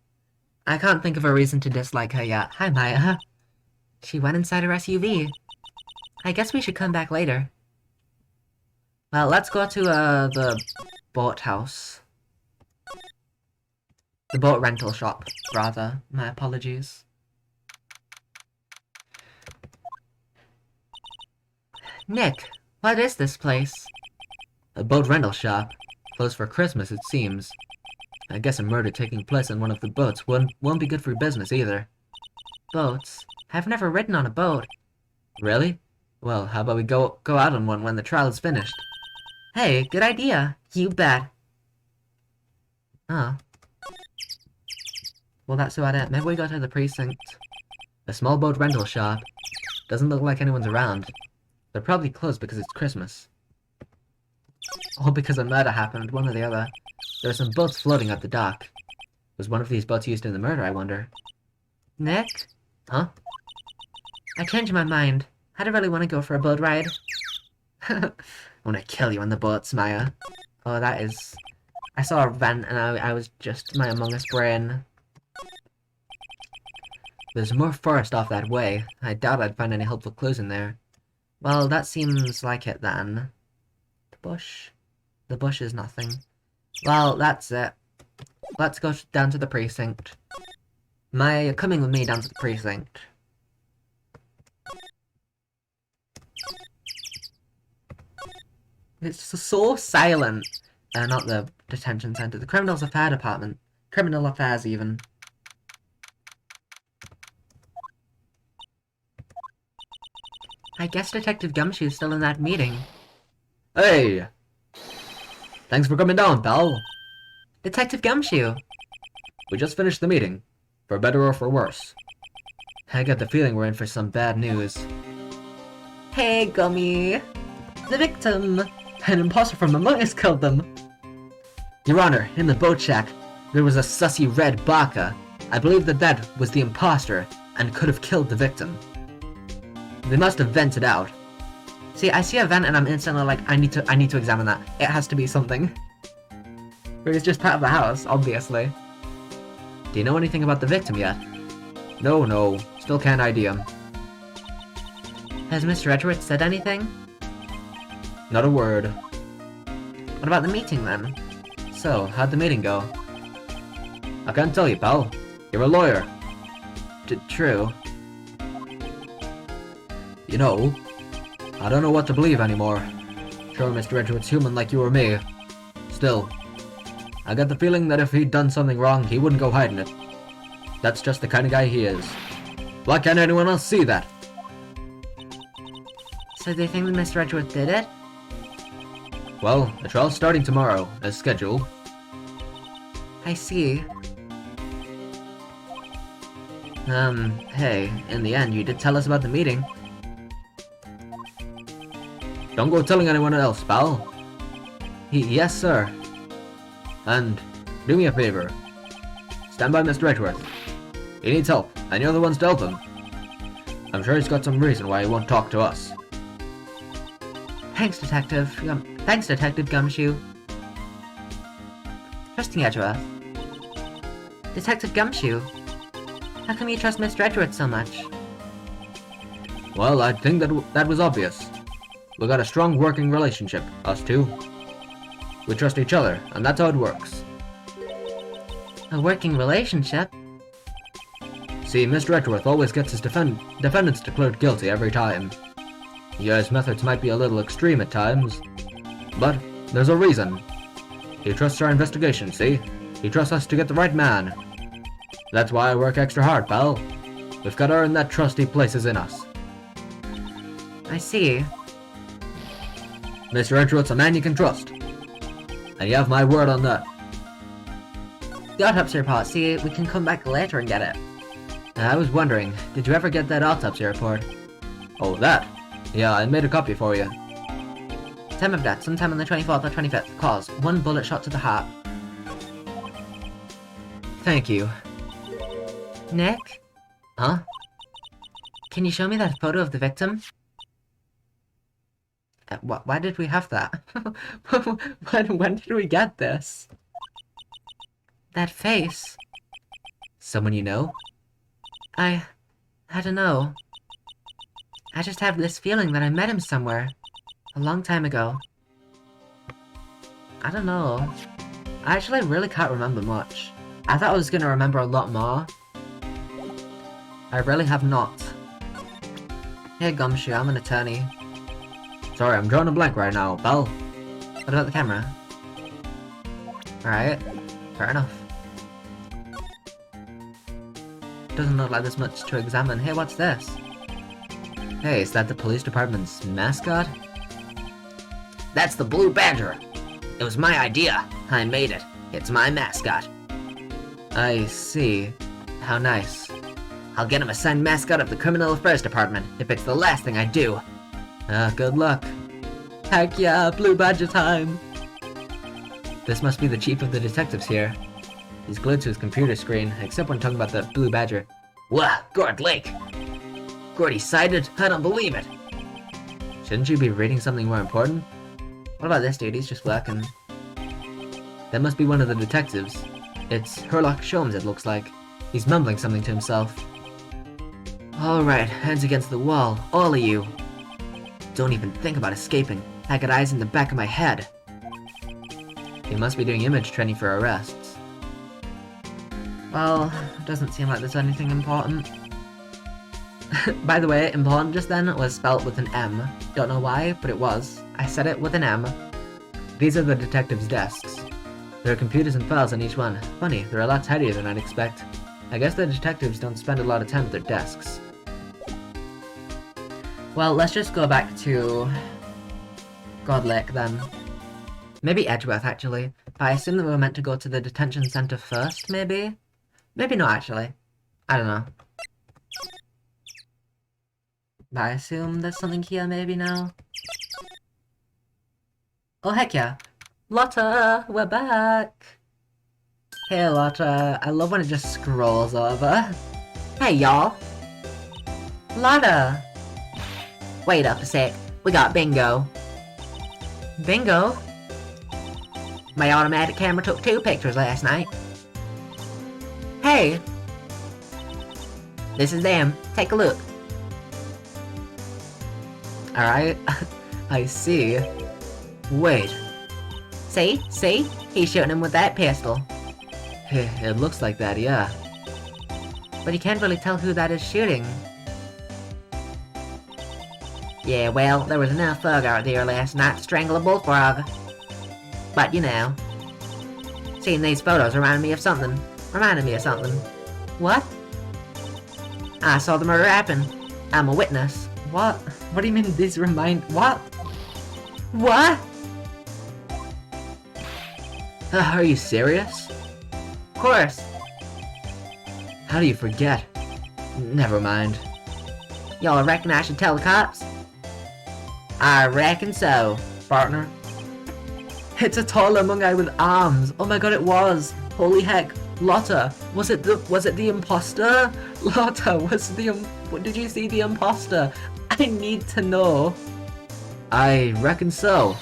I can't think of a reason to dislike her yet. Hi, Maya. She went inside her SUV. I guess we should come back later. Well, let's go to, the boat house. The boat rental shop, rather. My apologies. Nick, what is this place? A boat rental shop. Closed for Christmas, it seems. I guess a murder taking place on one of the boats won't be good for business either. Boats? I've never ridden on a boat. Really? Well, how about we go out on one when the trial is finished? Hey, good idea. You bet. Oh. Well, that's about it. Maybe we go to the precinct. A small boat rental shop. Doesn't look like anyone's around. They're probably closed because it's Christmas. Or because a murder happened, one or the other. There are some boats floating at the dock. Was one of these boats used in the murder, I wonder? Nick? Huh? I changed my mind. I don't really want to go for a boat ride. I want to kill you on the boats, Maya. Oh, that is... I saw a vent and I was just my Among Us brain. There's more forest off that way. I doubt I'd find any helpful clues in there. Well, that seems like it then. The bush? The bush is nothing. Well, that's it. let's go down to the precinct. You're coming with me down to the precinct. It's so silent. Not the detention center, the criminals affairs department. Criminal affairs, even. I guess Detective Gumshoe's still in that meeting. Hey! Thanks for coming down, pal. Detective Gumshoe! We just finished the meeting. For better or for worse. I got the feeling we're in for some bad news. Hey, Gummy! The victim! An imposter from Among Us killed them! Your Honor, in the boat shack, there was a sussy red baka. I believe that was the imposter, and could have killed the victim. They must have vented out. See, I see a vent and I'm instantly like, I need to examine that. It has to be something. But it's just part of the house, obviously. Do you know anything about the victim yet? No. Still can't ID him. Has Mr. Edgeworth said anything? Not a word. What about the meeting then? So, how'd the meeting go? I can't tell you, pal. You're a lawyer. True. You know, I don't know what to believe anymore. Sure, Mr. Edgeworth's human like you or me. Still, I got the feeling that if he'd done something wrong, he wouldn't go hiding it. That's just the kind of guy he is. Why can't anyone else see that? So they think that Mr. Edgeworth did it? Well, the trial's starting tomorrow, as scheduled. I see. Hey, in the end, you did tell us about the meeting. Don't go telling anyone else, pal. Yes, sir. And do me a favor. Stand by Mr. Edgeworth. He needs help, and you're the ones to help him. I'm sure he's got some reason why he won't talk to us. Thanks, Detective. Thanks, Detective Gumshoe. Trusting Edgeworth. Detective Gumshoe. How come you trust Mr. Edgeworth so much? Well, I think that was obvious. We got a strong working relationship, us two. We trust each other, and that's how it works. A working relationship? See, Mr. Edgeworth always gets his defendants declared guilty every time. Yeah, his methods might be a little extreme at times, but there's a reason. He trusts our investigation, see? He trusts us to get the right man. That's why I work extra hard, pal. We've got to earn that trust he places in us. I see. Mr. Edgeworth's a man you can trust. And you have my word on that. The autopsy report, see, we can come back later and get it. I was wondering, did you ever get that autopsy report? Oh, that? Yeah, I made a copy for you. Time of death, sometime on the 24th or 25th. Cause, 1 bullet shot to the heart. Thank you. Nick? Huh? Can you show me that photo of the victim? Why did we have that? when did we get this? That face. Someone you know? I don't know. I just have this feeling that I met him somewhere. A long time ago. I don't know. I actually really can't remember much. I thought I was gonna remember a lot more. I really have not. Hey Gumshoe, I'm an attorney. Sorry, I'm drawing a blank right now, pal. What about the camera? Alright, fair enough. Doesn't look like there's much to examine. Hey, what's this? Hey, is that the police department's mascot? That's the Blue Badger. It was my idea. I made it. It's my mascot. I see. How nice. I'll get him assigned mascot of the Criminal Affairs Department if it's the last thing I do. Good luck. Heck yeah, Blue Badger time! This must be the chief of the detectives here. He's glued to his computer screen, except when talking about the Blue Badger. Wah, Gord Lake! Gordy sighted? I don't believe it. Shouldn't you be reading something more important? What about this dude? He's just working. That must be one of the detectives. It's Herlock Sholmes, it looks like. He's mumbling something to himself. Alright, hands against the wall, all of you. Don't even think about escaping. I got eyes in the back of my head. He must be doing image training for arrests. Well, it doesn't seem like there's anything important. By the way, important just then was spelt with an M. Don't know why, but it was. I said it with an M. These are the detectives' desks. There are computers and files on each one. Funny, they're a lot tidier than I'd expect. I guess the detectives don't spend a lot of time at their desks. Well, let's just go back to God Lake then. Maybe Edgeworth, actually. But I assume that we were meant to go to the detention center first, maybe? Maybe not, actually. I don't know. But I assume there's something here maybe now? Oh, heck yeah. Lotta, we're back! Hey, Lotta. I love when it just scrolls over. Hey, y'all. Lotta! Wait up a sec. We got bingo. Bingo? My automatic camera took 2 pictures last night. Hey! This is them. Take a look. Alright. I see. Wait. See? See? He's shooting him with that pistol. It looks like that, yeah. But you can't really tell who that is shooting. Yeah, well, there was enough fog out there last night to strangle a bullfrog. But, you know, seeing these photos reminded me of something. What? I saw the murder happen. I'm a witness. What? What do you mean these remind- what? What? Are you serious? Of course. How do you forget? Never mind. Y'all reckon I should tell the cops? I reckon so, partner. It's a tall among guy with arms. Oh my god, it was. Holy heck. Lotta, was it the imposter? Lotta, did you see the imposter? I need to know. I reckon so.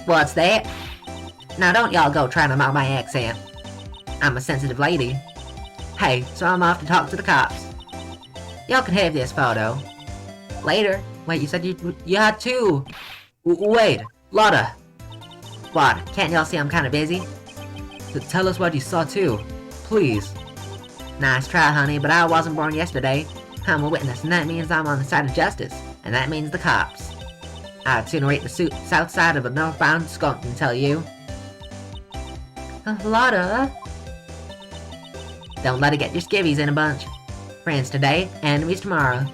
What's that? Now don't y'all go trying to mock my accent. I'm a sensitive lady. Hey, so I'm off to talk to the cops. Y'all can have this photo. Later. Wait, you said you had 2. Wait, Lotta. What, can't y'all see I'm kinda busy? Tell us what you saw too. Please. Nice try, honey, but I wasn't born yesterday. I'm a witness, and that means I'm on the side of justice. And that means the cops. I'd sooner eat the south side of a northbound skunk than tell you. Lotta. Don't let it get your skivvies in a bunch. Friends today, enemies tomorrow.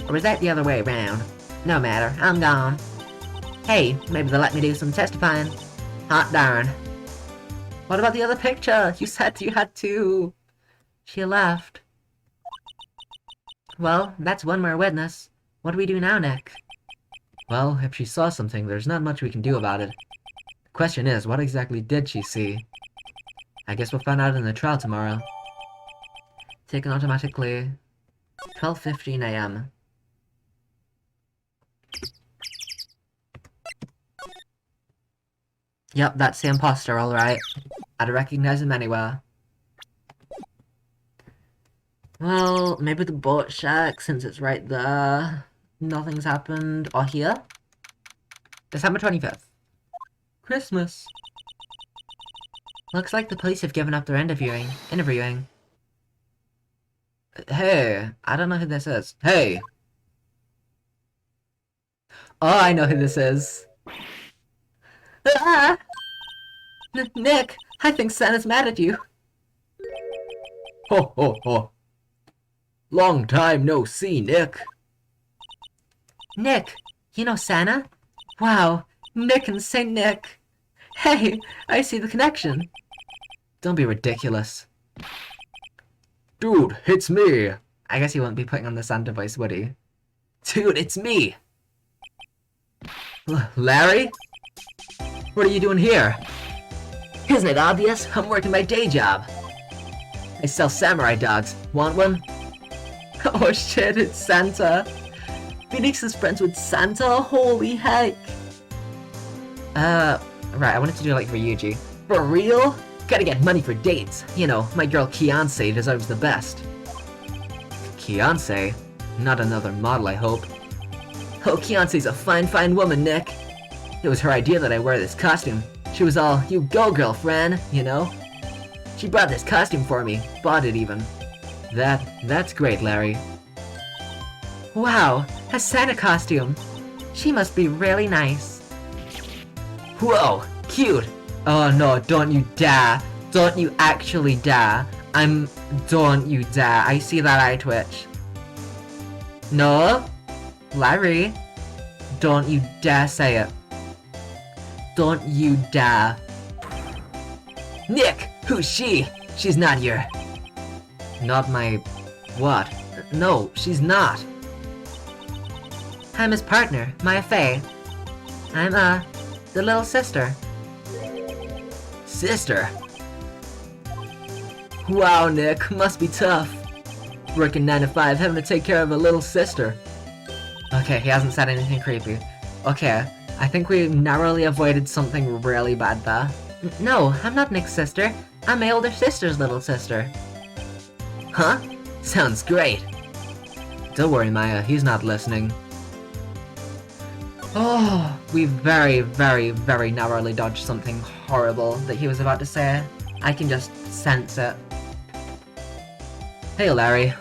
Or was that the other way around? No matter, I'm gone. Hey, maybe they'll let me do some testifying. Hot darn. What about the other picture? You said you had 2. She left. Well, that's one more witness. What do we do now, Nick? Well, if she saw something, there's not much we can do about it. The question is, what exactly did she see? I guess we'll find out in the trial tomorrow. Taken automatically. 12:15 AM. Yep, that's the imposter, alright. I'd recognize him anywhere. Well, maybe the boat shack, since it's right there. Nothing's happened. Or here? December 25th. Christmas. Looks like the police have given up their interviewing. Hey, I don't know who this is. Hey! Oh, I know who this is. Ah! Nick, I think Santa's mad at you. Ho ho ho. Long time no see, Nick. Nick, you know Santa? Wow, Nick and Saint Nick. Hey, I see the connection. Don't be ridiculous. Dude, it's me. I guess he wouldn't be putting on the Santa voice, would he? Dude, it's me. Larry? What are you doing here? Isn't it obvious? I'm working my day job. I sell samurai dogs. Want one? Oh shit, it's Santa. Phoenix is friends with Santa? Holy heck. Right, I wanted to do like Ryuji. For real? Gotta get money for dates. You know, my girl Kianse deserves the best. Kianse? Not another model, I hope. Oh, Kianse's a fine woman, Nick. It was her idea that I wear this costume. She was all, you go, girlfriend, you know? She brought this costume for me. Bought it even. That's great, Larry. Wow, a Santa costume. She must be really nice. Whoa, cute. Oh no, don't you dare. Don't you actually dare. Don't you dare. I see that eye twitch. No. Larry. Don't you dare say it. Don't you dare. Nick, who's she? She's not your... Not my... what? No, she's not. I'm his partner, Maya Fey. I'm, the little sister. Sister? Wow, Nick, must be tough. Working 9 to 5, having to take care of a little sister. Okay, he hasn't said anything creepy. Okay, I think we narrowly avoided something really bad there. No, I'm not Nick's sister. I'm my older sister's little sister. Huh? Sounds great. Don't worry, Maya, he's not listening. Oh, we very, very, very narrowly dodged something horrible that he was about to say. I can just sense it. Hey, Larry.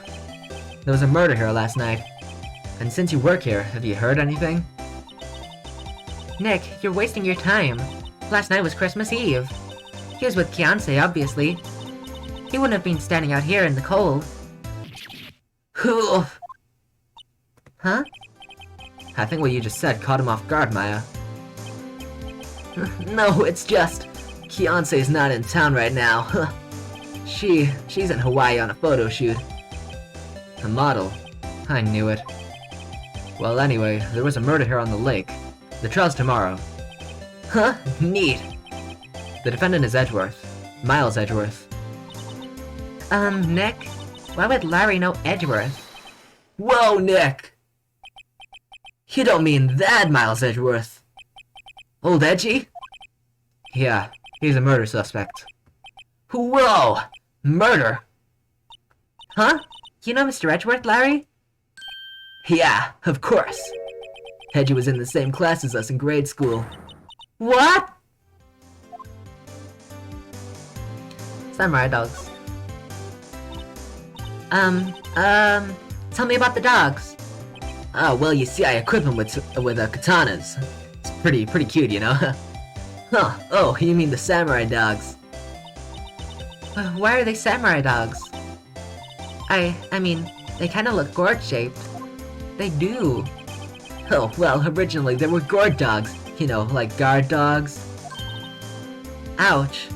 There was a murder here last night. And since you work here, have you heard anything? Nick, you're wasting your time. Last night was Christmas Eve. He was with Kianse, obviously. He wouldn't have been standing out here in the cold. Who? Huh? I think what you just said caught him off guard, Maya. No, it's just... Kianse's not in town right now. She's in Hawaii on a photo shoot. A model. I knew it. Well, anyway, there was a murder here on the lake. The trial's tomorrow. Huh? Neat. The defendant is Edgeworth. Miles Edgeworth. Nick? Why would Larry know Edgeworth? Whoa, Nick! You don't mean that, Miles Edgeworth. Old Edgy? Yeah, he's a murder suspect. Whoa! Murder? Huh? You know Mr. Edgeworth, Larry? Yeah, of course. Edgy was in the same class as us in grade school. What? Samurai dogs. Tell me about the dogs. Oh, well, you see, I equip them with katanas. It's pretty cute, you know? Huh, oh, you mean the samurai dogs. Why are they samurai dogs? I mean, they kinda look gourd-shaped. They do. Oh, well, originally they were gourd dogs. You know, like guard dogs. Ouch.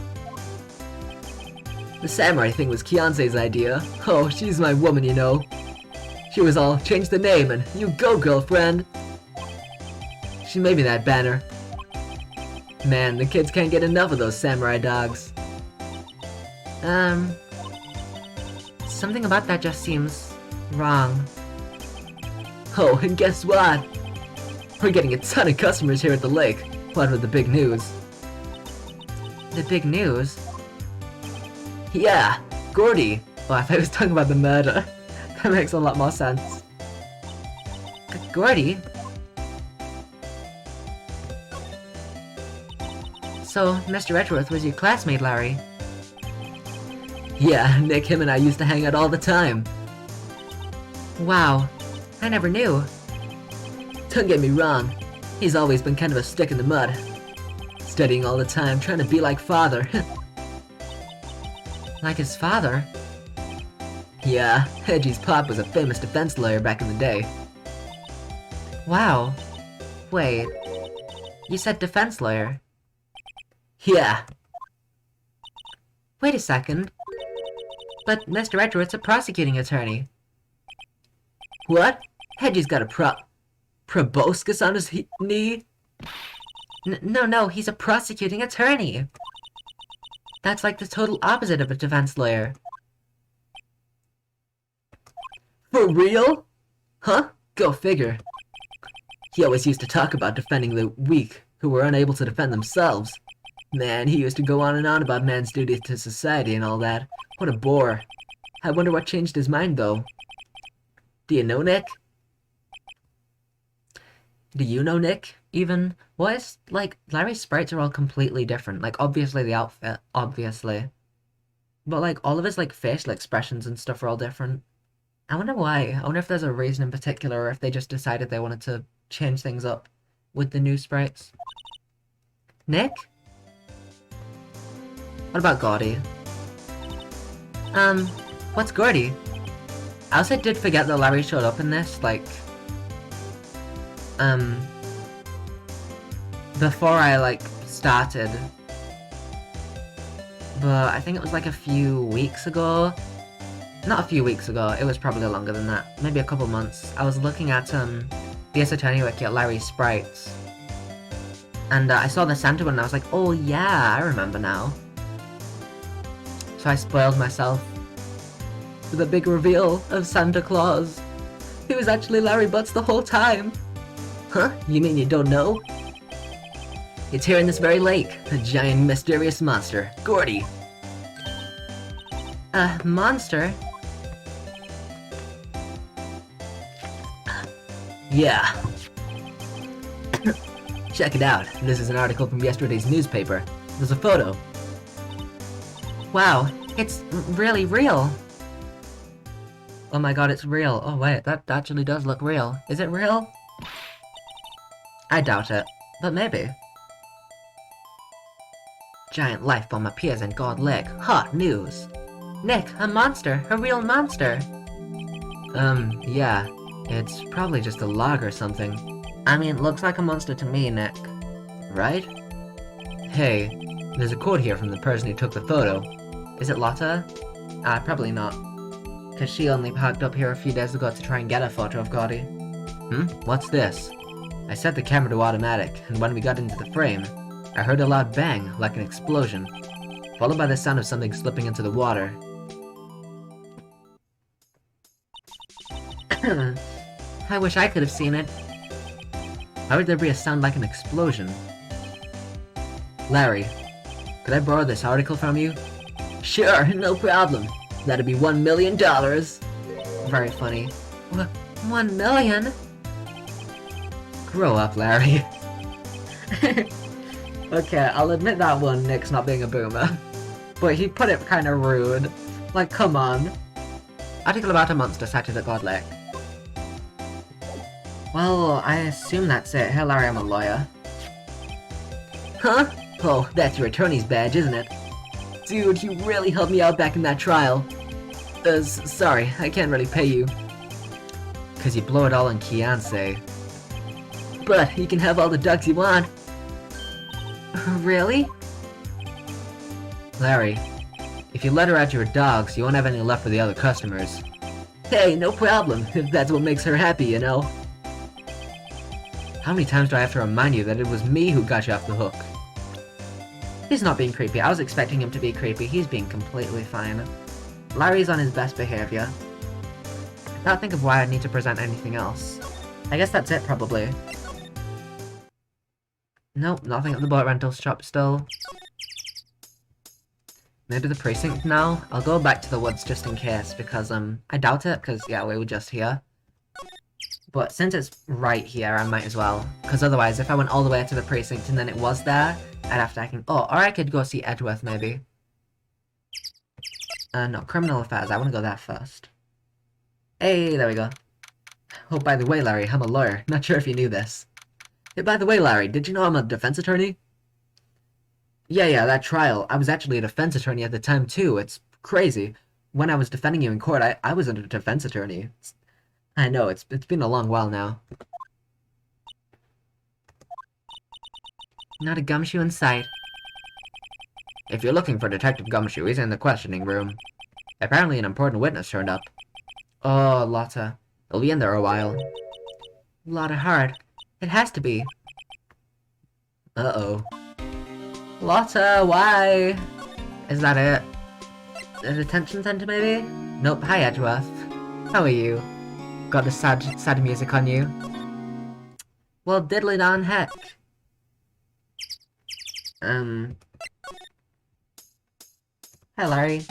The samurai thing was Kianse's idea. Oh, she's my woman, you know. She was all, change the name and you go, girlfriend. She made me that banner. Man, the kids can't get enough of those samurai dogs. Something about that just seems wrong. Oh, and guess what? We're getting a ton of customers here at the lake. What with the big news? The big news? Yeah, Gordy. Oh, I thought he was talking about the murder. That makes a lot more sense. Gordy? So, Mr. Edgeworth was your classmate, Larry? Yeah, Nick, him and I used to hang out all the time. Wow, I never knew. Don't get me wrong, he's always been kind of a stick in the mud. Studying all the time, trying to be like father. Like his father? Yeah, Edgy's pop was a famous defense lawyer back in the day. Wow. Wait, you said defense lawyer? Yeah. Wait a second. But Mr. Edgeworth's a prosecuting attorney. What? Edgy's got a proboscis on his knee? No, he's a prosecuting attorney. That's like the total opposite of a defense lawyer. For real? Huh? Go figure. He always used to talk about defending the weak who were unable to defend themselves. Man, he used to go on and on about man's duty to society and all that. What a bore. I wonder what changed his mind, though. Do you know Nick? Do you know Nick? Even, what? Like, Larry's sprites are all completely different. Like, obviously the outfit, obviously. But like all of his like facial expressions and stuff are all different. I wonder why. I wonder if there's a reason in particular or if they just decided they wanted to change things up with the new sprites. Nick? What about Gordy? What's Gordy? I also did forget that Larry showed up in this, like, before I, like, started. But I think it was like a few weeks ago. Not a few weeks ago, it was probably longer than that. Maybe a couple months. I was looking at, the Ace Attorney Wiki at Larry's sprites. And I saw the Santa one and I was like, oh yeah, I remember now. So I spoiled myself with a big reveal of Santa Claus. He was actually Larry Butts the whole time. Huh? You mean you don't know? It's here in this very lake, a giant mysterious monster, Gordy. Monster? Yeah. Check it out. This is an article from yesterday's newspaper. There's a photo. Wow, it's really real. Oh my god, it's real. Oh wait, that actually does look real. Is it real? I doubt it, but maybe. Giant life bomb appears in God Lake. Hot news. Nick, a monster, a real monster. Yeah. It's probably just a log or something. I mean, looks like a monster to me, Nick. Right? Hey, there's a quote here from the person who took the photo. Is it Lotta? Probably not. Cause she only parked up here a few days ago to try and get a photo of Gordy. What's this? I set the camera to automatic, and when we got into the frame, I heard a loud bang, like an explosion, followed by the sound of something slipping into the water. I wish I could have seen it. How would there be a sound like an explosion? Larry, could I borrow this article from you? Sure, no problem. That'd be $1 million. Very funny. 1 million? Grow up, Larry. Okay, I'll admit that one, Nick's not being a boomer. But he put it kinda rude. Like, come on. Article about a monster sighted at God Lake. Well, I assume that's it. Hey Larry, I'm a lawyer. Huh? Oh, that's your attorney's badge, isn't it? Dude, you really helped me out back in that trial. Sorry, I can't really pay you. Cause you blow it all on Kianse. But you can have all the ducks you want. Really? Larry, if you let her out your dogs, you won't have any left for the other customers. Hey, no problem, if that's what makes her happy, you know. How many times do I have to remind you that it was me who got you off the hook? He's not being creepy. I was expecting him to be creepy. He's being completely fine. Larry's on his best behavior. I can't think of why I'd need to present anything else. I guess that's it, probably. Nope, nothing at the boat rental shop still. Maybe the precinct now? I'll go back to the woods just in case, because, I doubt it, because, yeah, we were just here. But since it's right here, I might as well. Because otherwise, if I went all the way to the precinct and then it was there, I'd have to oh, or I could go see Edgeworth, maybe. No, criminal affairs. I want to go there first. Hey, there we go. Oh, by the way, Larry, I'm a lawyer. Not sure if you knew this. Hey, by the way, Larry, did you know I'm a defense attorney? Yeah, that trial. I was actually a defense attorney at the time, too. It's crazy. When I was defending you in court, I was a defense attorney. I know, it's been a long while now. Not a gumshoe in sight. If you're looking for Detective Gumshoe, he's in the questioning room. Apparently an important witness turned up. Oh, Lotta. He'll be in there a while. Lotta hard. It has to be. Uh-oh. Lotta, why? Is that it? A detention center, maybe? Nope, hi Edgeworth. How are you? Got the sad music on you? Well, diddly darn heck. Hi, Larry.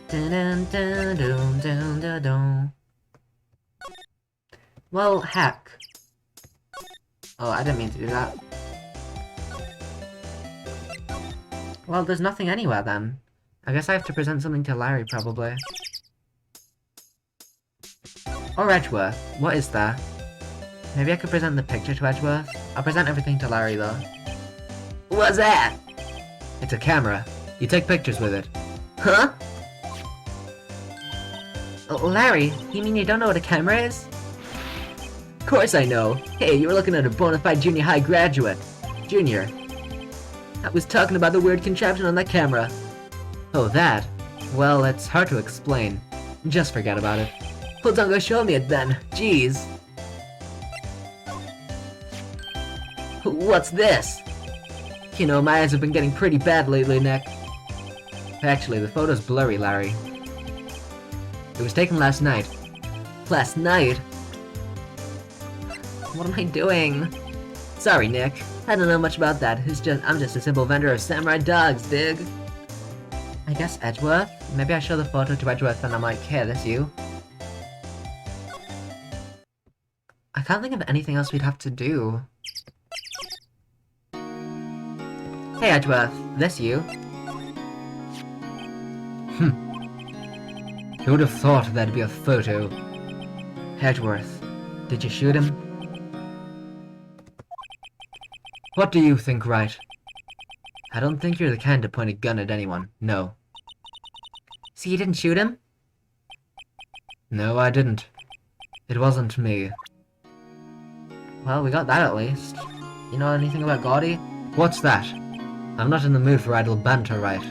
Dun, dun, dun, dun, dun, dun, dun. Well, heck. Oh, I didn't mean to do that. Well, there's nothing anywhere then. I guess I have to present something to Larry, probably. Or Edgeworth. What is that? Maybe I could present the picture to Edgeworth? I'll present everything to Larry, though. What's that? It's a camera. You take pictures with it. Huh? Oh, Larry, you mean you don't know what a camera is? Of course I know. Hey, you were looking at a bona fide junior high graduate. Junior. I was talking about the weird contraption on that camera. Oh, that? Well, it's hard to explain. Just forget about it. Well, don't go show me it then. Jeez. What's this? You know, my eyes have been getting pretty bad lately, Nick. Actually, the photo's blurry, Larry. It was taken last night. Last night? What am I doing? Sorry, Nick. I don't know much about that. I'm just a simple vendor of samurai dogs, dig? I guess Edgeworth? Maybe I show the photo to Edgeworth and I'm like, hey, that's you. I can't think of anything else we'd have to do. Hey, Edgeworth, this you? Who would have thought that'd be a photo? Edgeworth, did you shoot him? What do you think, Wright? I don't think you're the kind to point a gun at anyone, no. So you didn't shoot him? No, I didn't. It wasn't me. Well, we got that at least. You know anything about Gaudi? What's that? I'm not in the mood for idle banter, Wright.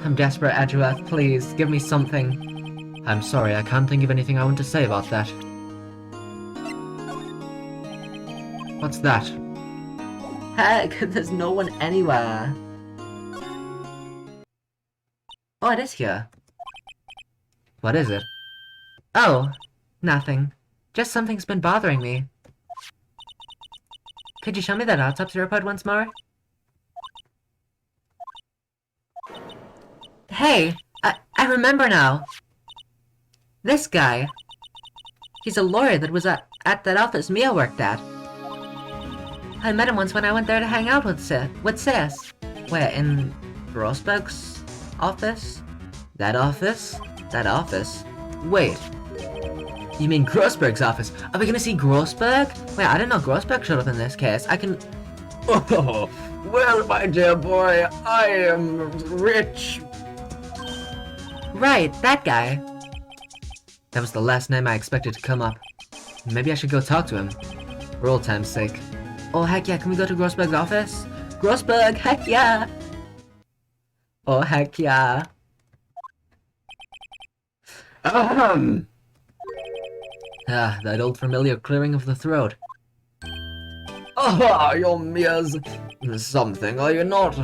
I'm desperate, Edgeworth, please, give me something. I'm sorry, I can't think of anything I want to say about that. What's that? Heck, there's no one anywhere. Oh, it is here. What is it? Oh, nothing. Just something's been bothering me. Could you show me that autopsy report once more? Hey, I remember now. This guy. He's a lawyer that was at that office Mia worked at. I met him once when I went there to hang out with Sis. Where, in Grossberg's office? That office? That office? Wait. You mean Grossberg's office? Are we gonna see Grossberg? Wait, I didn't know Grossberg showed up in this case. I can... Oh, well, my dear boy, I am rich. Right, that guy. That was the last name I expected to come up. Maybe I should go talk to him. For old time's sake. Oh, heck yeah, can we go to Grossberg's office? Grossberg, heck yeah! Oh, heck yeah. Ahem. Ah, that old familiar clearing of the throat. Aha, you're Mia's something, are you not?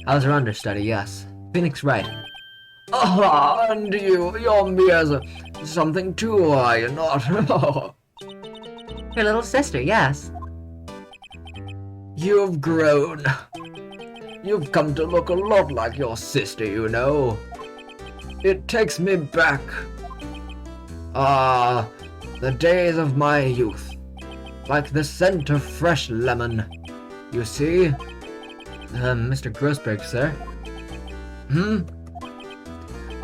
I was her understudy, yes. Phoenix Wright. Aha, and you're Mia's something too, are you not? Your little sister, yes. You've grown. You've come to look a lot like your sister, you know. It takes me back. Ah, the days of my youth. Like the scent of fresh lemon. You see? Mr. Grossberg, sir.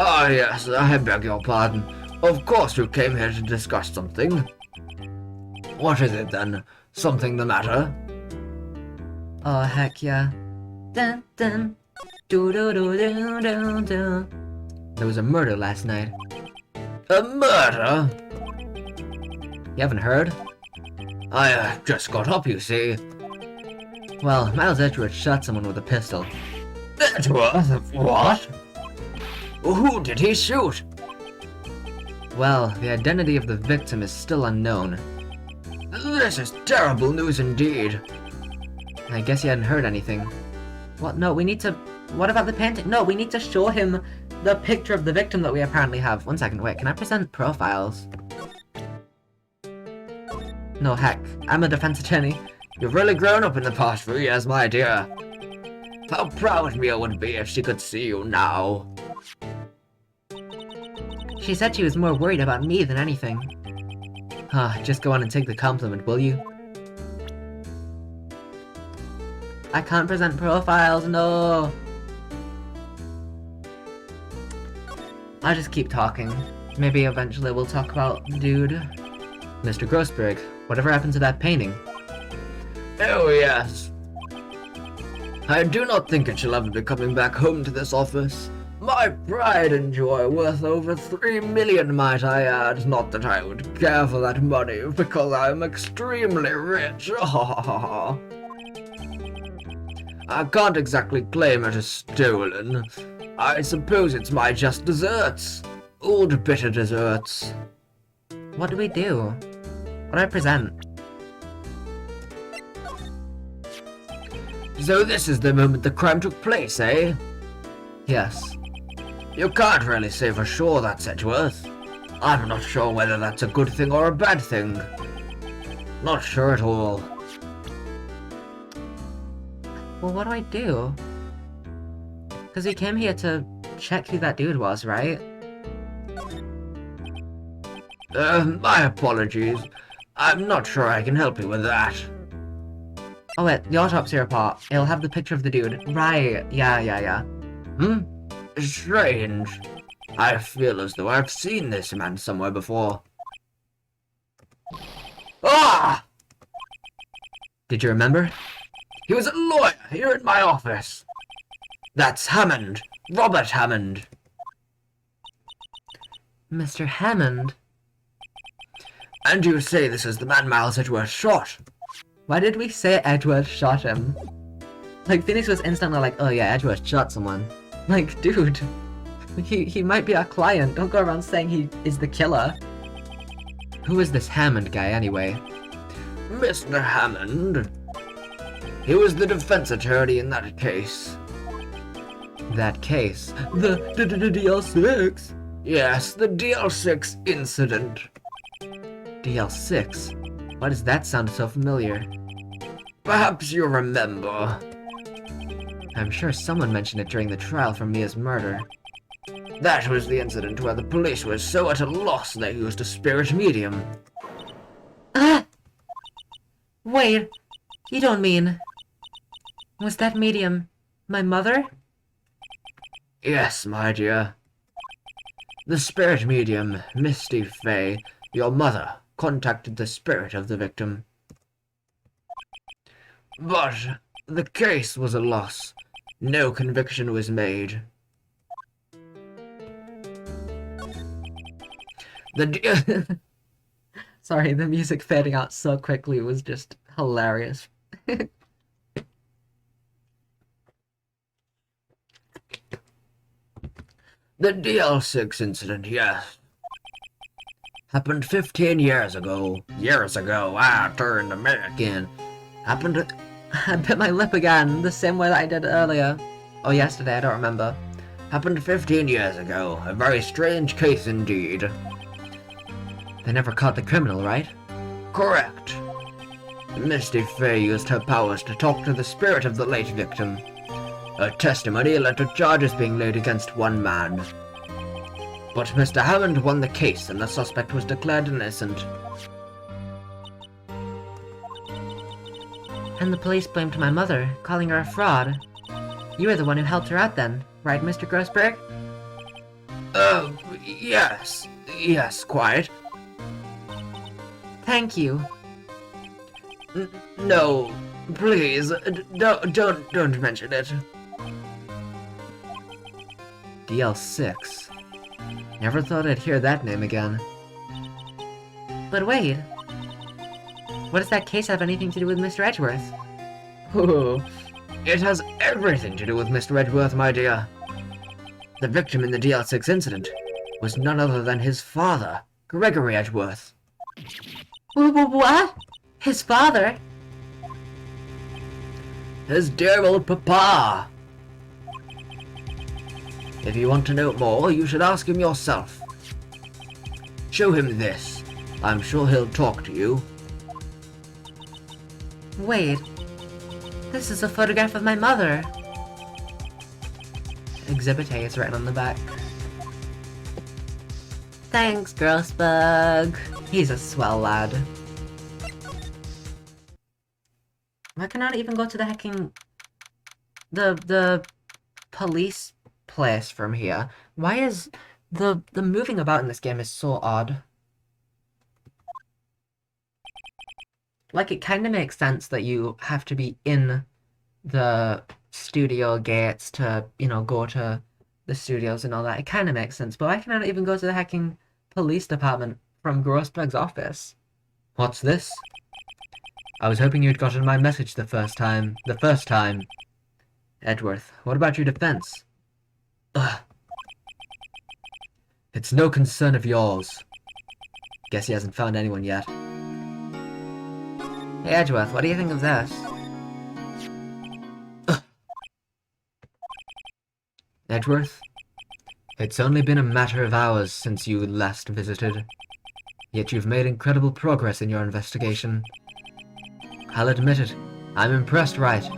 Ah, yes, I beg your pardon. Of course you came here to discuss something. What is it then? Something the matter? Oh, heck yeah. Dun dun. Do do do do do do. There was a murder last night. A murder? You haven't heard? I just got up, you see. Well, Miles Edgeworth shot someone with a pistol. Edgeworth? What? Who did he shoot? Well, the identity of the victim is still unknown. This is terrible news indeed. I guess you hadn't heard anything. What? No, we need to... What about the painting? No, we need to show him the picture of the victim that we apparently have. One second, wait, can I present profiles? No, heck, I'm a defense attorney. You've really grown up in the past few years, my dear. How proud Mia would be if she could see you now. She said she was more worried about me than anything. Just go on and take the compliment, will you? I can't present profiles, no! I'll just keep talking. Maybe eventually we'll talk about the dude. Mr. Grossberg, whatever happened to that painting? Oh, yes. I do not think it shall ever be coming back home to this office. My pride and joy worth over 3 million, might I add. Not that I would care for that money, because I am extremely rich. I can't exactly claim it as stolen. I suppose it's my just desserts. Old bitter desserts. What do we do? What do I present? So this is the moment the crime took place, eh? Yes. You can't really say for sure that's Edgeworth. I'm not sure whether that's a good thing or a bad thing. Not sure at all. Well, what do I do? Because we came here to check who that dude was, right? My apologies. I'm not sure I can help you with that. Oh wait, the autopsy report. It'll have the picture of the dude. Right, yeah. Strange. I feel as though I've seen this man somewhere before. Ah! Did you remember? He was a lawyer here in my office. That's Hammond. Robert Hammond. Mr. Hammond? And you say this is the man Miles Edgeworth shot? Why did we say Edgeworth shot him? Like, Phoenix was instantly like, oh yeah, Edgeworth shot someone. Like, dude, he might be our client. Don't go around saying he is the killer. Who is this Hammond guy, anyway? Mr. Hammond. He was the defense attorney in that case. That case? The DL6? Yes, the DL6 incident. DL6? Why does that sound so familiar? Perhaps you remember. I'm sure someone mentioned it during the trial for Mia's murder. That was the incident where the police were so at a loss they used a spirit medium. Ah! Wait, you don't mean... Was that medium my mother? Yes, my dear. The spirit medium, Misty Fay, your mother, contacted the spirit of the victim. But the case was a loss. No conviction was made. Sorry, the music fading out so quickly was just hilarious. The DL6 incident, yes. Happened 15 years ago. I turned American. Happened... I bit my lip again, the same way that I did earlier. Or yesterday, I don't remember. Happened 15 years ago. A very strange case indeed. They never caught the criminal, right? Correct. Misty Fay used her powers to talk to the spirit of the late victim. Her testimony led to charges being laid against one man. But Mr. Hammond won the case and the suspect was declared innocent. And the police blamed my mother, calling her a fraud. You were the one who helped her out then, right, Mr. Grossberg? Yes. Yes, quite. Thank you. No, please, don't mention it. DL6. Never thought I'd hear that name again. But wait. What does that case have anything to do with Mr. Edgeworth? Oh, it has everything to do with Mr. Edgeworth, my dear. The victim in the DL6 incident was none other than his father, Gregory Edgeworth. What? His father? His dear old papa. If you want to know more, you should ask him yourself. Show him this. I'm sure he'll talk to you. Wait. This is a photograph of my mother. Exhibit A is written on the back. Thanks, Grossberg. He's a swell lad. Why can I not even go to the hecking the police place from here. Why is the moving about in this game is so odd? Like, it kind of makes sense that you have to be in the studio gates to, you know, go to the studios and all that. It kind of makes sense, but why can I not even go to the hacking police department from Grossberg's office? What's this? I was hoping you'd gotten my message the first time. Edgeworth, what about your defense? Ugh. It's no concern of yours. Guess he hasn't found anyone yet. Hey, Edgeworth, what do you think of this? Edgeworth, it's only been a matter of hours since you last visited. Yet you've made incredible progress in your investigation. I'll admit it, I'm impressed, Wright.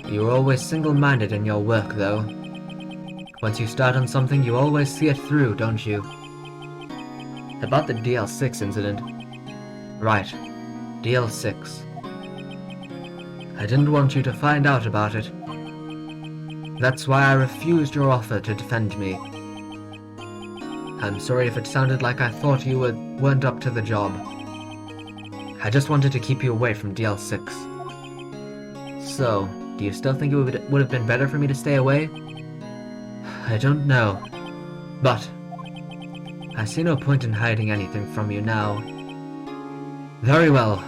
You are always single-minded in your work, though. Once you start on something, you always see it through, don't you? About the DL6 incident. Right, DL6. I didn't want you to find out about it. That's why I refused your offer to defend me. I'm sorry if it sounded like I thought you weren't up to the job. I just wanted to keep you away from DL6. So, do you still think it would have been better for me to stay away? I don't know. But, I see no point in hiding anything from you now. Very well.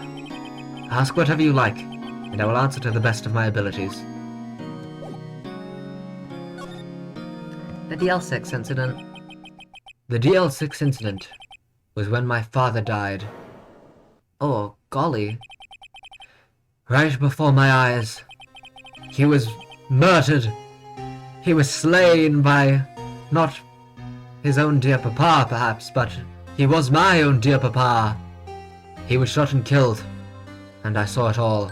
Ask whatever you like, and I will answer to the best of my abilities. The DL6 incident. The DL6 incident was when my father died. Oh, golly. Right before my eyes. He was murdered. He was slain by, not his own dear papa, perhaps, but he was my own dear papa. He was shot and killed, and I saw it all.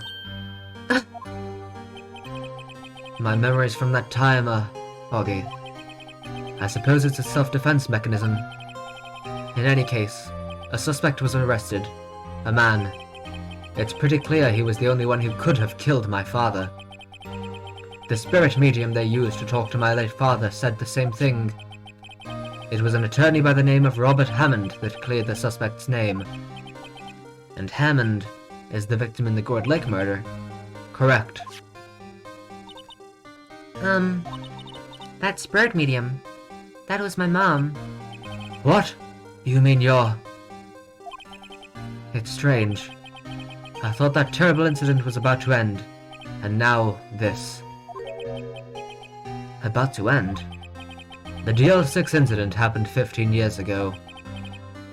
My memories from that time are foggy. I suppose it's a self-defense mechanism. In any case, a suspect was arrested. A man. It's pretty clear he was the only one who could have killed my father. The spirit medium they used to talk to my late father said the same thing. It was an attorney by the name of Robert Hammond that cleared the suspect's name. And Hammond is the victim in the Gourd Lake murder. Correct. That spirit medium. That was my mom. What? You mean you're... It's strange. I thought that terrible incident was about to end, and now this. About to end? The DL6 incident happened 15 years ago.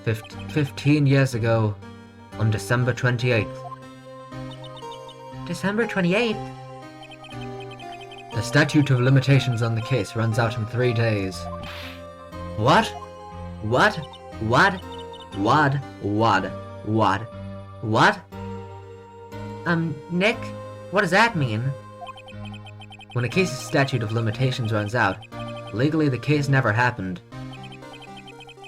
15 years ago, on December 28th. December 28th? The statute of limitations on the case runs out in 3 days. What? What? What? What? What? What? What? Nick? What does that mean? When a case's statute of limitations runs out, legally the case never happened.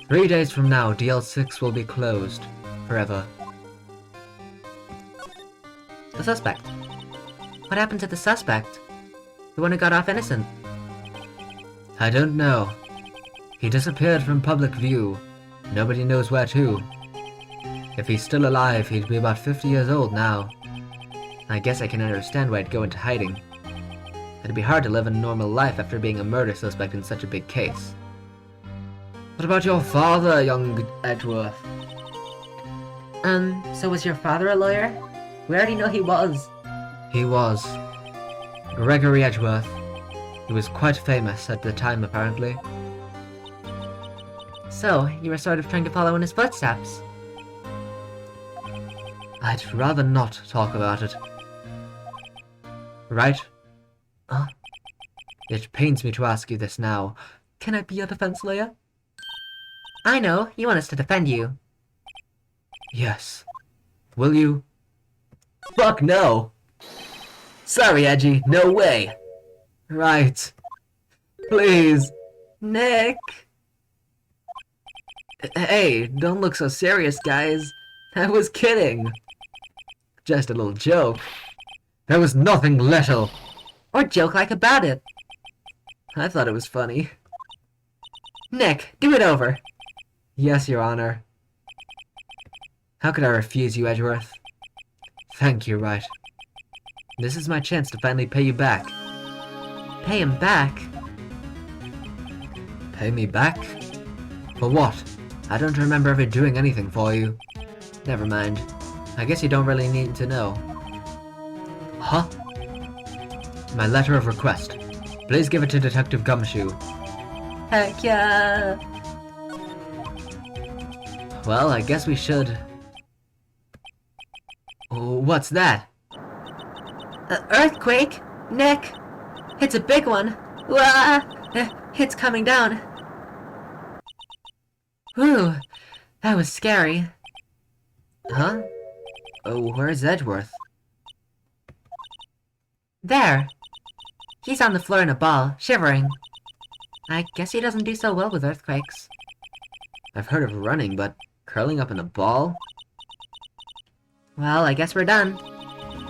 3 days from now, DL6 will be closed. Forever. The suspect. What happened to the suspect? The one who got off innocent? I don't know. He disappeared from public view. Nobody knows where to. If he's still alive, he'd be about 50 years old now. I guess I can understand why he'd go into hiding. It'd be hard to live a normal life after being a murder suspect in such a big case. What about your father, young Edgeworth? So was your father a lawyer? We already know he was. He was. Gregory Edgeworth. He was quite famous at the time, apparently. So, you were sort of trying to follow in his footsteps. I'd rather not talk about it. Right? Huh? It pains me to ask you this now. Can I be your defense lawyer? I know, you want us to defend you. Yes. Will you? Fuck no! Sorry, Edgy, no way! Right. Please. Nick! Hey, don't look so serious, guys. I was kidding. Just a little joke. There was nothing little. Or joke like about it. I thought it was funny. Nick, do it over. Yes, Your Honor. How could I refuse you, Edgeworth? Thank you, Wright. This is my chance to finally pay you back. Pay him back? Pay me back? For what? I don't remember ever doing anything for you. Never mind. I guess you don't really need to know. Huh? My letter of request. Please give it to Detective Gumshoe. Heck yeah! Well, I guess we should. Oh, what's that? Earthquake? Nick! It's a big one! Wah! It's coming down. Whew, that was scary. Huh? Oh, where's Edgeworth? There! He's on the floor in a ball, shivering. I guess he doesn't do so well with earthquakes. I've heard of running, but curling up in a ball? Well, I guess we're done.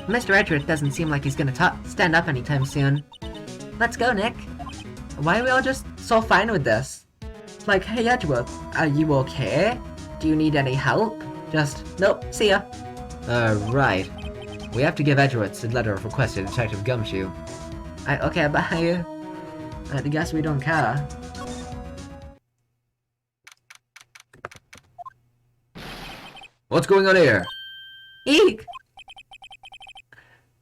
Mr. Edgeworth doesn't seem like he's gonna stand up anytime soon. Let's go, Nick. Why are we all just so fine with this? Like, hey Edgeworth, are you okay? Do you need any help? Just, nope, see ya. Right. We have to give Edgeworth the letter of request to Detective Gumshoe. Okay, bye. I guess we don't care. What's going on here? Eek!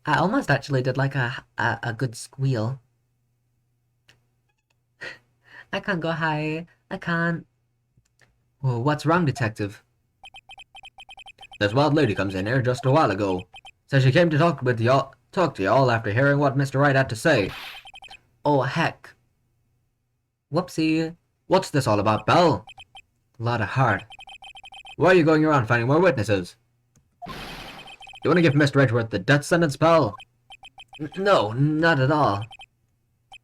I almost actually did like a good squeal. I can't go high. I can't. Well, what's wrong, Detective? This wild lady comes in here just a while ago. Says she came to talk to y'all after hearing what Mr. Wright had to say. Oh, heck. Whoopsie. What's this all about, Belle? A lot of heart. Why are you going around finding more witnesses? You want to give Mr. Edgeworth the death sentence, pal? No, not at all.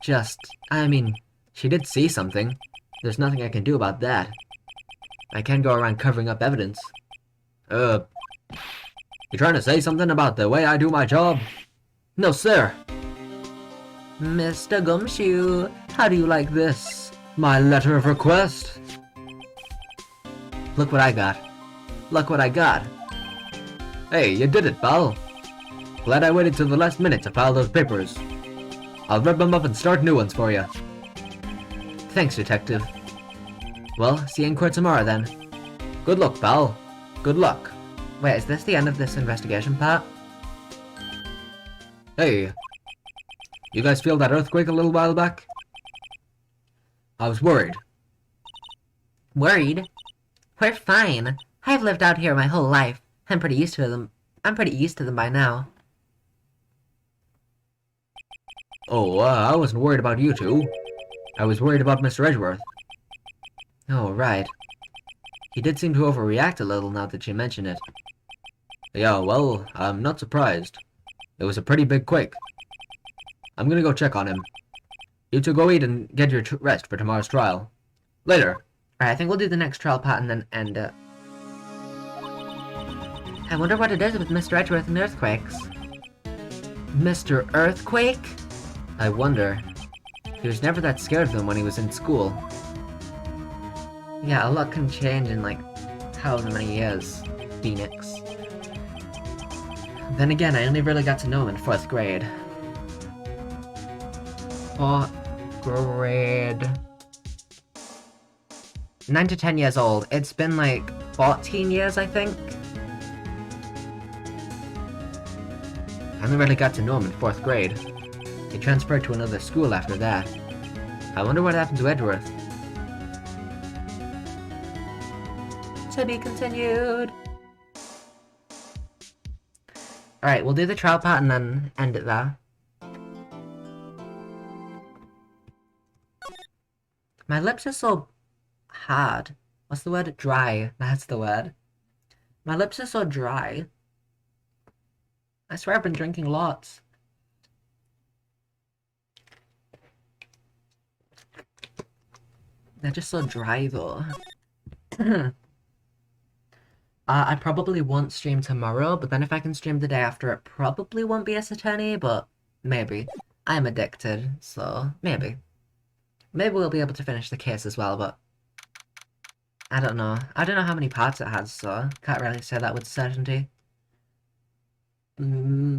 Just, I mean, she did see something. There's nothing I can do about that. I can't go around covering up evidence. You trying to say something about the way I do my job? No, sir. Mr. Gumshoe, how do you like this? My letter of request? Look what I got. Look what I got. Hey, you did it, pal. Glad I waited till the last minute to file those papers. I'll rip them up and start new ones for you. Thanks, Detective. Well, see you in court tomorrow, then. Good luck, pal. Good luck. Wait, is this the end of this investigation part? Hey. You guys feel that earthquake a little while back? I was worried. Worried? We're fine. I've lived out here my whole life. I'm pretty used to them. I'm pretty used to them by now. Oh, I wasn't worried about you two. I was worried about Mr. Edgeworth. Oh, right. He did seem to overreact a little now that you mention it. Yeah, well, I'm not surprised. It was a pretty big quake. I'm gonna go check on him. You two go eat and get your rest for tomorrow's trial. Later. Alright, I think we'll do the next trial part and then end it. I wonder what it is with Mr. Edgeworth and earthquakes. Mr. Earthquake? I wonder. He was never that scared of them when he was in school. Yeah, a lot can change in like however many years, Phoenix. Then again, I only really got to know him in 4th grade. 4th grade. 9 to 10 years old. It's been like 14 years, I think. I only really got to know him in 4th grade. He transferred to another school after that. I wonder what happened to Edgeworth. To be continued. Alright, we'll do the trial part and then end it there. My lips are so hard. What's the word? Dry. That's the word. My lips are so dry. I swear I've been drinking lots. They're just so dry though. I probably won't stream tomorrow, but then if I can stream the day after, it probably won't be as attorney, but maybe. I'm addicted, so maybe. Maybe we'll be able to finish the case as well, but I don't know. I don't know how many parts it has, so can't really say that with certainty.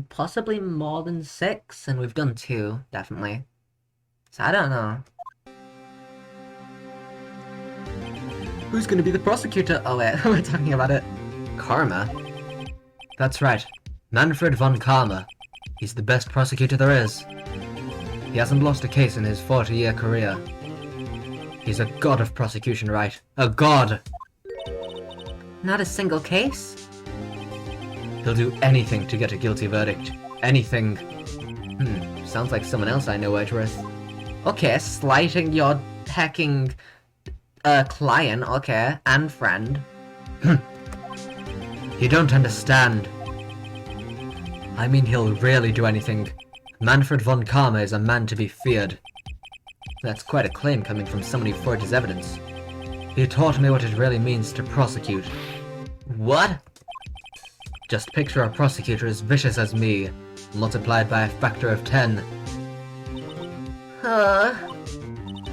Possibly more than 6, and we've done 2, definitely. So I don't know. Who's gonna be the prosecutor? Oh wait, we're talking about it. Karma? That's right. Manfred von Karma. He's the best prosecutor there is. He hasn't lost a case in his 40-year career. He's a god of prosecution, right? A god! Not a single case? He'll do anything to get a guilty verdict. Anything. Sounds like someone else I know, Edgeworth. Okay, slighting your hacking client, okay, and friend. You don't understand. I mean, he'll rarely do anything. Manfred von Karma is a man to be feared. That's quite a claim coming from someone who forges evidence. He taught me what it really means to prosecute. What? Just picture a prosecutor as vicious as me, multiplied by a factor of 10.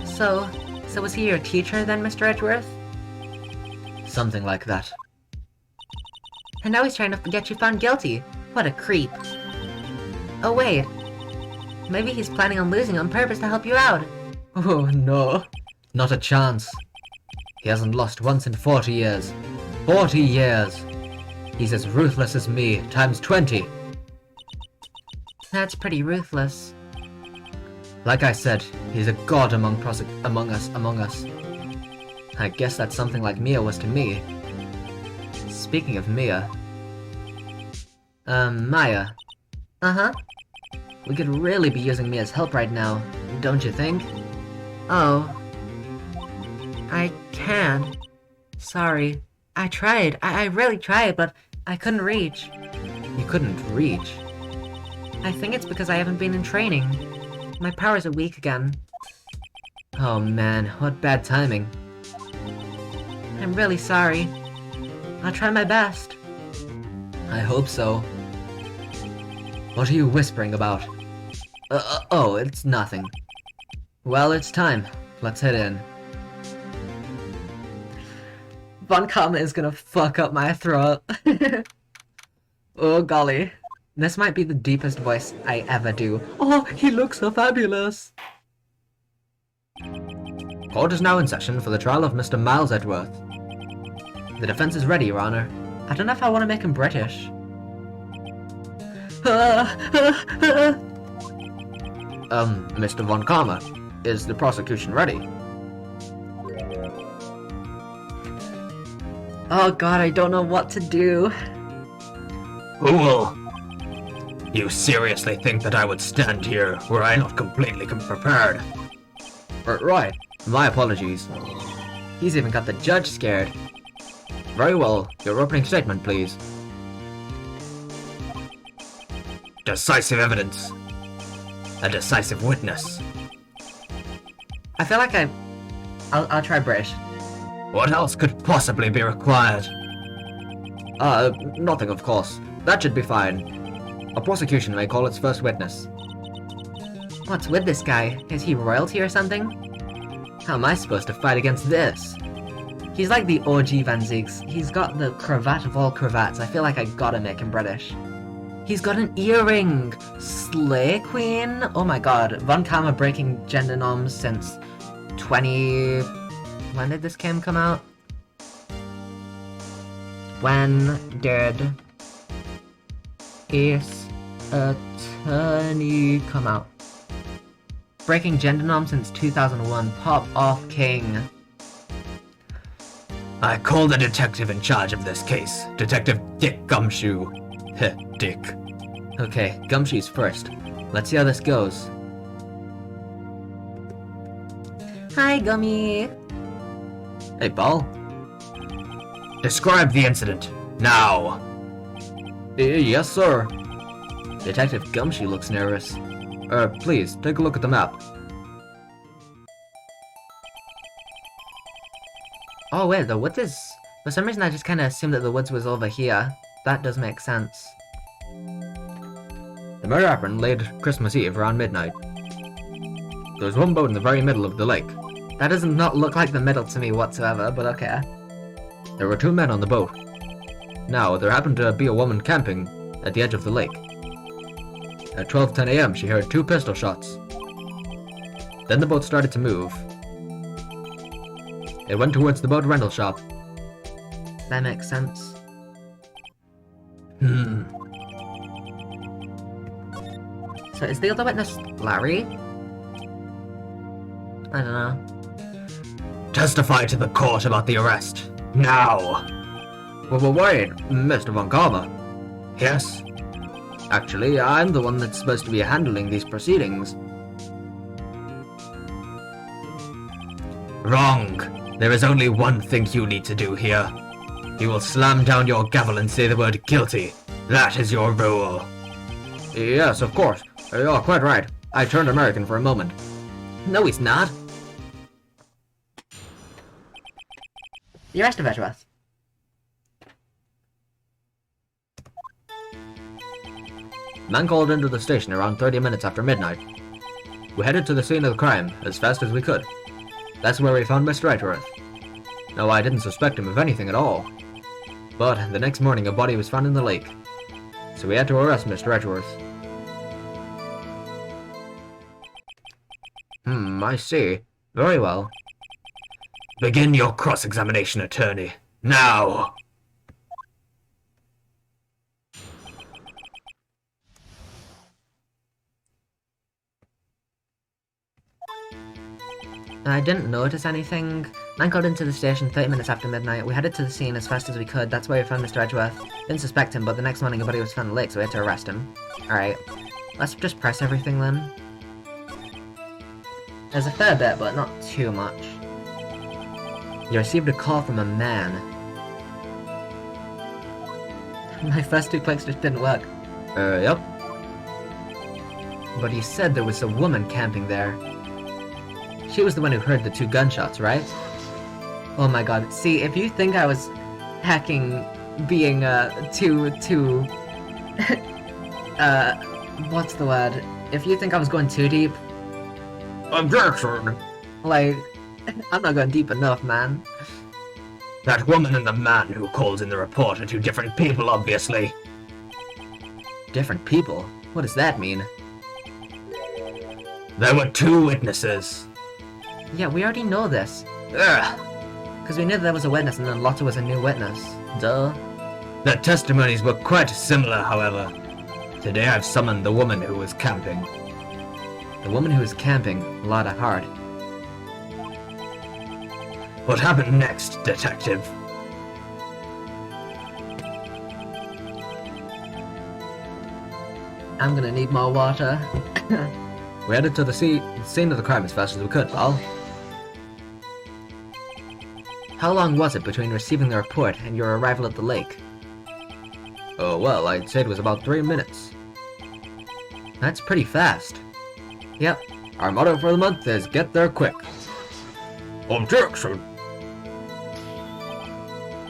So was he your teacher then, Mr. Edgeworth? Something like that. And now he's trying to get you found guilty. What a creep. Oh wait. Maybe he's planning on losing on purpose to help you out. Oh no. Not a chance. He hasn't lost once in 40 years. 40 years! He's as ruthless as me, times 20. That's pretty ruthless. Like I said, he's a god among us. I guess that's something like Mia was to me. Speaking of Mia... Maya. Uh-huh. We could really be using Mia's help right now, don't you think? Oh. I can't. Sorry. I tried. I really tried, but I couldn't reach. You couldn't reach? I think it's because I haven't been in training. My powers are weak again. Oh man, what bad timing. I'm really sorry. I'll try my best. I hope so. What are you whispering about? Oh, it's nothing. Well, it's time. Let's head in. Von Karma is gonna fuck up my throat. Oh golly. This might be the deepest voice I ever do. Oh, he looks so fabulous! Court is now in session for the trial of Mr. Miles Edgeworth. The defense is ready, Your Honor. I don't know if I want to make him British. Mr. Von Karma, is the prosecution ready? Oh god, I don't know what to do. Fool! You seriously think that I would stand here were I not completely prepared? Right, my apologies. He's even got the judge scared. Very well, your opening statement, please. Decisive evidence. A decisive witness. I feel like I'll try British. What else could possibly be required? Nothing of course. That should be fine. A prosecution may call its first witness. What's with this guy? Is he royalty or something? How am I supposed to fight against this? He's like the OG Van Ziegs. He's got the cravat of all cravats. I feel like I gotta make him British. He's got an earring! Slay Queen? Oh my god. Von Karma breaking gender norms since 20... When did this game come out? When did Ace Attorney come out? Breaking gender norms since 2001. Pop off, King. I call the detective in charge of this case, Detective Dick Gumshoe. Heh, Dick. Okay, Gumshoe's first. Let's see how this goes. Hi, Gummy. Hey, Ball? Describe the incident, now! Yes, sir. Detective Gumshoe looks nervous. Please, take a look at the map. Oh wait, the woods is... For some reason I just kinda assumed that the woods was over here. That does make sense. The murder happened late Christmas Eve around midnight. There was one boat in the very middle of the lake. That does not look like the middle to me whatsoever, but okay. There were 2 men on the boat. Now, there happened to be a woman camping at the edge of the lake. At 12:10 a.m., she heard 2 pistol shots. Then the boat started to move. It went towards the boat rental shop. That makes sense. So is the other witness Larry? I don't know. Testify to the court about the arrest. Now! Well, wait, Mr. Von Karma. Yes? Actually, I'm the one that's supposed to be handling these proceedings. Wrong. There is only one thing you need to do here. You will slam down your gavel and say the word guilty. That is your rule. Yes, of course. You're quite right. I turned American for a moment. No, he's not. You're Mr. Vedgeworth. Man called into the station around 30 minutes after midnight. We headed to the scene of the crime as fast as we could. That's where we found Mr. Edgeworth. No, I didn't suspect him of anything at all. But the next morning a body was found in the lake. So we had to arrest Mr. Edgeworth. I see. Very well. Begin your cross-examination, attorney. Now! I didn't notice anything. Man called into the station 30 minutes after midnight. We headed to the scene as fast as we could. That's where we found Mr. Edgeworth. Didn't suspect him, but the next morning a body was found in the lake, so we had to arrest him. Alright. Let's just press everything then. There's a fair bit, but not too much. You received a call from a man. My first 2 clicks just didn't work. Yep. But you said there was a woman camping there. She was the one who heard the 2 gunshots, right? Oh my god. See, if you think I was hacking being, what's the word? If you think I was going too deep, Objection! like, I'm not going deep enough, man. That woman and the man who calls in the report are 2 different people, obviously. Different people? What does that mean? There were 2 witnesses. Yeah, we already know this. Ugh. Because we knew there was a witness and then Lotta was a new witness. Duh. Their testimonies were quite similar, however. Today I've summoned the woman who was camping. The woman who was camping, Lotta Hart. What happened next, detective? I'm gonna need more water. We headed to the scene of the crime as fast as we could, pal. How long was it between receiving the report and your arrival at the lake? Oh, well, I'd say it was about 3 minutes. That's pretty fast. Yep. Our motto for the month is get there quick. Objection!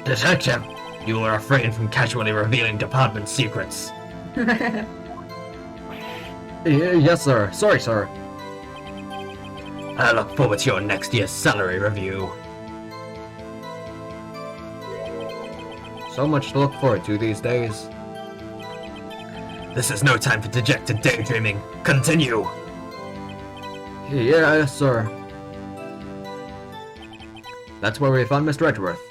Detective, you will refrain from casually revealing department secrets. Yes, sir. Sorry, sir. I look forward to your next year's salary review. So much to look forward to these days. This is no time for dejected daydreaming. Continue! Yes, sir. That's where we found Mr. Edgeworth.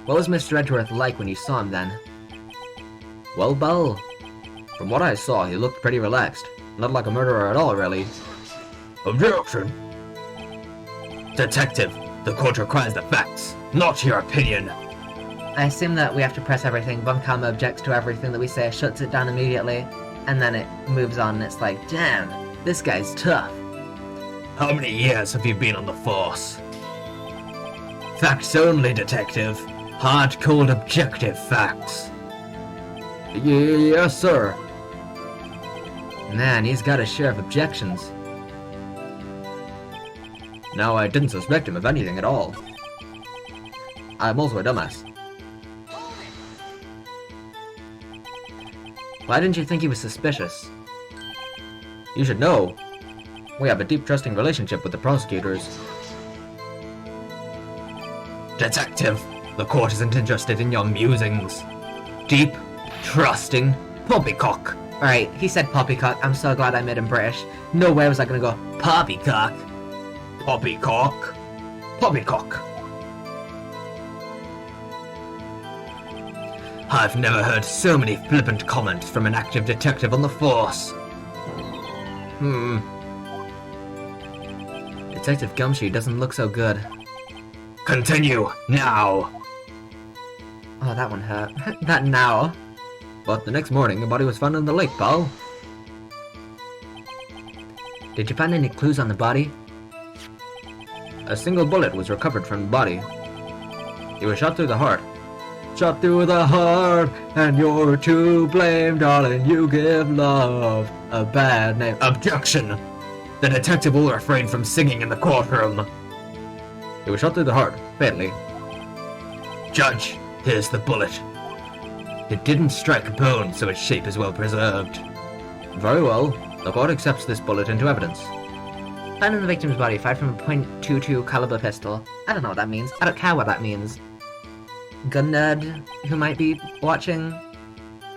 What was Mr. Edgeworth like when you saw him then? Well, Belle, from what I saw, he looked pretty relaxed. Not like a murderer at all, really. Objection! Detective, the court requires the facts, not your opinion. I assume that we have to press everything. Von Karma objects to everything that we say, shuts it down immediately, and then it moves on and it's like, damn, this guy's tough. How many years have you been on the force? Facts only, detective. Hard, cold, objective facts. Yes, sir. Man, he's got a share of objections. No, I didn't suspect him of anything at all. I'm also a dumbass. Why didn't you think he was suspicious? You should know. We have a deep trusting relationship with the prosecutors. Detective, the court isn't interested in your musings. Deep, trusting, poppycock. Alright, he said poppycock. I'm so glad I made him British. No way was I gonna go poppycock. Poppycock. Poppycock. I've never heard so many flippant comments from an active detective on the force. Detective Gumshoe doesn't look so good. Continue, now. Oh, that one hurt. That now. But the next morning, a body was found in the lake, pal. Did you find any clues on the body? A single bullet was recovered from the body. He was shot through the heart. Shot through the heart, and you're to blame, darling. You give love a bad name. Objection! The detective will refrain from singing in the courtroom. He was shot through the heart, fatally. Judge, here's the bullet. It didn't strike bone, so its shape is well preserved. Very well. The court accepts this bullet into evidence. Found in the victim's body, fired from a .22 caliber pistol. I don't know what that means. I don't care what that means. Gun nerd who might be watching,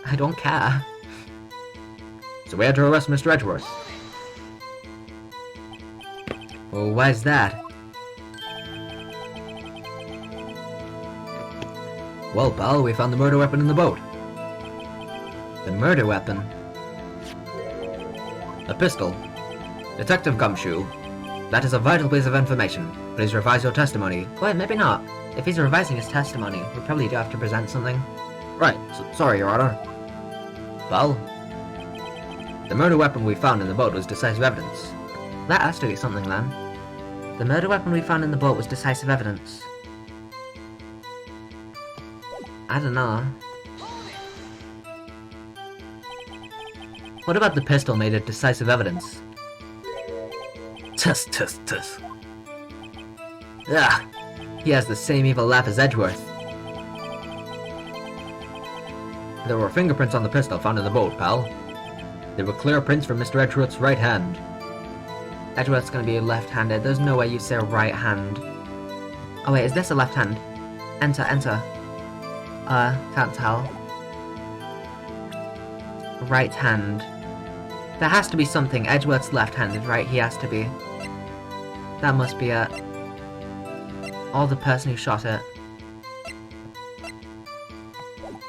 I don't care. So we had to arrest Mr. Edgeworth. Well, why's that? Well, pal, we found the murder weapon in the boat. The murder weapon? A pistol. Detective Gumshoe. That is a vital piece of information. Please revise your testimony. Wait, maybe not. If he's revising his testimony, we probably do have to present something. Right, sorry, Your Honor. Pal, the murder weapon we found in the boat was decisive evidence. That has to be something then. The murder weapon we found in the boat was decisive evidence. I don't know. What about the pistol made it decisive evidence? Tuss, tuss, tuss. Ugh! He has the same evil laugh as Edgeworth. There were fingerprints on the pistol found in the boat, pal. There were clear prints from Mr. Edgeworth's right hand. Edgeworth's gonna be left-handed. There's no way you say right hand. Oh wait, is this a left hand? Enter, enter. Can't tell. Right hand. There has to be something. Edgeworth's left-handed, right? He has to be. That must be it. Or the person who shot it.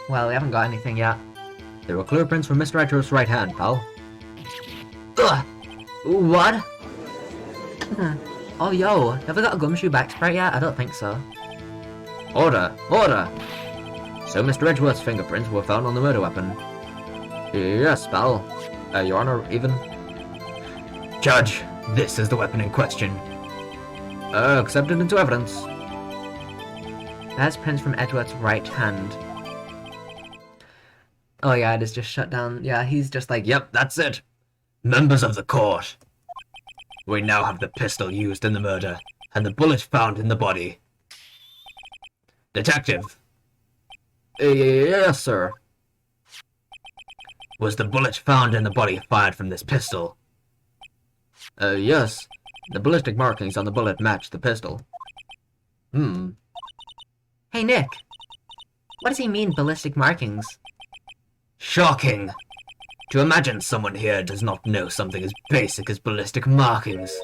Well, we haven't got anything yet. There were clear prints from Mr. Edgeworth's right hand, pal. Ugh! What? Oh, yo, have we got a Gumshoe back sprite yet? I don't think so. Order! Order! So Mr. Edgeworth's fingerprints were found on the murder weapon. Yes, pal. Your Honor, even? Judge, this is the weapon in question. Accepted into evidence. That's prints from Edgeworth's right hand. Oh yeah, it is just shut down. Yeah, he's just like, Yep, that's it. Members of the court. We now have the pistol used in the murder, and the bullet found in the body. Detective, Yes, sir. was the bullet found in the body fired from this pistol? Yes. The ballistic markings on the bullet match the pistol. hey Nick! What does he mean, ballistic markings? Shocking! To imagine someone here does not know something as basic as ballistic markings.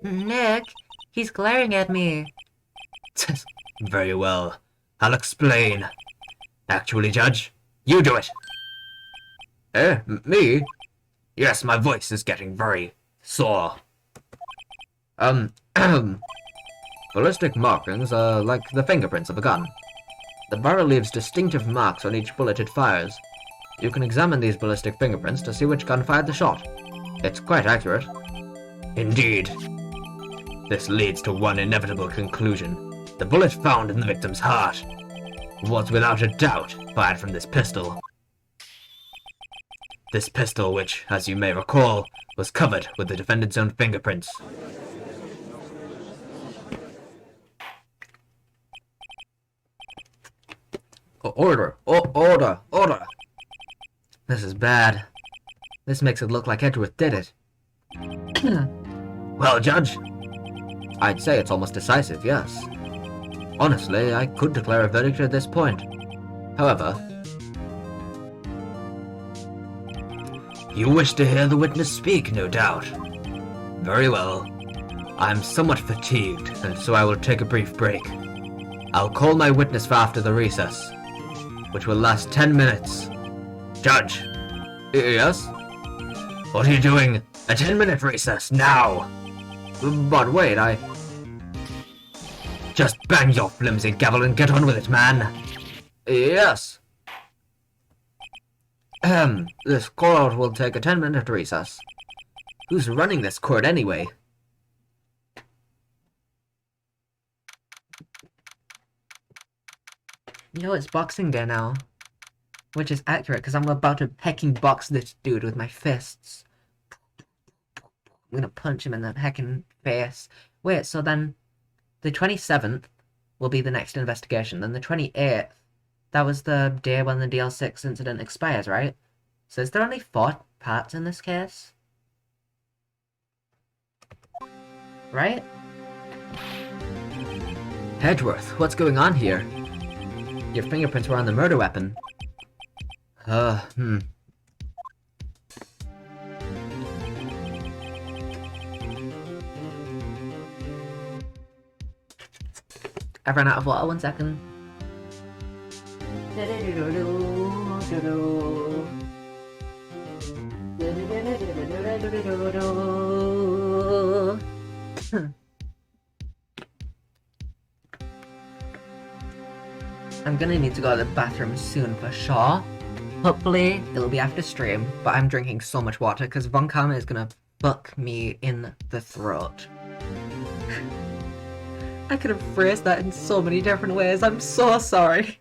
Nick! He's glaring at me! Very well. I'll explain. Actually, Judge, you do it! Me? Yes, my voice is getting very sore. Ballistic markings are like the fingerprints of a gun. The barrel leaves distinctive marks on each bullet it fires. You can examine these ballistic fingerprints to see which gun fired the shot. It's quite accurate. Indeed. This leads to one inevitable conclusion. The bullet found in the victim's heart was without a doubt fired from this pistol. This pistol, which, as you may recall, was covered with the defendant's own fingerprints. Order! Order! Order! This is bad. This makes it look like Edgeworth did it. Well, Judge, I'd say it's almost decisive, yes. Honestly, I could declare a verdict at this point. However, you wish to hear the witness speak, no doubt. Very well. I'm somewhat fatigued, and so I will take a brief break. I'll call my witness for after the recess, which will last 10 minutes. Judge, yes? what are you doing? A 10-minute recess, now! But wait, Just bang your flimsy gavel and get on with it, man! Yes. This court will take a 10-minute recess. Who's running this court anyway? You know, it's Boxing Day now. Which is accurate, because I'm about to hecking box this dude with my fists. I'm gonna punch him in the hecking face. Wait, so then the 27th will be the next investigation. Then the 28th, that was the day when the DL6 incident expires, right? So is there only 4 parts in this case? Right? Edgeworth, what's going on here? Your fingerprints were on the murder weapon. I ran out of water, 1 second. I'm gonna need to go to the bathroom soon for sure. Hopefully, it'll be after stream, but I'm drinking so much water because Von Karma is gonna fuck me in the throat. I could have phrased that in so many different ways. I'm so sorry.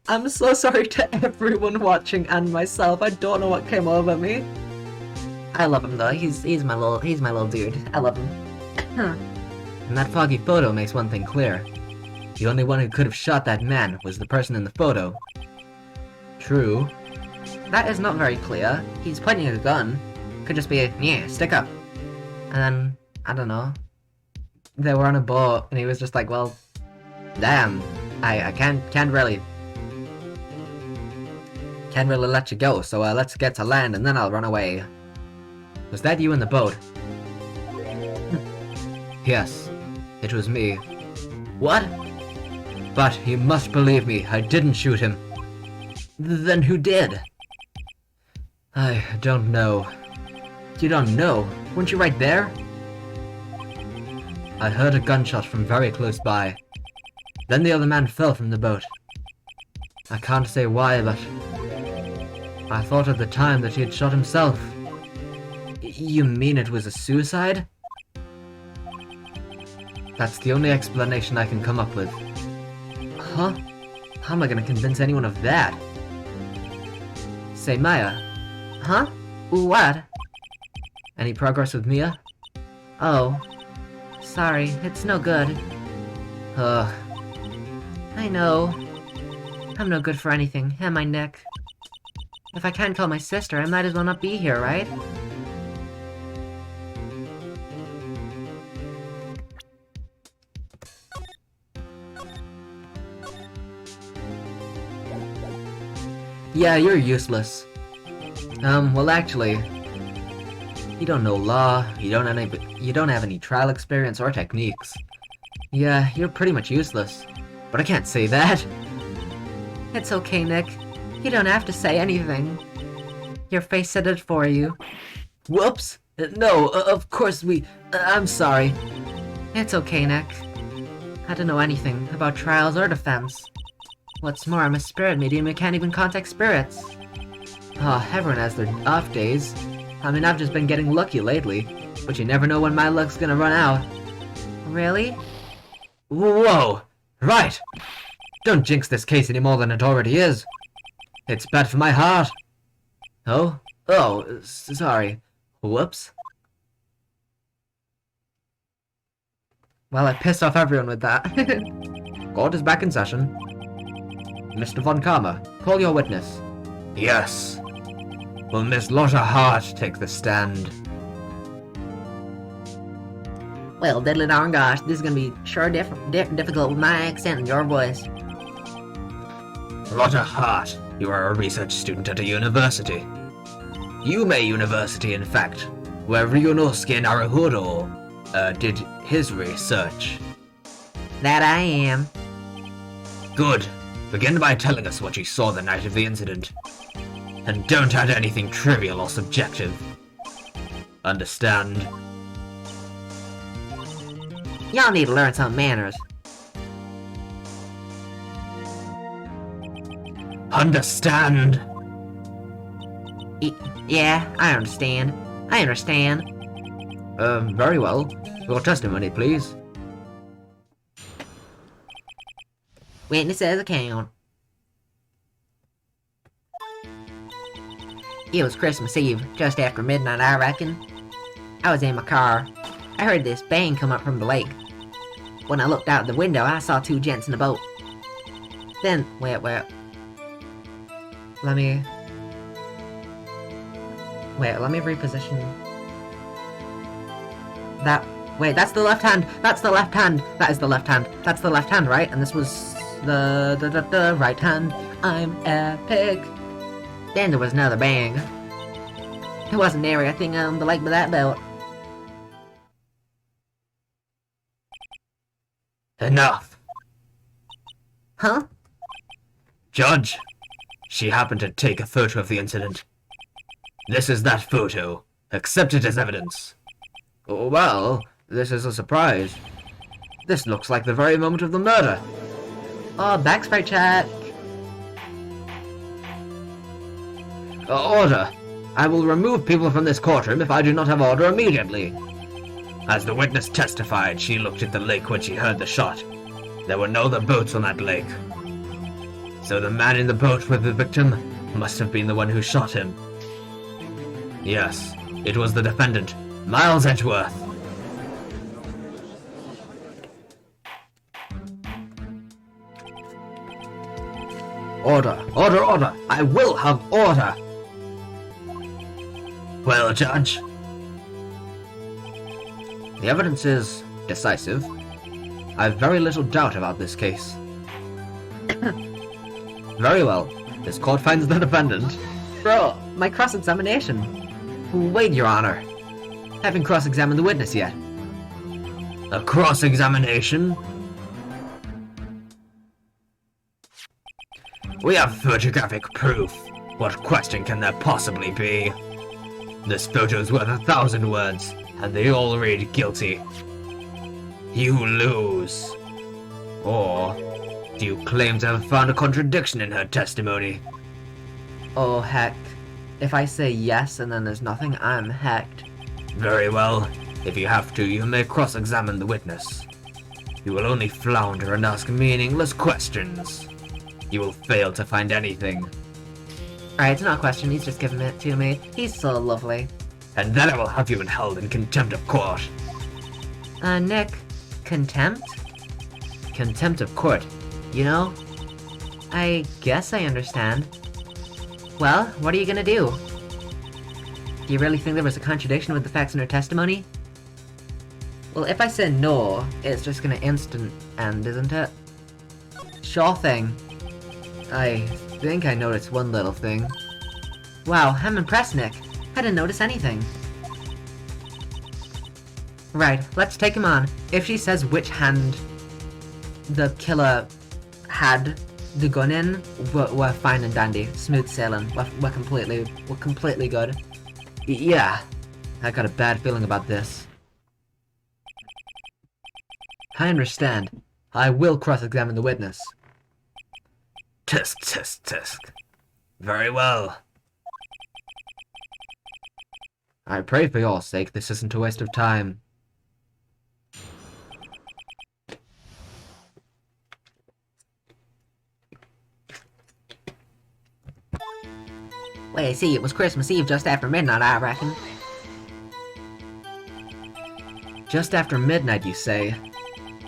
I'm so sorry to everyone watching and myself. I don't know what came over me. I love him though. He's my little dude. I love him. And that foggy photo makes one thing clear. The only one who could have shot that man was the person in the photo. True. That is not very clear. He's pointing a gun. Could just be, yeah, stick up. And then, I don't know. They were on a boat, and he was just like, well, damn, I can't really let you go, so let's get to land and then I'll run away. Was that you in the boat? yes, it was me. What? But you must believe me, I didn't shoot him. Then who did? I don't know. You don't know? Weren't you right there? I heard a gunshot from very close by. Then the other man fell from the boat. I can't say why, but I thought at the time that he had shot himself. You mean it was a suicide? That's the only explanation I can come up with. Huh? How am I gonna convince anyone of that? Say, Maya. Huh? What? Any progress with Mia? Oh. Sorry, it's no good. Ugh. I know. I'm no good for anything, am I, Nick? If I can't call my sister, I might as well not be here, right? Yeah, you're useless. Well actually, you don't know law, you don't have any trial experience or techniques. Yeah, you're pretty much useless. But I can't say that. It's okay, Nick. You don't have to say anything. Your face said it for you. Whoops! No, of course I'm sorry. It's okay, Nick. I don't know anything about trials or defense. What's more, I'm a spirit medium who can't even contact spirits. Oh, everyone has their off days. I mean, I've just been getting lucky lately, but you never know when my luck's gonna run out. Really? Whoa! Right! Don't jinx this case any more than it already is. It's bad for my heart. Oh? Oh, sorry. Whoops. Well, I pissed off everyone with that. Court is back in session. Mr. Von Karma, call your witness. Yes. will Miss Lotta Hart take the stand? Well, diddly darn gosh, this is gonna be sure difficult with my accent and your voice. Lotta Hart, you are a research student at a university. Yume University, in fact, where Ryunosuke Naruhodo did his research. That I am. Good. Begin by telling us what you saw the night of the incident. And don't add anything trivial or subjective. Understand? Y'all need to learn some manners. Understand? Yeah, I understand. I understand. Very well. Your testimony, please. Witnesses account. It was Christmas Eve, just after midnight, I reckon. I was in my car. I heard this bang come up from the lake. When I looked out the window, I saw two gents in a boat. Then, wait. Let me reposition. Wait, that's the left hand! That's the left hand! That is the left hand! That's the left hand, right? And this was the right hand. I'm epic! Then there was another bang. It wasn't near a thing on the lake but that boat. Enough! Huh? Judge, she happened to take a photo of the incident. This is that photo. Accept it as evidence. Oh, well, this is a surprise. This looks like the very moment of the murder. Oh, backspray check! Order. I will remove people from this courtroom if I do not have order immediately. As the witness testified, she looked at the lake when she heard the shot. There were no other boats on that lake. So the man in the boat with the victim must have been the one who shot him. Yes, it was the defendant, Miles Edgeworth. Order, order, order! I will have order! Well, Judge, The evidence is decisive. I have very little doubt about this case. Very well. This court finds the defendant. Bro, my cross-examination. Wait, Your Honor. Haven't cross-examined the witness yet. a cross-examination? We have photographic proof. What question can there possibly be? This photo's worth 1,000 words, and they all read guilty. You lose. Or, do you claim to have found a contradiction in her testimony? Oh, heck. If I say yes and then there's nothing, I'm hecked. Very well. If you have to, you may cross-examine the witness. You will only flounder and ask meaningless questions. You will fail to find anything. Alright, it's not a question, he's just giving it to me. He's so lovely. And then I will have you held in contempt of court. Nick, contempt? Contempt of court. You know, I guess I understand. Well, what are you gonna do? Do you really think there was a contradiction with the facts in her testimony? Well, if I say no, it's just gonna instant end, isn't it? Sure thing. I think I noticed one little thing. Wow, I'm impressed, Nick. I didn't notice anything. Right, let's take him on. If she says which hand the killer had the gun in, we're fine and dandy. Smooth sailing. We're completely good. Yeah, I got a bad feeling about this. I understand. I will cross-examine the witness. Tisk, tisk, tisk. Very well. I pray for your sake this isn't a waste of time. Wait, see, it was Christmas Eve just after midnight, I reckon. Just after midnight, you say?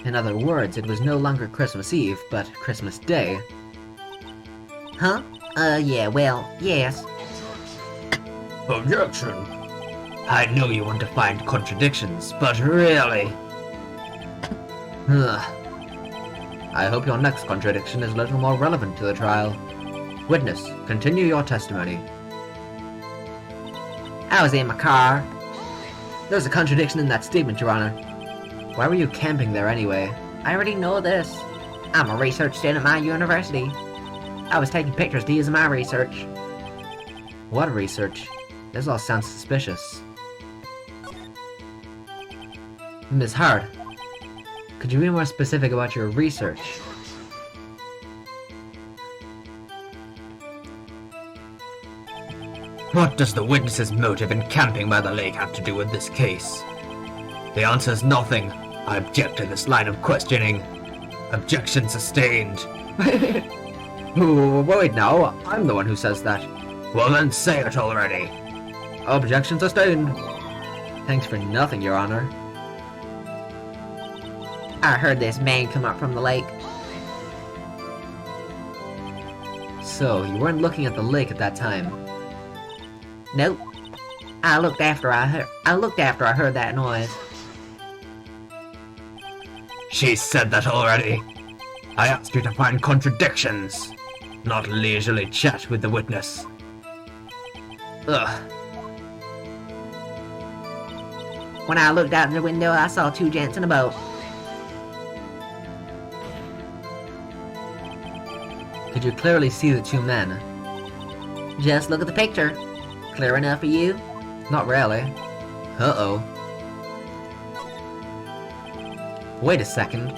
In other words, it was no longer Christmas Eve, but Christmas Day. Huh? Yeah, well, yes. Objection! I know you want to find contradictions, but really... I hope your next contradiction is a little more relevant to the trial. Witness, continue your testimony. I was in my car. There's a contradiction in that statement, Your Honor. Why were you camping there anyway? I already know this. I'm a research student at my university. I was taking pictures to use in my research. What research? This all sounds suspicious. Ms. Hart, could you be more specific about your research? What does the witness's motive in camping by the lake have to do with this case? The answer is nothing. I object to this line of questioning. Objection sustained. Wait now, I'm the one who says that. Well then say it already. Objection sustained. Thanks for nothing, Your Honor. I heard this man come up from the lake. So, you weren't looking at the lake at that time? Nope. I looked after I heard that noise. She said that already. I asked you to find contradictions, not leisurely chat with the witness. Ugh. When I looked out the window, I saw two gents in a boat. Could you clearly see the two men? Just look at the picture. Clear enough for you? Not really. Uh-oh. Wait a second.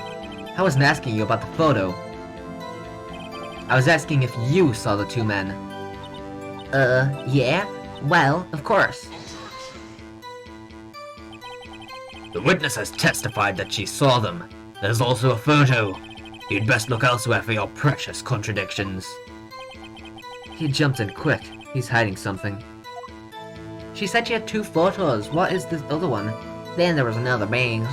I wasn't asking you about the photo. I was asking if you saw the two men. Yeah? Well, of course. The witness has testified that she saw them. There's also a photo. You'd best look elsewhere for your precious contradictions. He jumped in quick. He's hiding something. She said she had two photos. What is this other one? Then there was another bang.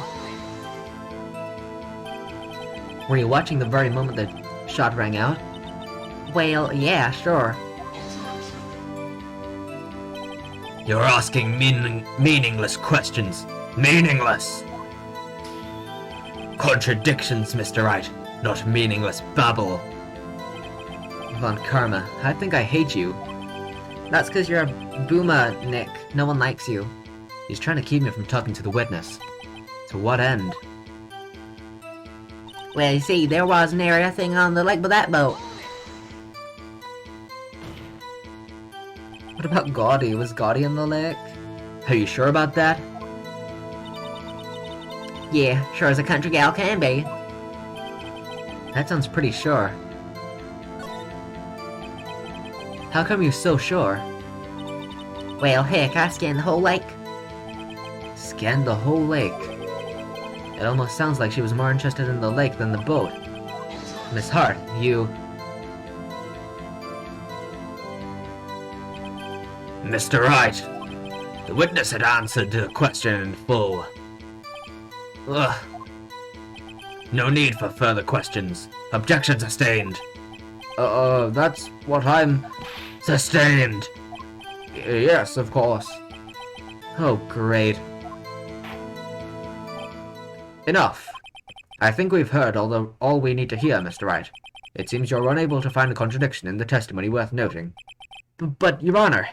Were you watching the very moment the shot rang out? Well, yeah, sure. You're asking meaningless questions. Meaningless! Contradictions, Mr. Wright, not meaningless babble. Von Karma, I think I hate you. That's because you're a boomer, Nick. No one likes you. He's trying to keep me from talking to the witness. To what end? Well, you see, there was an area thing on the lake with that boat. What about Gaudi? Was Gaudi in the lake? Are you sure about that? Yeah, sure as a country gal can be. That sounds pretty sure. How come you're so sure? Well, heck, I scanned the whole lake. Scanned the whole lake. It almost sounds like she was more interested in the lake than the boat. Miss Hart, you... Mr. Wright, the witness had answered the question in full. Ugh. No need for further questions. Objection sustained. That's what I'm... Sustained! Yes, of course. Oh, great. Enough. I think we've heard all we need to hear, Mr. Wright. It seems you're unable to find a contradiction in the testimony worth noting. But, Your Honor...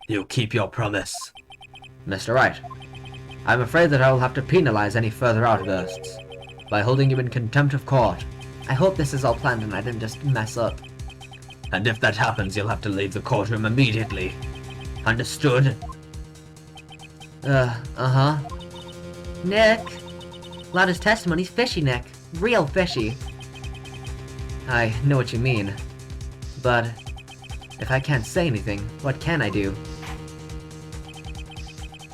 You keep your promise. Mr. Wright, I'm afraid that I will have to penalize any further outbursts by holding you in contempt of court. I hope this is all planned and I didn't just mess up. And if that happens, you'll have to leave the courtroom immediately. Understood? Uh-huh. Nick! A lot of his testimony's fishy, Nick. Real fishy. I know what you mean. But... if I can't say anything, what can I do?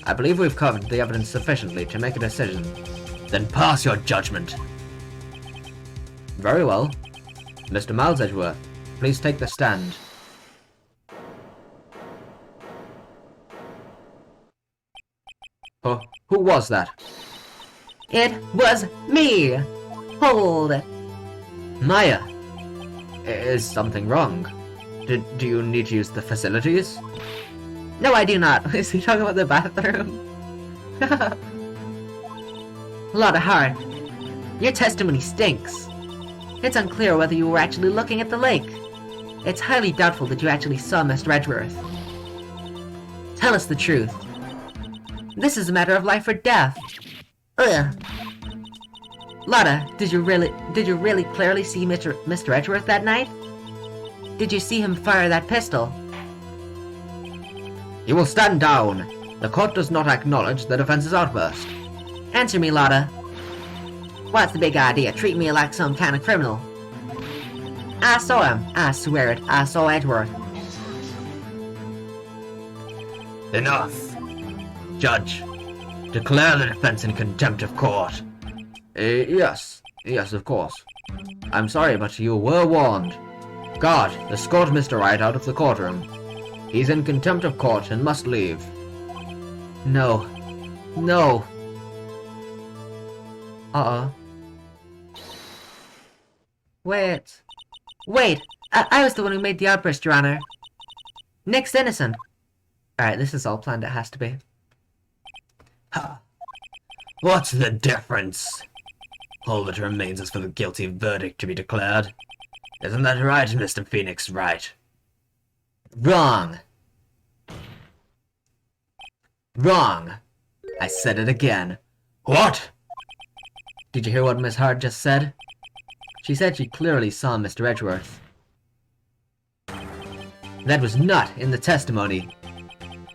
I believe we've covered the evidence sufficiently to make a decision. Then pass your judgment. Very well. Mr. Miles Edgeworth, please take the stand. Oh, who was that? It was me! Hold! Maya! Is something wrong? Do you need to use the facilities? No, I do not. Is he talking about the bathroom? Lotta Hart, your testimony stinks. It's unclear whether you were actually looking at the lake. It's highly doubtful that you actually saw Mr. Edgeworth. Tell us the truth. This is a matter of life or death. Ugh. Lotta, did you really clearly see Mr. Edgeworth that night? Did you see him fire that pistol? You will stand down. The court does not acknowledge the defense's outburst. Answer me, Lotta. What's the big idea? Treat me like some kind of criminal. I saw him. I swear it. I saw Edgeworth. Enough. Judge, declare the defense in contempt of court. Yes. Yes, of course. I'm sorry, but you were warned. Guard, escort Mr. Wright out of the courtroom. He's in contempt of court and must leave. No. No. Uh-oh. Wait. Wait! I was the one who made the outburst, Your Honor. Nick's innocent. Alright, this is all planned, it has to be. Ha! What's the difference? All that remains is for the guilty verdict to be declared. Isn't that right, Mr. Phoenix Wright? Wrong. Wrong. I said it again. What? Did you hear what Miss Hart just said? She said she clearly saw Mr. Edgeworth. That was not in the testimony.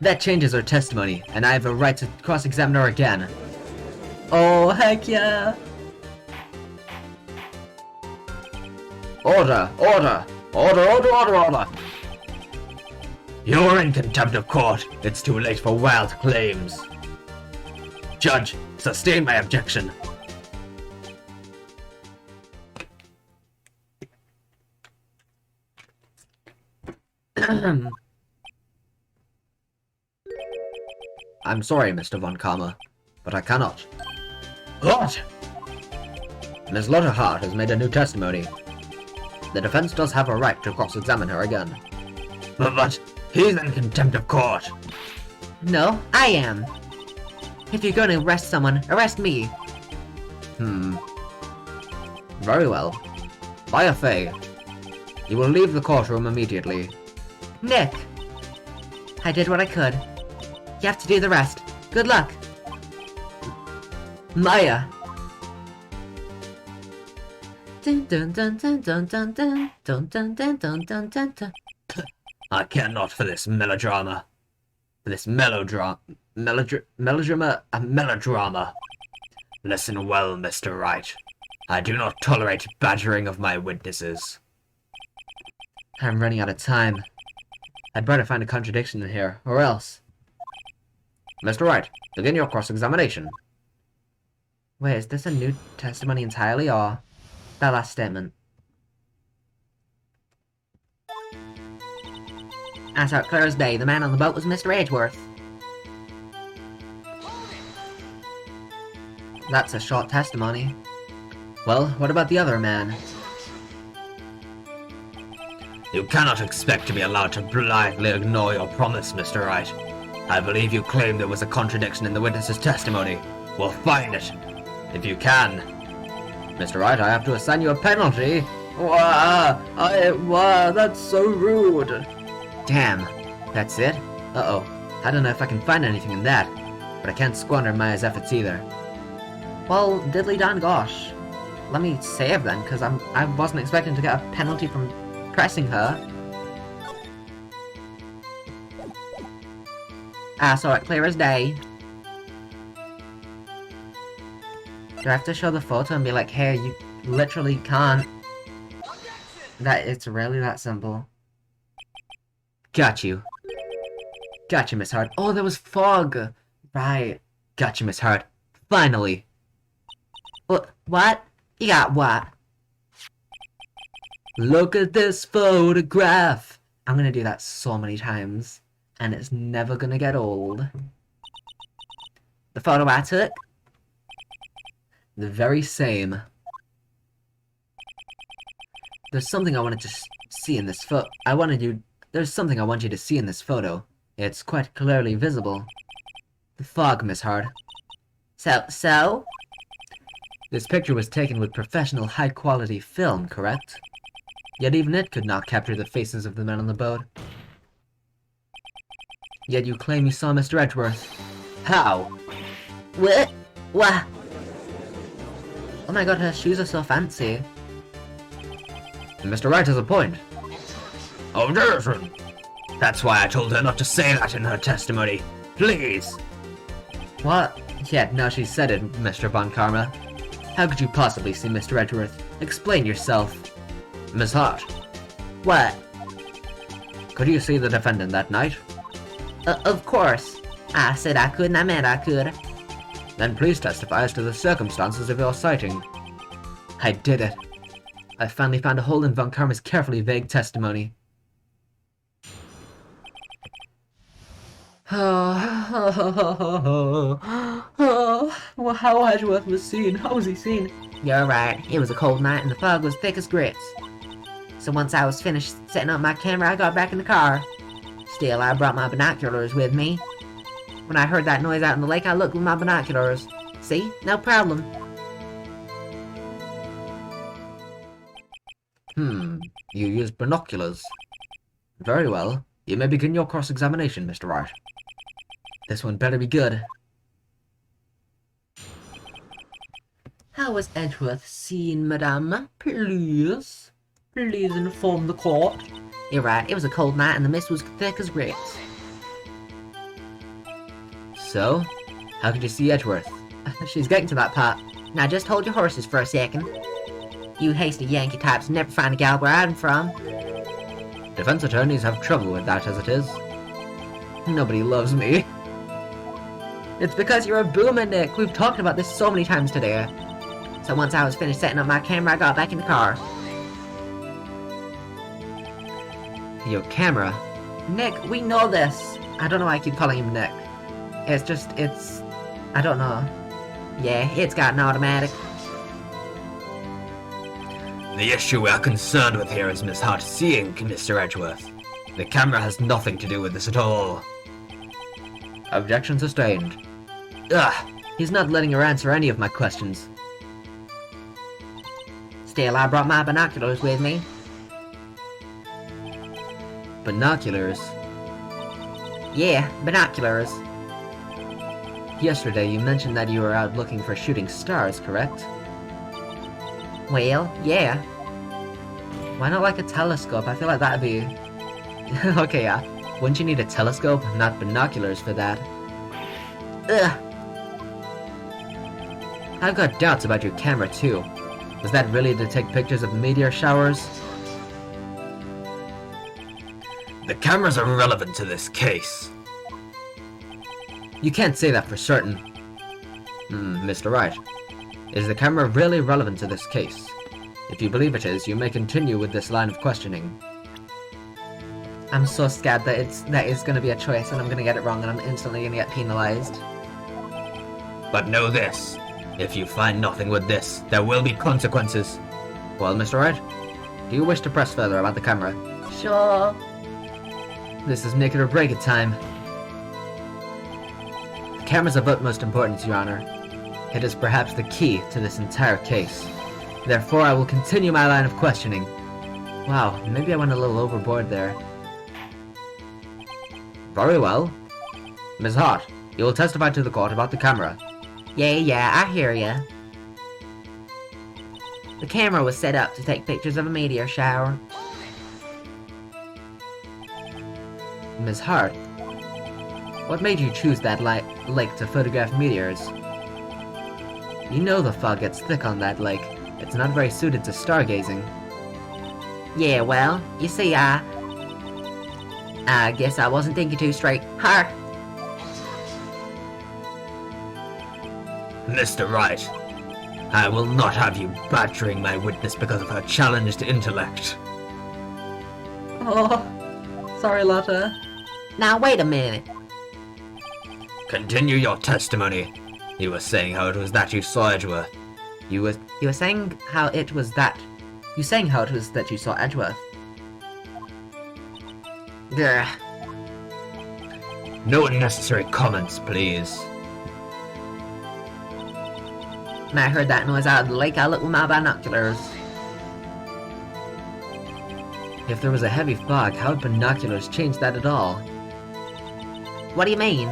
That changes her testimony, and I have a right to cross-examine her again. Oh, heck yeah! Order! Order! Order, order, order, order! You're in contempt of court. It's too late for wild claims. Judge, sustain my objection. I'm sorry, Mr. Von Karma, but I cannot. What? Ms. Lotta Hart has made a new testimony. The defense does have a right to cross-examine her again. But he's in contempt of court. No, I am. If you're going to arrest someone, arrest me. Very well. By a fay, you will leave the courtroom immediately. Nick! I did what I could. You have to do the rest. Good luck. Maya! Dun dun dun dun dun dun dun dun dun dun dun dun dun dun. I care not for this melodrama. For this melodrama. Listen well, Mr. Wright. I do not tolerate badgering of my witnesses. I'm running out of time. I'd better find a contradiction in here, or else. Mr. Wright, begin your cross-examination. Wait, is this a new testimony entirely, or that last statement? I saw it clear as day. The man on the boat was Mr. Edgeworth. That's a short testimony. Well, what about the other man? You cannot expect to be allowed to blithely ignore your promise, Mr. Wright. I believe you claim there was a contradiction in the witness's testimony. We'll find it. If you can. Mr. Wright, I have to assign you a penalty. Wow, that's so rude. Damn, that's it? Uh-oh. I don't know if I can find anything in that, but I can't squander Maya's efforts either. Well, diddly darn gosh. Let me save then, because I wasn't expecting to get a penalty from pressing her. I saw it clear as day. Do I have to show the photo and be like, hey, you literally can't? It's really that simple. Got you. Got you, Miss Hart. Oh, there was fog. Right. Got you, Miss Hart. Finally. What? You got what? Look at this photograph. I'm gonna do that so many times, and it's never gonna get old. The photo I took? The very same. There's something I wanted to see in this There's something I want you to see in this photo. It's quite clearly visible. The fog, Miss Hart. So? This picture was taken with professional high-quality film, correct? Yet even it could not capture the faces of the men on the boat. Yet you claim you saw Mr. Edgeworth. How? What? What? Oh my god, her shoes are so fancy. Mr. Wright has a point. Oh, Jason! That's why I told her not to say that in her testimony. Please! What? Yeah, now she said it, Mr. Von Karma. How could you possibly see Mr. Edgeworth? Explain yourself. Miss Hart, What? could you see the defendant that night? Of course. I said I could and I meant I could. Then please testify as to the circumstances of your sighting. I did it. I finally found a hole in Von Karma's carefully vague testimony. Well, how Edgeworth was seen? How was he seen? You're right. It was a cold night and the fog was thick as grits. So once I was finished setting up my camera, I got back in the car. Still, I brought my binoculars with me. When I heard that noise out in the lake, I looked with my binoculars. See? No problem. You used binoculars. Very well. You may begin your cross-examination, Mr. Wright. This one better be good. How was Edgeworth seen, madame? Please? Please inform the court. You're right. It was a cold night and the mist was thick as grits. So, how could you see Edgeworth? She's getting to that part. Now just hold your horses for a second. You hasty Yankee types never find a gal where I'm from. Defense attorneys have trouble with that as it is. Nobody loves me. It's because you're a boomer, Nick. We've talked about this so many times today. So once I was finished setting up my camera, I got back in the car. Your camera? Nick, we know this. I don't know why I keep calling him Nick. I don't know. Yeah, it's got an automatic. The issue we are concerned with here is Miss Hart seeing Mr. Edgeworth. The camera has nothing to do with this at all. Objection sustained. Ugh, he's not letting her answer any of my questions. Still, I brought my binoculars with me. Binoculars? Yeah, binoculars. Yesterday you mentioned that you were out looking for shooting stars, correct? Well, yeah. Why not like a telescope? I feel like that'd be... Okay, yeah. Wouldn't you need a telescope, not binoculars for that? Ugh. I've got doubts about your camera too. Was that really to take pictures of meteor showers? The cameras are relevant to this case. You can't say that for certain. Mr. Wright, is the camera really relevant to this case? If you believe it is, you may continue with this line of questioning. I'm so scared that is going to be a choice and I'm going to get it wrong and I'm instantly going to get penalized. But know this. If you find nothing with this, there will be consequences. Well, Mr. Wright, do you wish to press further about the camera? Sure. This is make it or break it time. The camera's of utmost importance, Your Honor. It is perhaps the key to this entire case. Therefore, I will continue my line of questioning. Wow, maybe I went a little overboard there. Very well. Ms. Hart, you will testify to the court about the camera. Yeah, I hear ya. The camera was set up to take pictures of a meteor shower. Ms. Hart, what made you choose that lake to photograph meteors? You know the fog gets thick on that lake. It's not very suited to stargazing. Yeah, well, you see, I guess I wasn't thinking too straight. Har! Mr. Wright, I will not have you badgering my witness because of her challenged intellect. Oh, sorry, Lotta. Now wait a minute. Continue your testimony. You were saying how it was that you saw Edgeworth. You were saying how it was that You saying how it was that you saw Edgeworth? Grr. No unnecessary comments, please. When I heard that noise out of the lake, I looked with my binoculars. If there was a heavy fog, how would binoculars change that at all? What do you mean?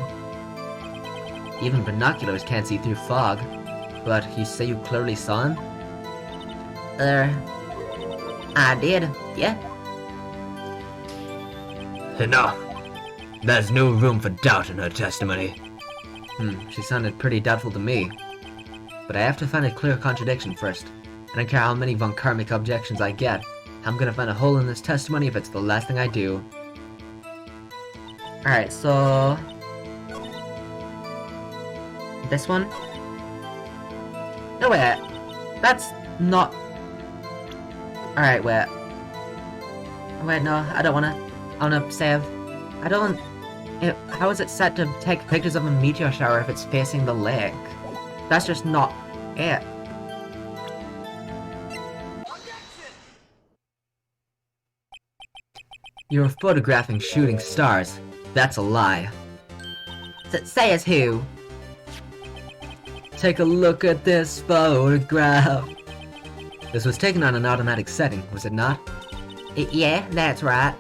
Even binoculars can't see through fog. But you say you clearly saw him? I did, yeah. Enough. There's no room for doubt in her testimony. She sounded pretty doubtful to me. But I have to find a clear contradiction first. I don't care how many von Karmic objections I get. I'm gonna find a hole in this testimony if it's the last thing I do. Alright, so... this one? No, wait. That's not... Alright, wait. Wait, no, I don't wanna... I wanna save... I don't... how is it set to take pictures of a meteor shower if it's facing the lake? That's just not it. You're photographing shooting stars. That's a lie. Say as who? Take a look at this photograph. This was taken on an automatic setting, was it not? Yeah, that's right.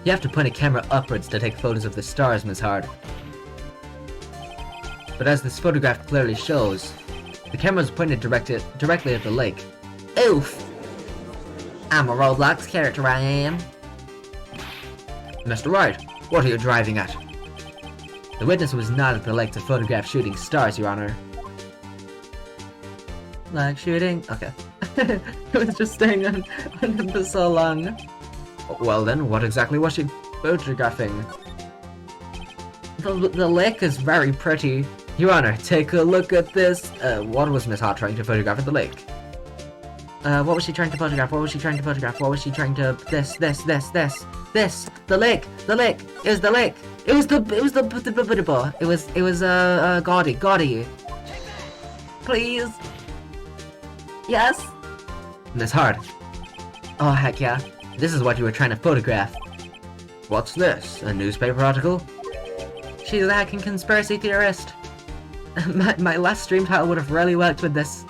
You have to point a camera upwards to take photos of the stars, Miss Hard. But as this photograph clearly shows, the camera is pointed directly at the lake. Oof. I'm a Roblox character, I am. Mr. Wright, what are you driving at? The witness was not at the lake to photograph shooting stars, Your Honor. Like shooting? Okay. It was just staying on him for so long. Well then, what exactly was she photographing? The lake is very pretty. Your Honor, take a look at this. What was Miss Hart trying to photograph at the lake? What was she trying to photograph? What was she trying to photograph? What was she trying to... This. The lake! It was the lake! It was Gaudy. Please. Yes? Miss Hart. Oh, heck yeah. This is what you were trying to photograph. What's this? A newspaper article? She's a hacking conspiracy theorist. My last stream title would have really worked with this.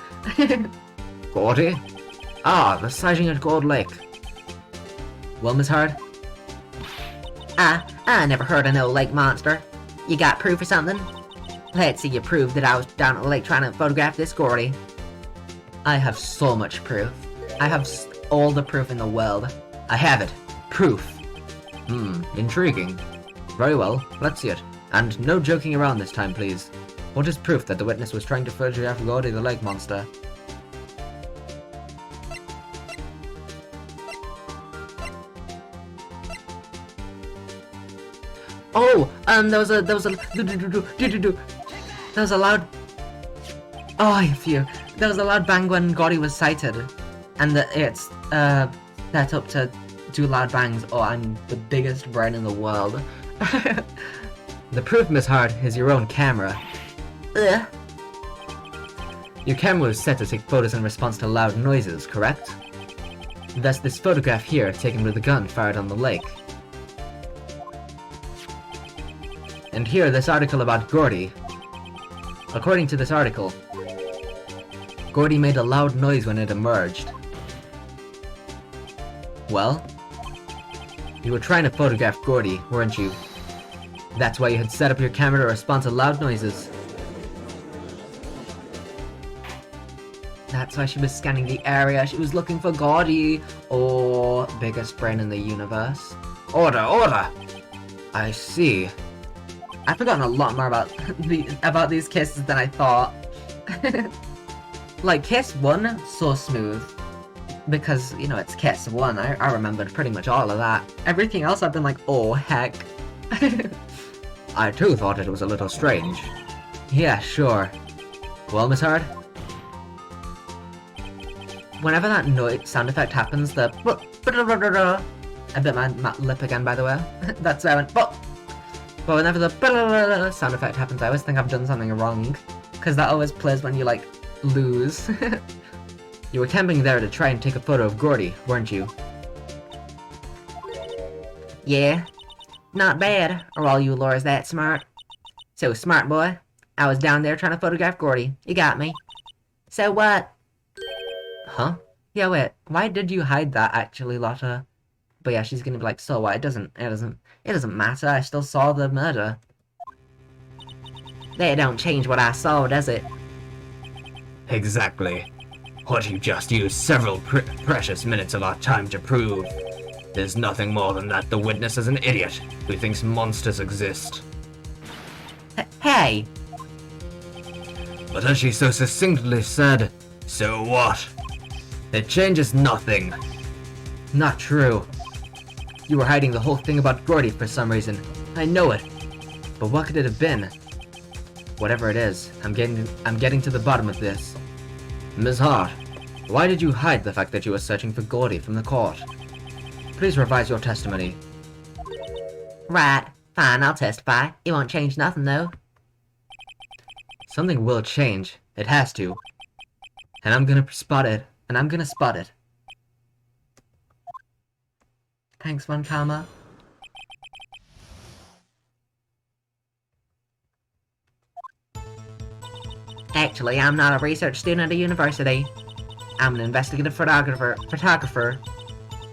Gaudy? Ah, the sighting at Gold Lake. Well, Miss Hard? I never heard of no lake monster. You got proof or something? Let's see you prove that I was down at the lake trying to photograph this Gordy. I have so much proof. I have all the proof in the world. I have it. Proof. Intriguing. Very well, let's see it. And no joking around this time, please. What is proof that the witness was trying to photograph Gordy the lake monster? Oh, there was a loud... Oh, I feel. There was a loud bang when Gordy was sighted. And it's, set up to do loud bangs. Oh, I'm the biggest brain in the world. The proof, Miss Hart, is your own camera. Your camera was set to take photos in response to loud noises, correct? Thus, this photograph here, taken with a gun fired on the lake. And here, this article about Gordy. According to this article, Gordy made a loud noise when it emerged. Well, you were trying to photograph Gordy, weren't you? That's why you had set up your camera to respond to loud noises. That's why she was scanning the area. She was looking for Gordy. Oh, biggest brain in the universe. Order, order! I see. I've forgotten a lot more about these cases than I thought. Like, case 1, so smooth. Because, you know, it's case 1. I remembered pretty much all of that. Everything else I've been like, oh, heck. I too thought it was a little strange. Yeah, sure. Well, Miss Hard? Whenever that noise sound effect happens, the... I bit my lip again, by the way. That's why I went... But whenever the sound effect happens, I always think I've done something wrong. Because that always plays when you, like, lose. You were camping there to try and take a photo of Gordy, weren't you? Yeah, not bad. Are all you lures that smart? So smart, boy. I was down there trying to photograph Gordy. You got me. So what? Huh? Yeah, wait. Why did you hide that, actually, Lotta? But yeah, she's gonna be like, so what? It doesn't matter. I still saw the murder. That don't change what I saw, does it? Exactly. What you just used several precious minutes of our time to prove. There's nothing more than that the witness is an idiot who thinks monsters exist. Hey! But as she so succinctly said, so what? It changes nothing. Not true. You were hiding the whole thing about Gordy for some reason. I know it. But what could it have been? Whatever it is, I'm getting to the bottom of this. Ms. Hart, why did you hide the fact that you were searching for Gordy from the court? Please revise your testimony. Right. Fine, I'll testify. It won't change nothing, though. Something will change. It has to. And I'm gonna spot it. And I'm gonna spot it. Thanks, Von Karma. Actually, I'm not a research student at a university. I'm an investigative photographer.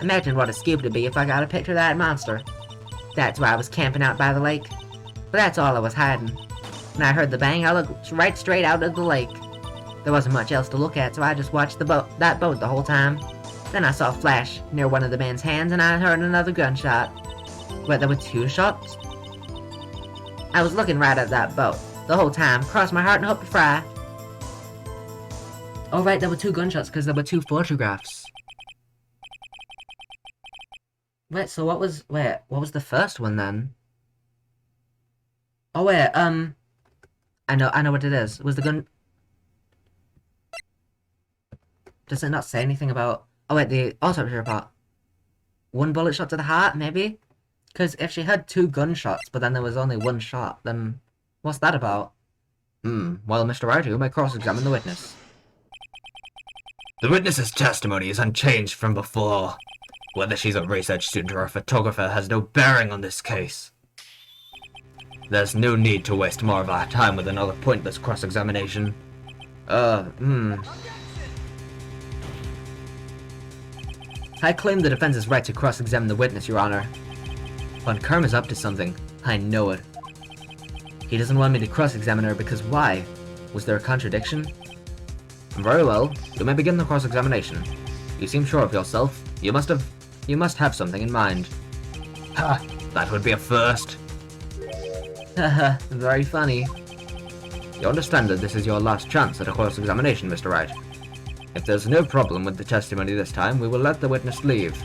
Imagine what a scoop it'd be if I got a picture of that monster. That's why I was camping out by the lake. But that's all I was hiding. When I heard the bang, I looked right straight out of the lake. There wasn't much else to look at, so I just watched that boat the whole time. Then I saw a flash near one of the man's hands, and I heard another gunshot. Wait, there were 2 shots? I was looking right at that boat the whole time, crossed my heart and hoped to fry. Oh right, there were 2 gunshots because there were 2 photographs. Wait, so what was the first one then? Oh wait, I know what it is. Was the gun... Does it not say anything about... Oh wait, the autopsy report. 1 bullet shot to the heart, maybe? Because if she had 2 gunshots, but then there was only 1 shot, then what's that about? Well, Mr. Wright, you may cross-examine the witness. The witness's testimony is unchanged from before. Whether she's a research student or a photographer has no bearing on this case. There's no need to waste more of our time with another pointless cross-examination. I claim the defense's right to cross-examine the witness, Your Honor. Von Karma's up to something. I know it. He doesn't want me to cross-examine her because why? Was there a contradiction? Very well. You may begin the cross-examination. You seem sure of yourself. You must have something in mind. Ha! That would be a first. Haha, very funny. You understand that this is your last chance at a cross-examination, Mr. Wright. If there's no problem with the testimony this time, we will let the witness leave.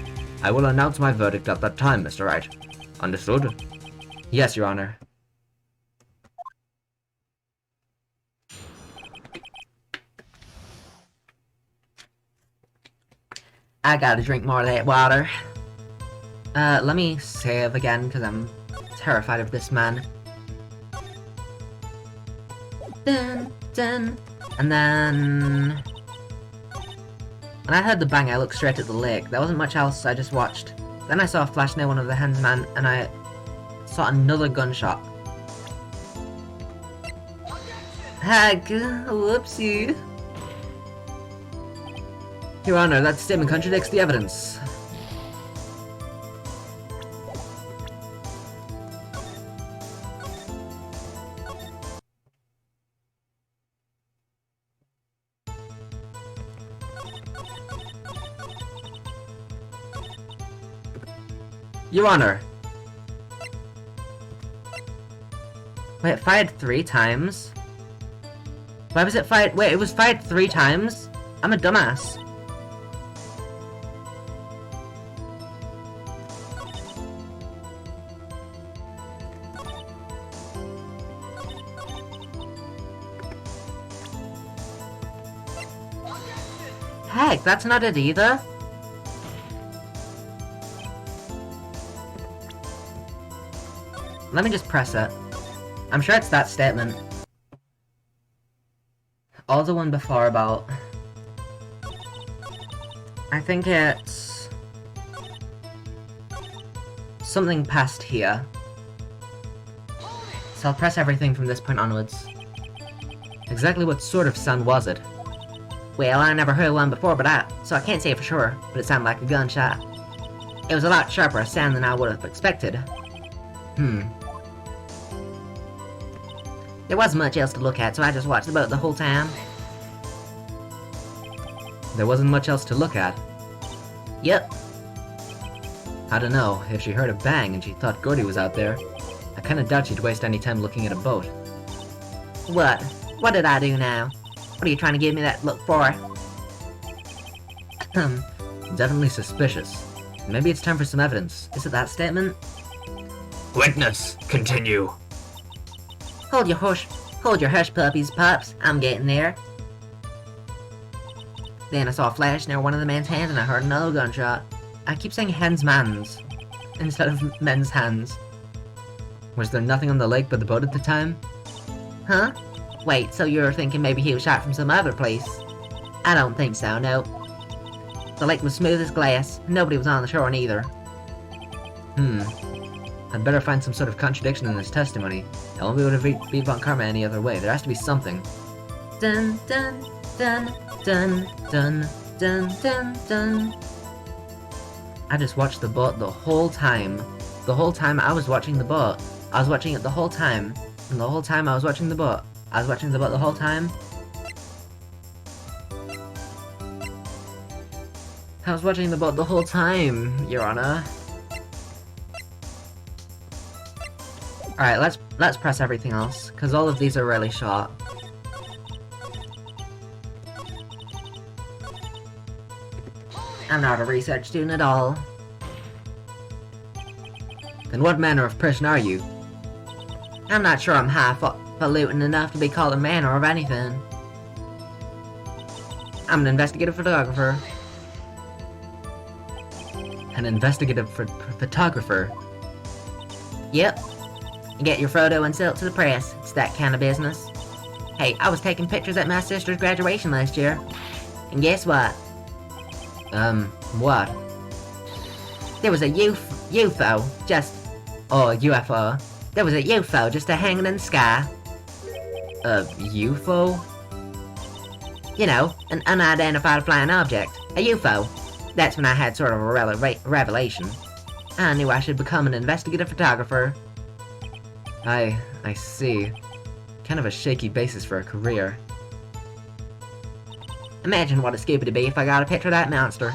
I will announce my verdict at that time, Mr. Wright. Understood? Yes, Your Honor. I gotta drink more of that water. Let me save again, because I'm terrified of this man. Dun, dun. And then... When I heard the bang, I looked straight at the lake. There wasn't much else, I just watched. Then I saw a flash near one of the hensmen, and I saw another gunshot. Heck, whoopsie. Your Honor, that statement contradicts the evidence. Your Honor. Wait, it fired 3 times? Why was it fired? Wait, it was fired 3 times? I'm a dumbass. Heck, that's not it either. Let me just press it. I'm sure it's that statement. Or the one before about... I think it's something past here. So I'll press everything from this point onwards. Exactly what sort of sound was it? Well, I never heard one before, so I can't say for sure, but it sounded like a gunshot. It was a lot sharper sound than I would have expected. There wasn't much else to look at, so I just watched the boat the whole time. There wasn't much else to look at. Yep. I don't know, if she heard a bang and she thought Gordy was out there, I kinda doubt she'd waste any time looking at a boat. What? What did I do now? What are you trying to give me that look for? Definitely suspicious. Maybe it's time for some evidence. Is it that statement? Witness, continue. Hold your hush, puppies, pups. I'm getting there. Then I saw a flash near one of the men's hands and I heard another gunshot. I keep saying hens mans instead of men's hands. Was there nothing on the lake but the boat at the time? Huh? Wait, so you're thinking maybe he was shot from some other place? I don't think so, no. The lake was smooth as glass. Nobody was on the shore neither. I'd better find some sort of contradiction in his testimony. I won't be able to beat Von Karma any other way. There has to be something. Dun dun dun dun dun dun dun dun. I just watched the boat the whole time. The whole time I was watching the boat. I was watching it the whole time. And the whole time I was watching the boat. I was watching the boat the whole time. I was watching the boat the whole time, Your Honor. Alright, let's press everything else, because all of these are really short. I'm not a research student at all. Then what manner of person are you? I'm not sure I'm highfalutin enough to be called a manner of anything. I'm an investigative photographer. An investigative photographer? Yep. You get your photo and sell it to the press. It's that kind of business. Hey, I was taking pictures at my sister's graduation last year. And guess what? What? There was a UFO, Oh, a UFO. There was a UFO just hanging in the sky. A UFO? You know, an unidentified flying object. A UFO. That's when I had sort of a revelation. I knew I should become an investigative photographer. I see. Kind of a shaky basis for a career. Imagine what a scoop it'd be if I got a picture of that monster.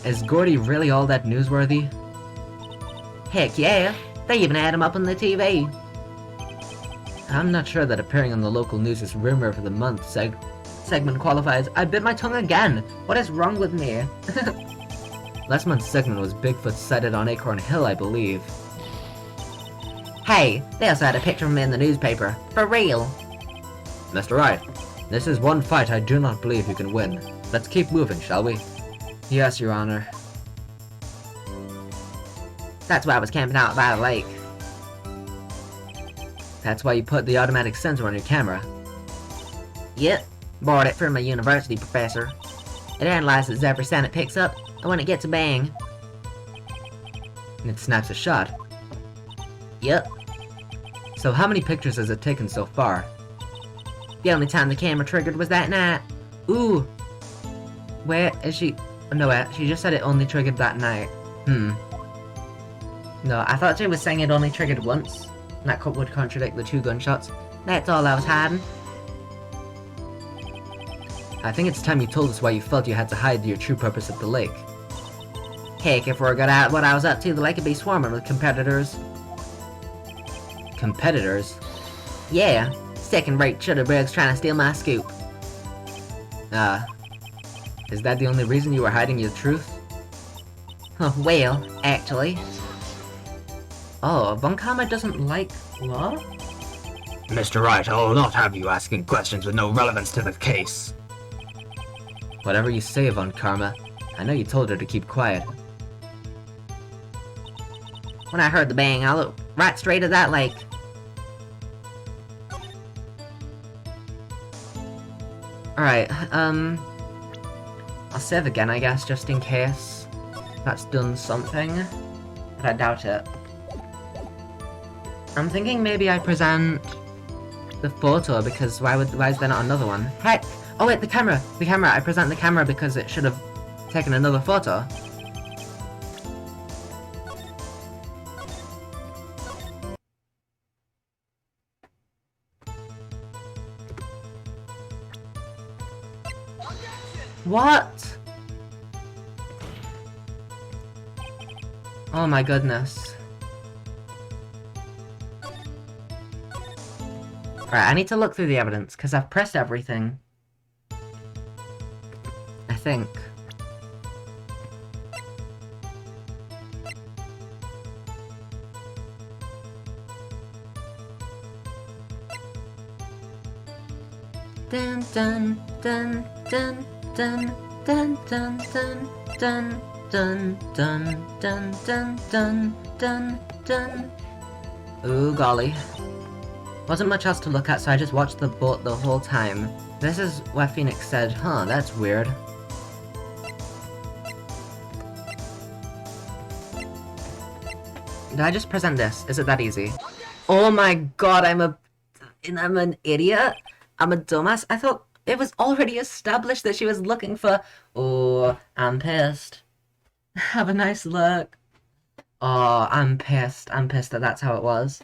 Is Gordy really all that newsworthy? Heck yeah, they even had him up on the TV. I'm not sure that appearing on the local news' Rumor of the Month segment qualifies. I bit my tongue again. What is wrong with me? Last month's segment was Bigfoot sighted on Acorn Hill, I believe. Hey, they also had a picture of him in the newspaper. For real. Mr. Wright, this is one fight I do not believe you can win. Let's keep moving, shall we? Yes, Your Honor. That's why I was camping out by the lake. That's why you put the automatic sensor on your camera. Yep, borrowed it from a university professor. It analyzes every sound it picks up, and when it gets a bang, It snaps a shot. yep, So how many pictures has it taken so far? the only time the camera triggered was that night. Ooh. Where is she? No, wait, she just said it only triggered that night. No, I thought she was saying it only triggered once. And that would contradict the 2 gunshots. That's all I was hiding. I think it's time you told us why you felt you had to hide your true purpose at the lake. Heck, if word got out what I was up to, the lake would be swarming with competitors. Competitors? Yeah, second-rate chudderbugs trying to steal my scoop. Is that the only reason you were hiding your truth? Well, actually. Oh, Von Karma doesn't like... what? Mr. Wright, I will not have you asking questions with no relevance to the case. Whatever you say, Von Karma, I know you told her to keep quiet. When I heard the bang, I looked right straight at that lake. Alright, save again, I guess, just in case that's done something. But I doubt it. I'm thinking maybe I present the photo, because why is there not another one? Heck! Oh wait, the camera! The camera! I present the camera because it should have taken another photo. What? Oh my goodness. Right, I need to look through the evidence, because I've pressed everything. I think. Dun dun dun dun dun dun dun dun dun dun dun dun dun dun dun dun. Ooh golly. Wasn't much else to look at, so I just watched the boat the whole time. This is where Phoenix said, huh, that's weird. Did I just present this? Is it that easy? Oh my god, I'm an idiot? I'm a dumbass? I thought it was already established that she was looking for... Oh, I'm pissed. Have a nice look. Oh, I'm pissed. I'm pissed that that's how it was.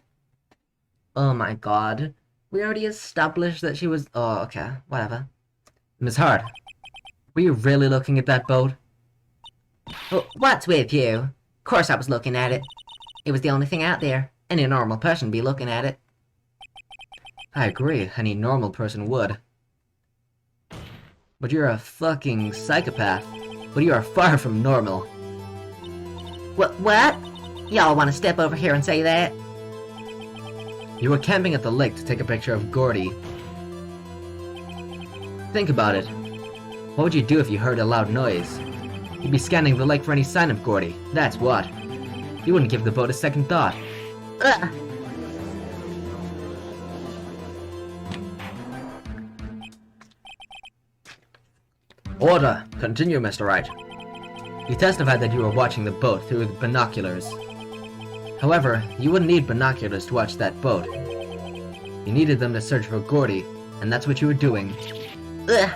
Oh my god. We already established that she was... Oh, okay. Whatever. Miss Hart, were you really looking at that boat? Well, what's with you? Of course I was looking at it. It was the only thing out there. Any normal person would be looking at it. I agree. Any normal person would. But you're a fucking psychopath. But you are far from normal. What? Y'all want to step over here and say that? You were camping at the lake to take a picture of Gordy. Think about it. What would you do if you heard a loud noise? You'd be scanning the lake for any sign of Gordy. That's what. You wouldn't give the boat a second thought. Ugh. Order! Continue, Mr. Wright. You testified that you were watching the boat through binoculars. However, you wouldn't need binoculars to watch that boat. You needed them to search for Gordy, and that's what you were doing. Ugh.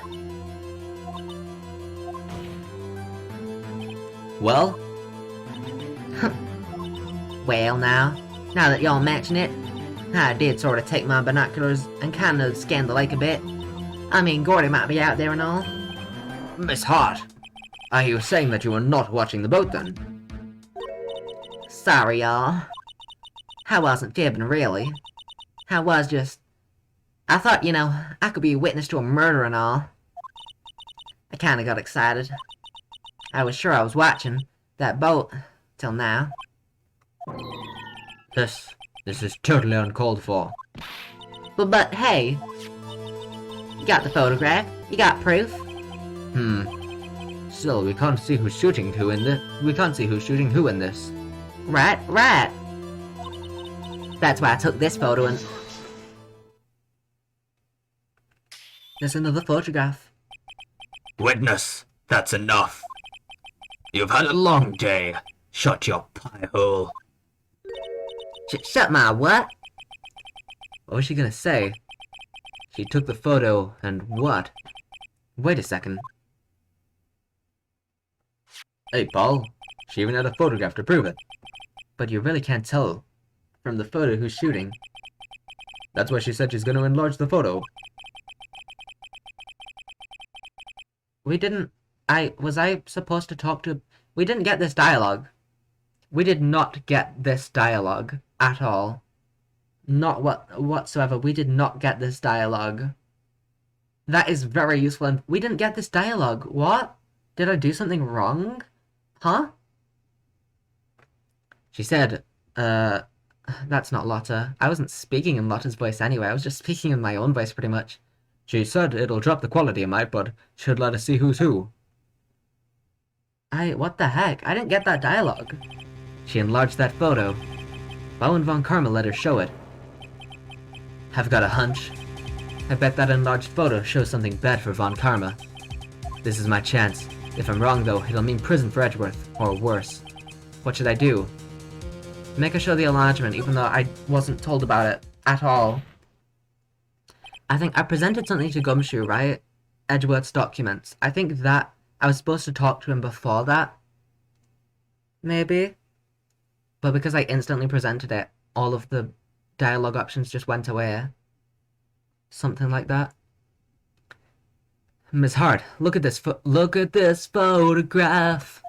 Well? Well now that y'all mention it, I did sort of take my binoculars and kind of scan the lake a bit. I mean, Gordy might be out there and all. Miss Hart, are you saying that you were not watching the boat then? Sorry, y'all. I wasn't fibbing, really. I was just... I thought, you know, I could be a witness to a murder and all. I kinda got excited. I was sure I was watching that boat, till now. This is totally uncalled for. But hey, you got the photograph, you got proof. Still, we can't see who's shooting who in this. We can't see who's shooting who in this. Right. That's why I took this photo and... There's another photograph. Witness, that's enough. You've had a long day. Shut your pie hole. Shut my what? What was she gonna say? She took the photo and what? Wait a second. Hey, Paul. She even had a photograph to prove it. But you really can't tell from the photo who's shooting. That's why she said she's gonna enlarge the photo. We didn't... Was I supposed to talk to... We didn't get this dialogue. We did not get this dialogue at all. Not whatsoever. We did not get this dialogue. That is very useful. And we didn't get this dialogue. What? Did I do something wrong? Huh? She said, that's not Lotta. I wasn't speaking in Lotta's voice anyway. I was just speaking in my own voice pretty much. She said it'll drop the quality a mite, but should let us see who's who. What the heck? I didn't get that dialogue. She enlarged that photo. Bow and Von Karma let her show it. I've got a hunch. I bet that enlarged photo shows something bad for Von Karma. This is my chance. If I'm wrong though, it'll mean prison for Edgeworth, or worse. What should I do? Make her show the enlargement, even though I wasn't told about it at all. I think I presented something to Gumshoe, right? Edgeworth's documents. I think that I was supposed to talk to him before that. Maybe? But because I instantly presented it, all of the dialogue options just went away. Something like that. Miss Hart, look at this photograph.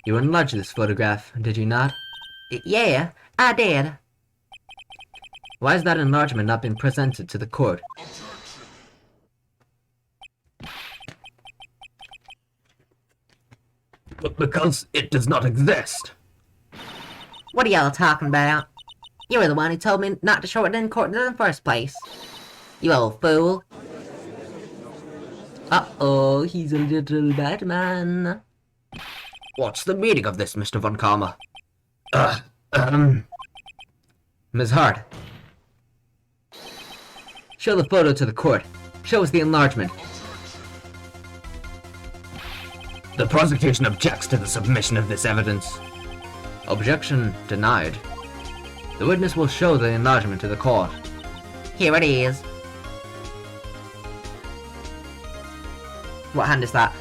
You enlarged this photograph, did you not? Yeah, I did. Why has that enlargement not been presented to the court? Because it does not exist. What are y'all talking about? You were the one who told me not to show it in court in the first place. You old fool. Uh-oh, he's a little bad man. What's the meaning of this, Mr. Von Karma? Ms. Hart. Show the photo to the court. Show us the enlargement. The prosecution objects to the submission of this evidence. Objection denied. The witness will show the enlargement to the court. Here it is. What hand is that?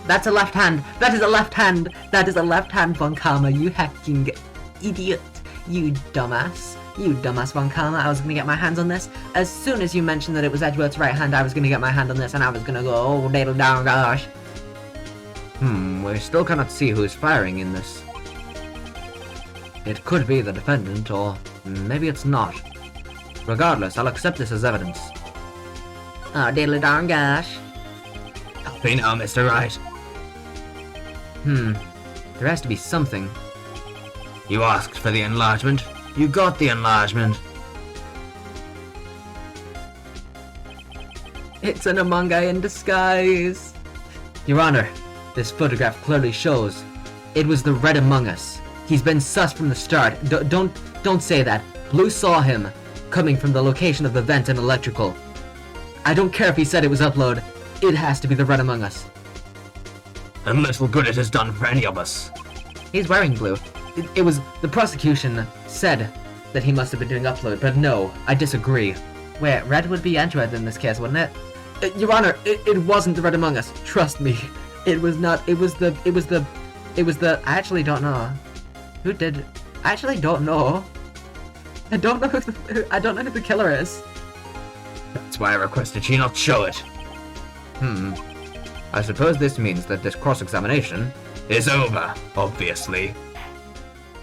That's a left hand! That is a left hand! That is a left hand, Von Karma, you hacking idiot! You dumbass. You dumbass, Von Karma. I was gonna get my hands on this. As soon as you mentioned that it was Edgeworth's right hand, I was gonna get my hand on this and I was gonna go, oh, diddle down gosh. We still cannot see who is firing in this. It could be the defendant, or maybe it's not. Regardless, I'll accept this as evidence. Oh, diddle darn gosh. Help me now, Mr. Wright. There has to be something. You asked for the enlargement. You got the enlargement. It's an Among Us in disguise. Your Honor, this photograph clearly shows it was the Red Among Us. He's been sus from the start. Don't say that. Blue saw him coming from the location of the vent and electrical. I don't care if he said it was upload. It has to be the Red Among Us. And little good it has done for any of us. He's wearing blue. It was the prosecution said that he must have been doing upload, but no, I disagree. Wait, red would be Edgeworth in this case, wouldn't it? Your Honor, it wasn't the Red Among Us. Trust me, it was not. It was the. I actually don't know. Who did? I actually don't know. I don't know I don't know who the killer is. That's why I requested she not show it. I suppose this means that this cross-examination is over, obviously.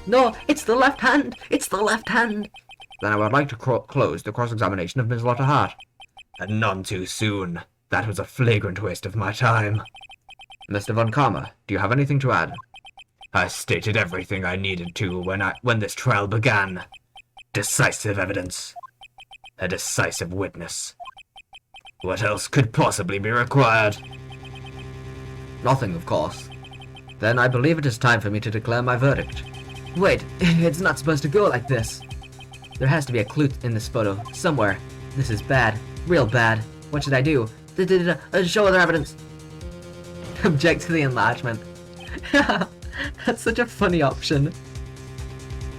No, it's the left hand! It's the left hand! Then I would like to close the cross-examination of Ms. Lotta Hart. And none too soon. That was a flagrant waste of my time. Mr. Von Karma, do you have anything to add? I stated everything I needed to when this trial began. Decisive evidence. A decisive witness. What else could possibly be required? Nothing, of course. Then I believe it is time for me to declare my verdict. Wait, it's not supposed to go like this. There has to be a clue in this photo, somewhere. This is bad. Real bad. What should I do? Show other evidence. Object to the enlargement. That's such a funny option.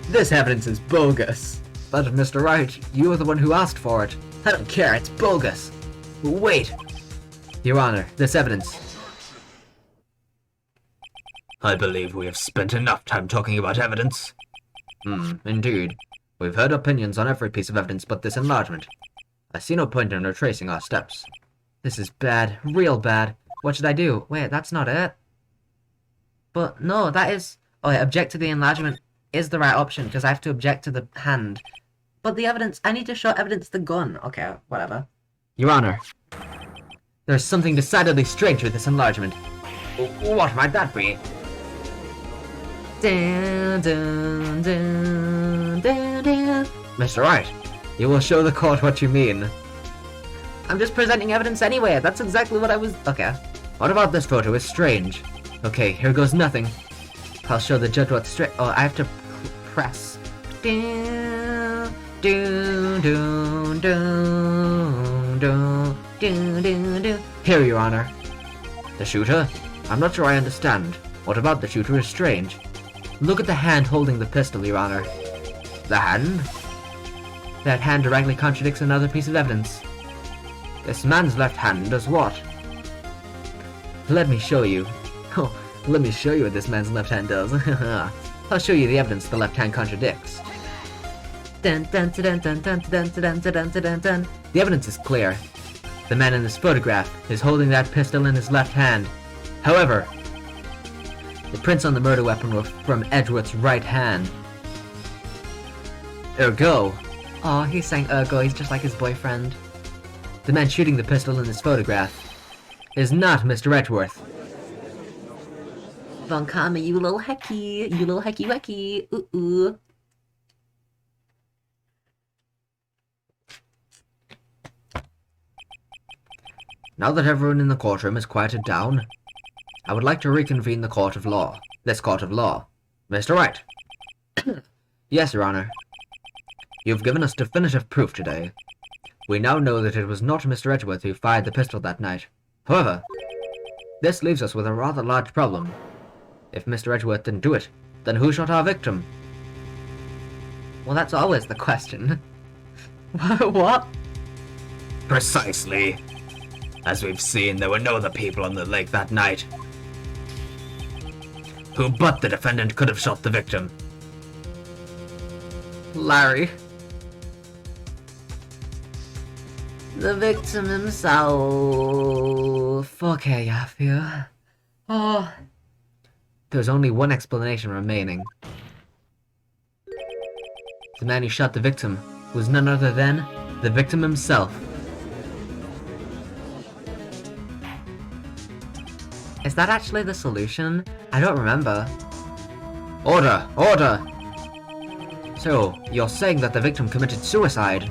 This evidence is bogus. But Mr. Wright, you are the one who asked for it. I don't care, it's bogus. Wait. Your Honor, this evidence. I believe we have spent enough time talking about evidence. Indeed. We've heard opinions on every piece of evidence but this enlargement. I see no point in retracing our steps. This is bad, real bad. What should I do? Wait, that's not it. But no, that is... Oh, yeah, object to the enlargement is the right option because I have to object to the hand. But the evidence, I need to show evidence the gun. Okay, whatever. Your Honor, there's something decidedly strange with this enlargement. What might that be? Dun, dun, dun, dun, dun. Mr. Wright, you will show the court what you mean. I'm just presenting evidence anyway. That's exactly what I was... Okay. What about this photo is strange? Okay, here goes nothing. I'll show the judge what's straight. Oh, I have to press. Dun, dun, dun, dun, dun, dun, dun, dun. Here, Your Honor. The shooter? I'm not sure I understand. What about the shooter is strange? Look at the hand holding the pistol, Your Honor. The hand? That hand directly contradicts another piece of evidence. This man's left hand does what? Let me show you. Oh, let me show you what this man's left hand does. I'll show you the evidence the left hand contradicts. Dun, dun, dun, dun, dun, dun, dun, dun, dun, dun, dun. The evidence is clear. The man in this photograph is holding that pistol in his left hand. However, the prints on the murder weapon were from Edgeworth's right hand. Ergo. Aw, he's saying ergo, he's just like his boyfriend. The man shooting the pistol in this photograph is not Mr. Edgeworth. Von Karma, you little hecky, wecky. Ooh. Now that everyone in the courtroom is quieted down, I would like to reconvene the court of law. This court of law. Mr. Wright. Yes, Your Honor. You've given us definitive proof today. We now know that it was not Mr. Edgeworth who fired the pistol that night. However, this leaves us with a rather large problem. If Mr. Edgeworth didn't do it, then who shot our victim? Well, that's always the question. What? Precisely. As we've seen, there were no other people on the lake that night. Who but the defendant could have shot the victim? Larry. The victim himself. Okay, Yafia. Oh. There's only one explanation remaining. The man who shot the victim was none other than the victim himself. Is that actually the solution? I don't remember. Order! Order! So, you're saying that the victim committed suicide?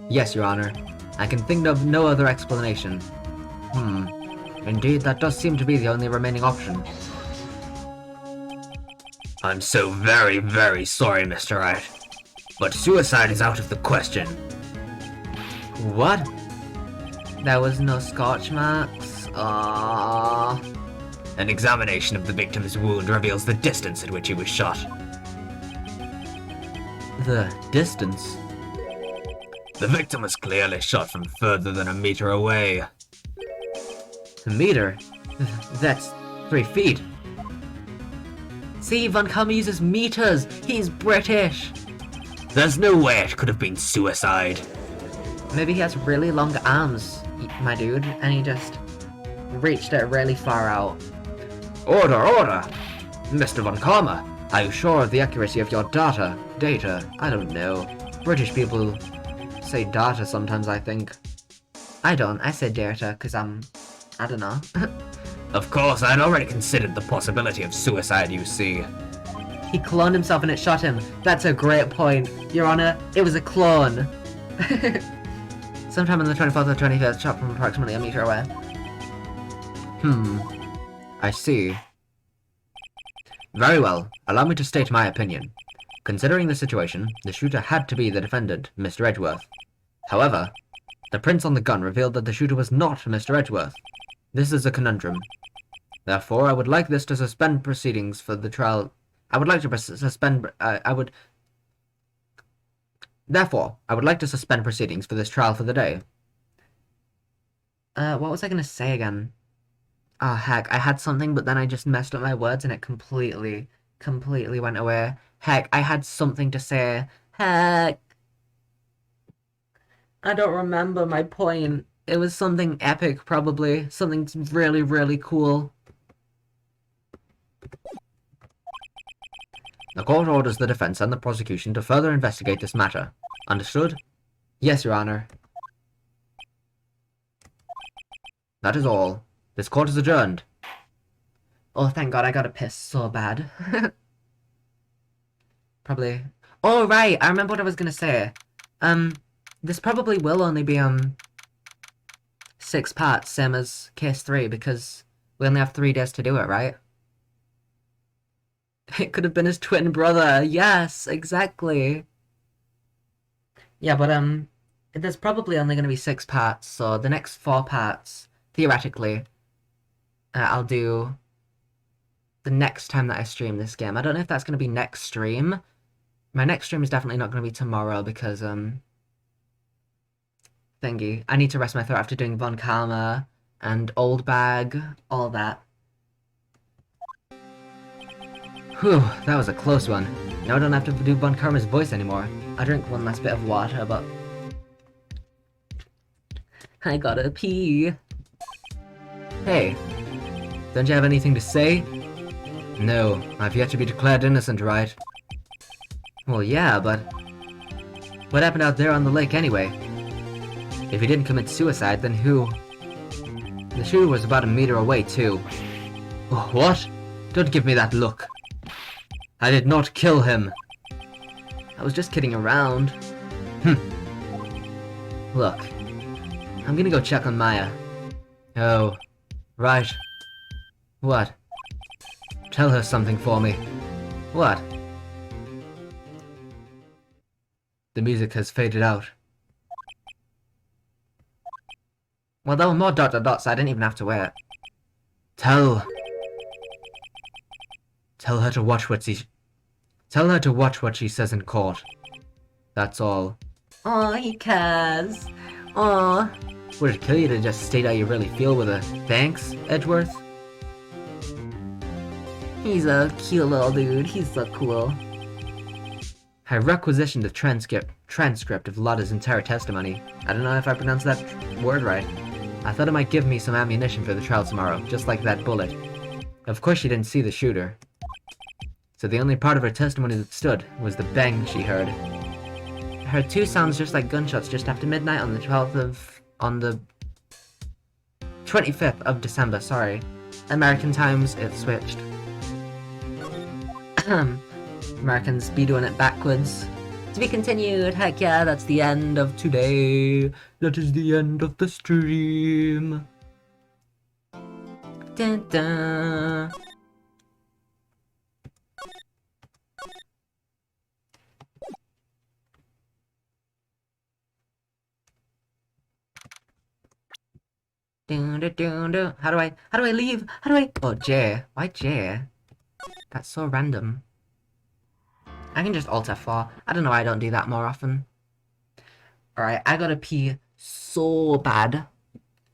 Yes, Your Honor. I can think of no other explanation. Indeed, that does seem to be the only remaining option. I'm so very, very sorry, Mr. Wright. But suicide is out of the question. What? There was no scorch marks? An examination of the victim's wound reveals the distance at which he was shot. The distance? The victim was clearly shot from further than a meter away. A meter? That's 3 feet. See, Von Karma uses meters! He's British! There's no way it could have been suicide. Maybe he has really long arms, my dude, and he just reached it really far out. Order! Order! Mr. Von Karma, are you sure of the accuracy of your data? Data? I don't know. British people say data sometimes, I think. I don't. I said data, because I don't know. Of course, I'd already considered the possibility of suicide, you see. He cloned himself and it shot him. That's a great point. Your Honor, it was a clone. Sometime on the 24th or 25th, shot from approximately a meter away. I see. Very well. Allow me to state my opinion. Considering the situation, the shooter had to be the defendant, Mr. Edgeworth. However, the prints on the gun revealed that the shooter was not Mr. Edgeworth. This is a conundrum. Therefore, I would like this to suspend proceedings for the trial. Therefore, I would like to suspend proceedings for this trial for the day. What was I gonna say again? Oh, heck, I had something, but then I just messed up my words and it completely went away. Heck, I had something to say. Heck. I don't remember my point. It was something epic, probably. Something really, really cool. The court orders the defense and the prosecution to further investigate this matter. Understood? Yes, Your Honor. That is all. This court is adjourned. Oh, thank God, I got a piss so bad. Probably. Oh, right, I remember what I was gonna say. This probably will only be, 6 parts, same as case 3, because we only have 3 days to do it, right? It could have been his twin brother. Yes, exactly. Yeah, but, there's probably only gonna be 6 parts, so the next 4 parts, theoretically, I'll do the next time that I stream this game. I don't know if that's going to be next stream. My next stream is definitely not going to be tomorrow because, thingy. I need to rest my throat after doing Von Karma and Old Bag, all that. Whew, that was a close one. Now I don't have to do Von Karma's voice anymore. I drink one last bit of water, but... I gotta pee. Hey, don't you have anything to say? No, I've yet to be declared innocent, right? Well, yeah, but... what happened out there on the lake anyway? If he didn't commit suicide, then who? The shooter was about a meter away, too. Oh, what? Don't give me that look. I did not kill him. I was just kidding around. Look, I'm gonna go check on Maya. Oh, right. What? Tell her something for me. What? The music has faded out. Well, there were more dot dot dots, so I didn't even have to wait. Tell her to watch what she says in court. That's all. Aw, he cares. Aw. Would it kill you to just state how you really feel with a thanks, Edgeworth? He's a cute little dude. He's so cool. I requisitioned the transcript of Lotta's entire testimony. I don't know if I pronounced that word right. I thought it might give me some ammunition for the trial tomorrow, just like that bullet. Of course she didn't see the shooter. So the only part of her testimony that stood was the bang she heard. I heard two sounds just like gunshots just after midnight on the 25th of December, sorry. American times, it switched. Americans be doing it backwards. To be continued, heck yeah, that's the end of today. That is the end of the stream. Dun dun. How do I leave? Oh, J. Why J? That's so random. I can just Alt F4. I don't know why I don't do that more often. Alright, I gotta pee so bad.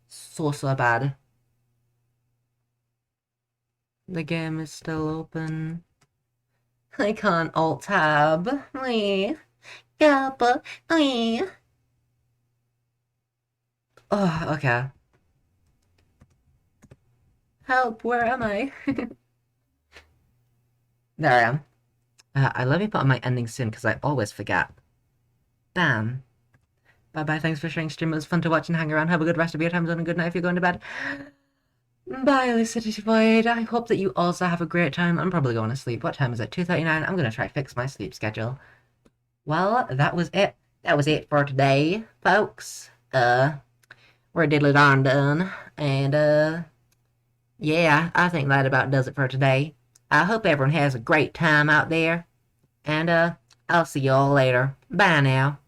So bad. The game is still open. I can't Alt Tab. Oh, okay. Help, where am I? There I am. Let me put on my ending soon, because I always forget. Bam. Bye-bye, thanks for sharing stream. It was fun to watch and hang around. Have a good rest of your time zone and good night if you're going to bed. Bye, Electricity Void. I hope that you also have a great time. I'm probably going to sleep. What time is it? 2:39. I'm going to try to fix my sleep schedule. Well, that was it. That was it for today, folks. We're diddly darn done. And, yeah, I think that about does it for today. I hope everyone has a great time out there. And, I'll see you all later. Bye now.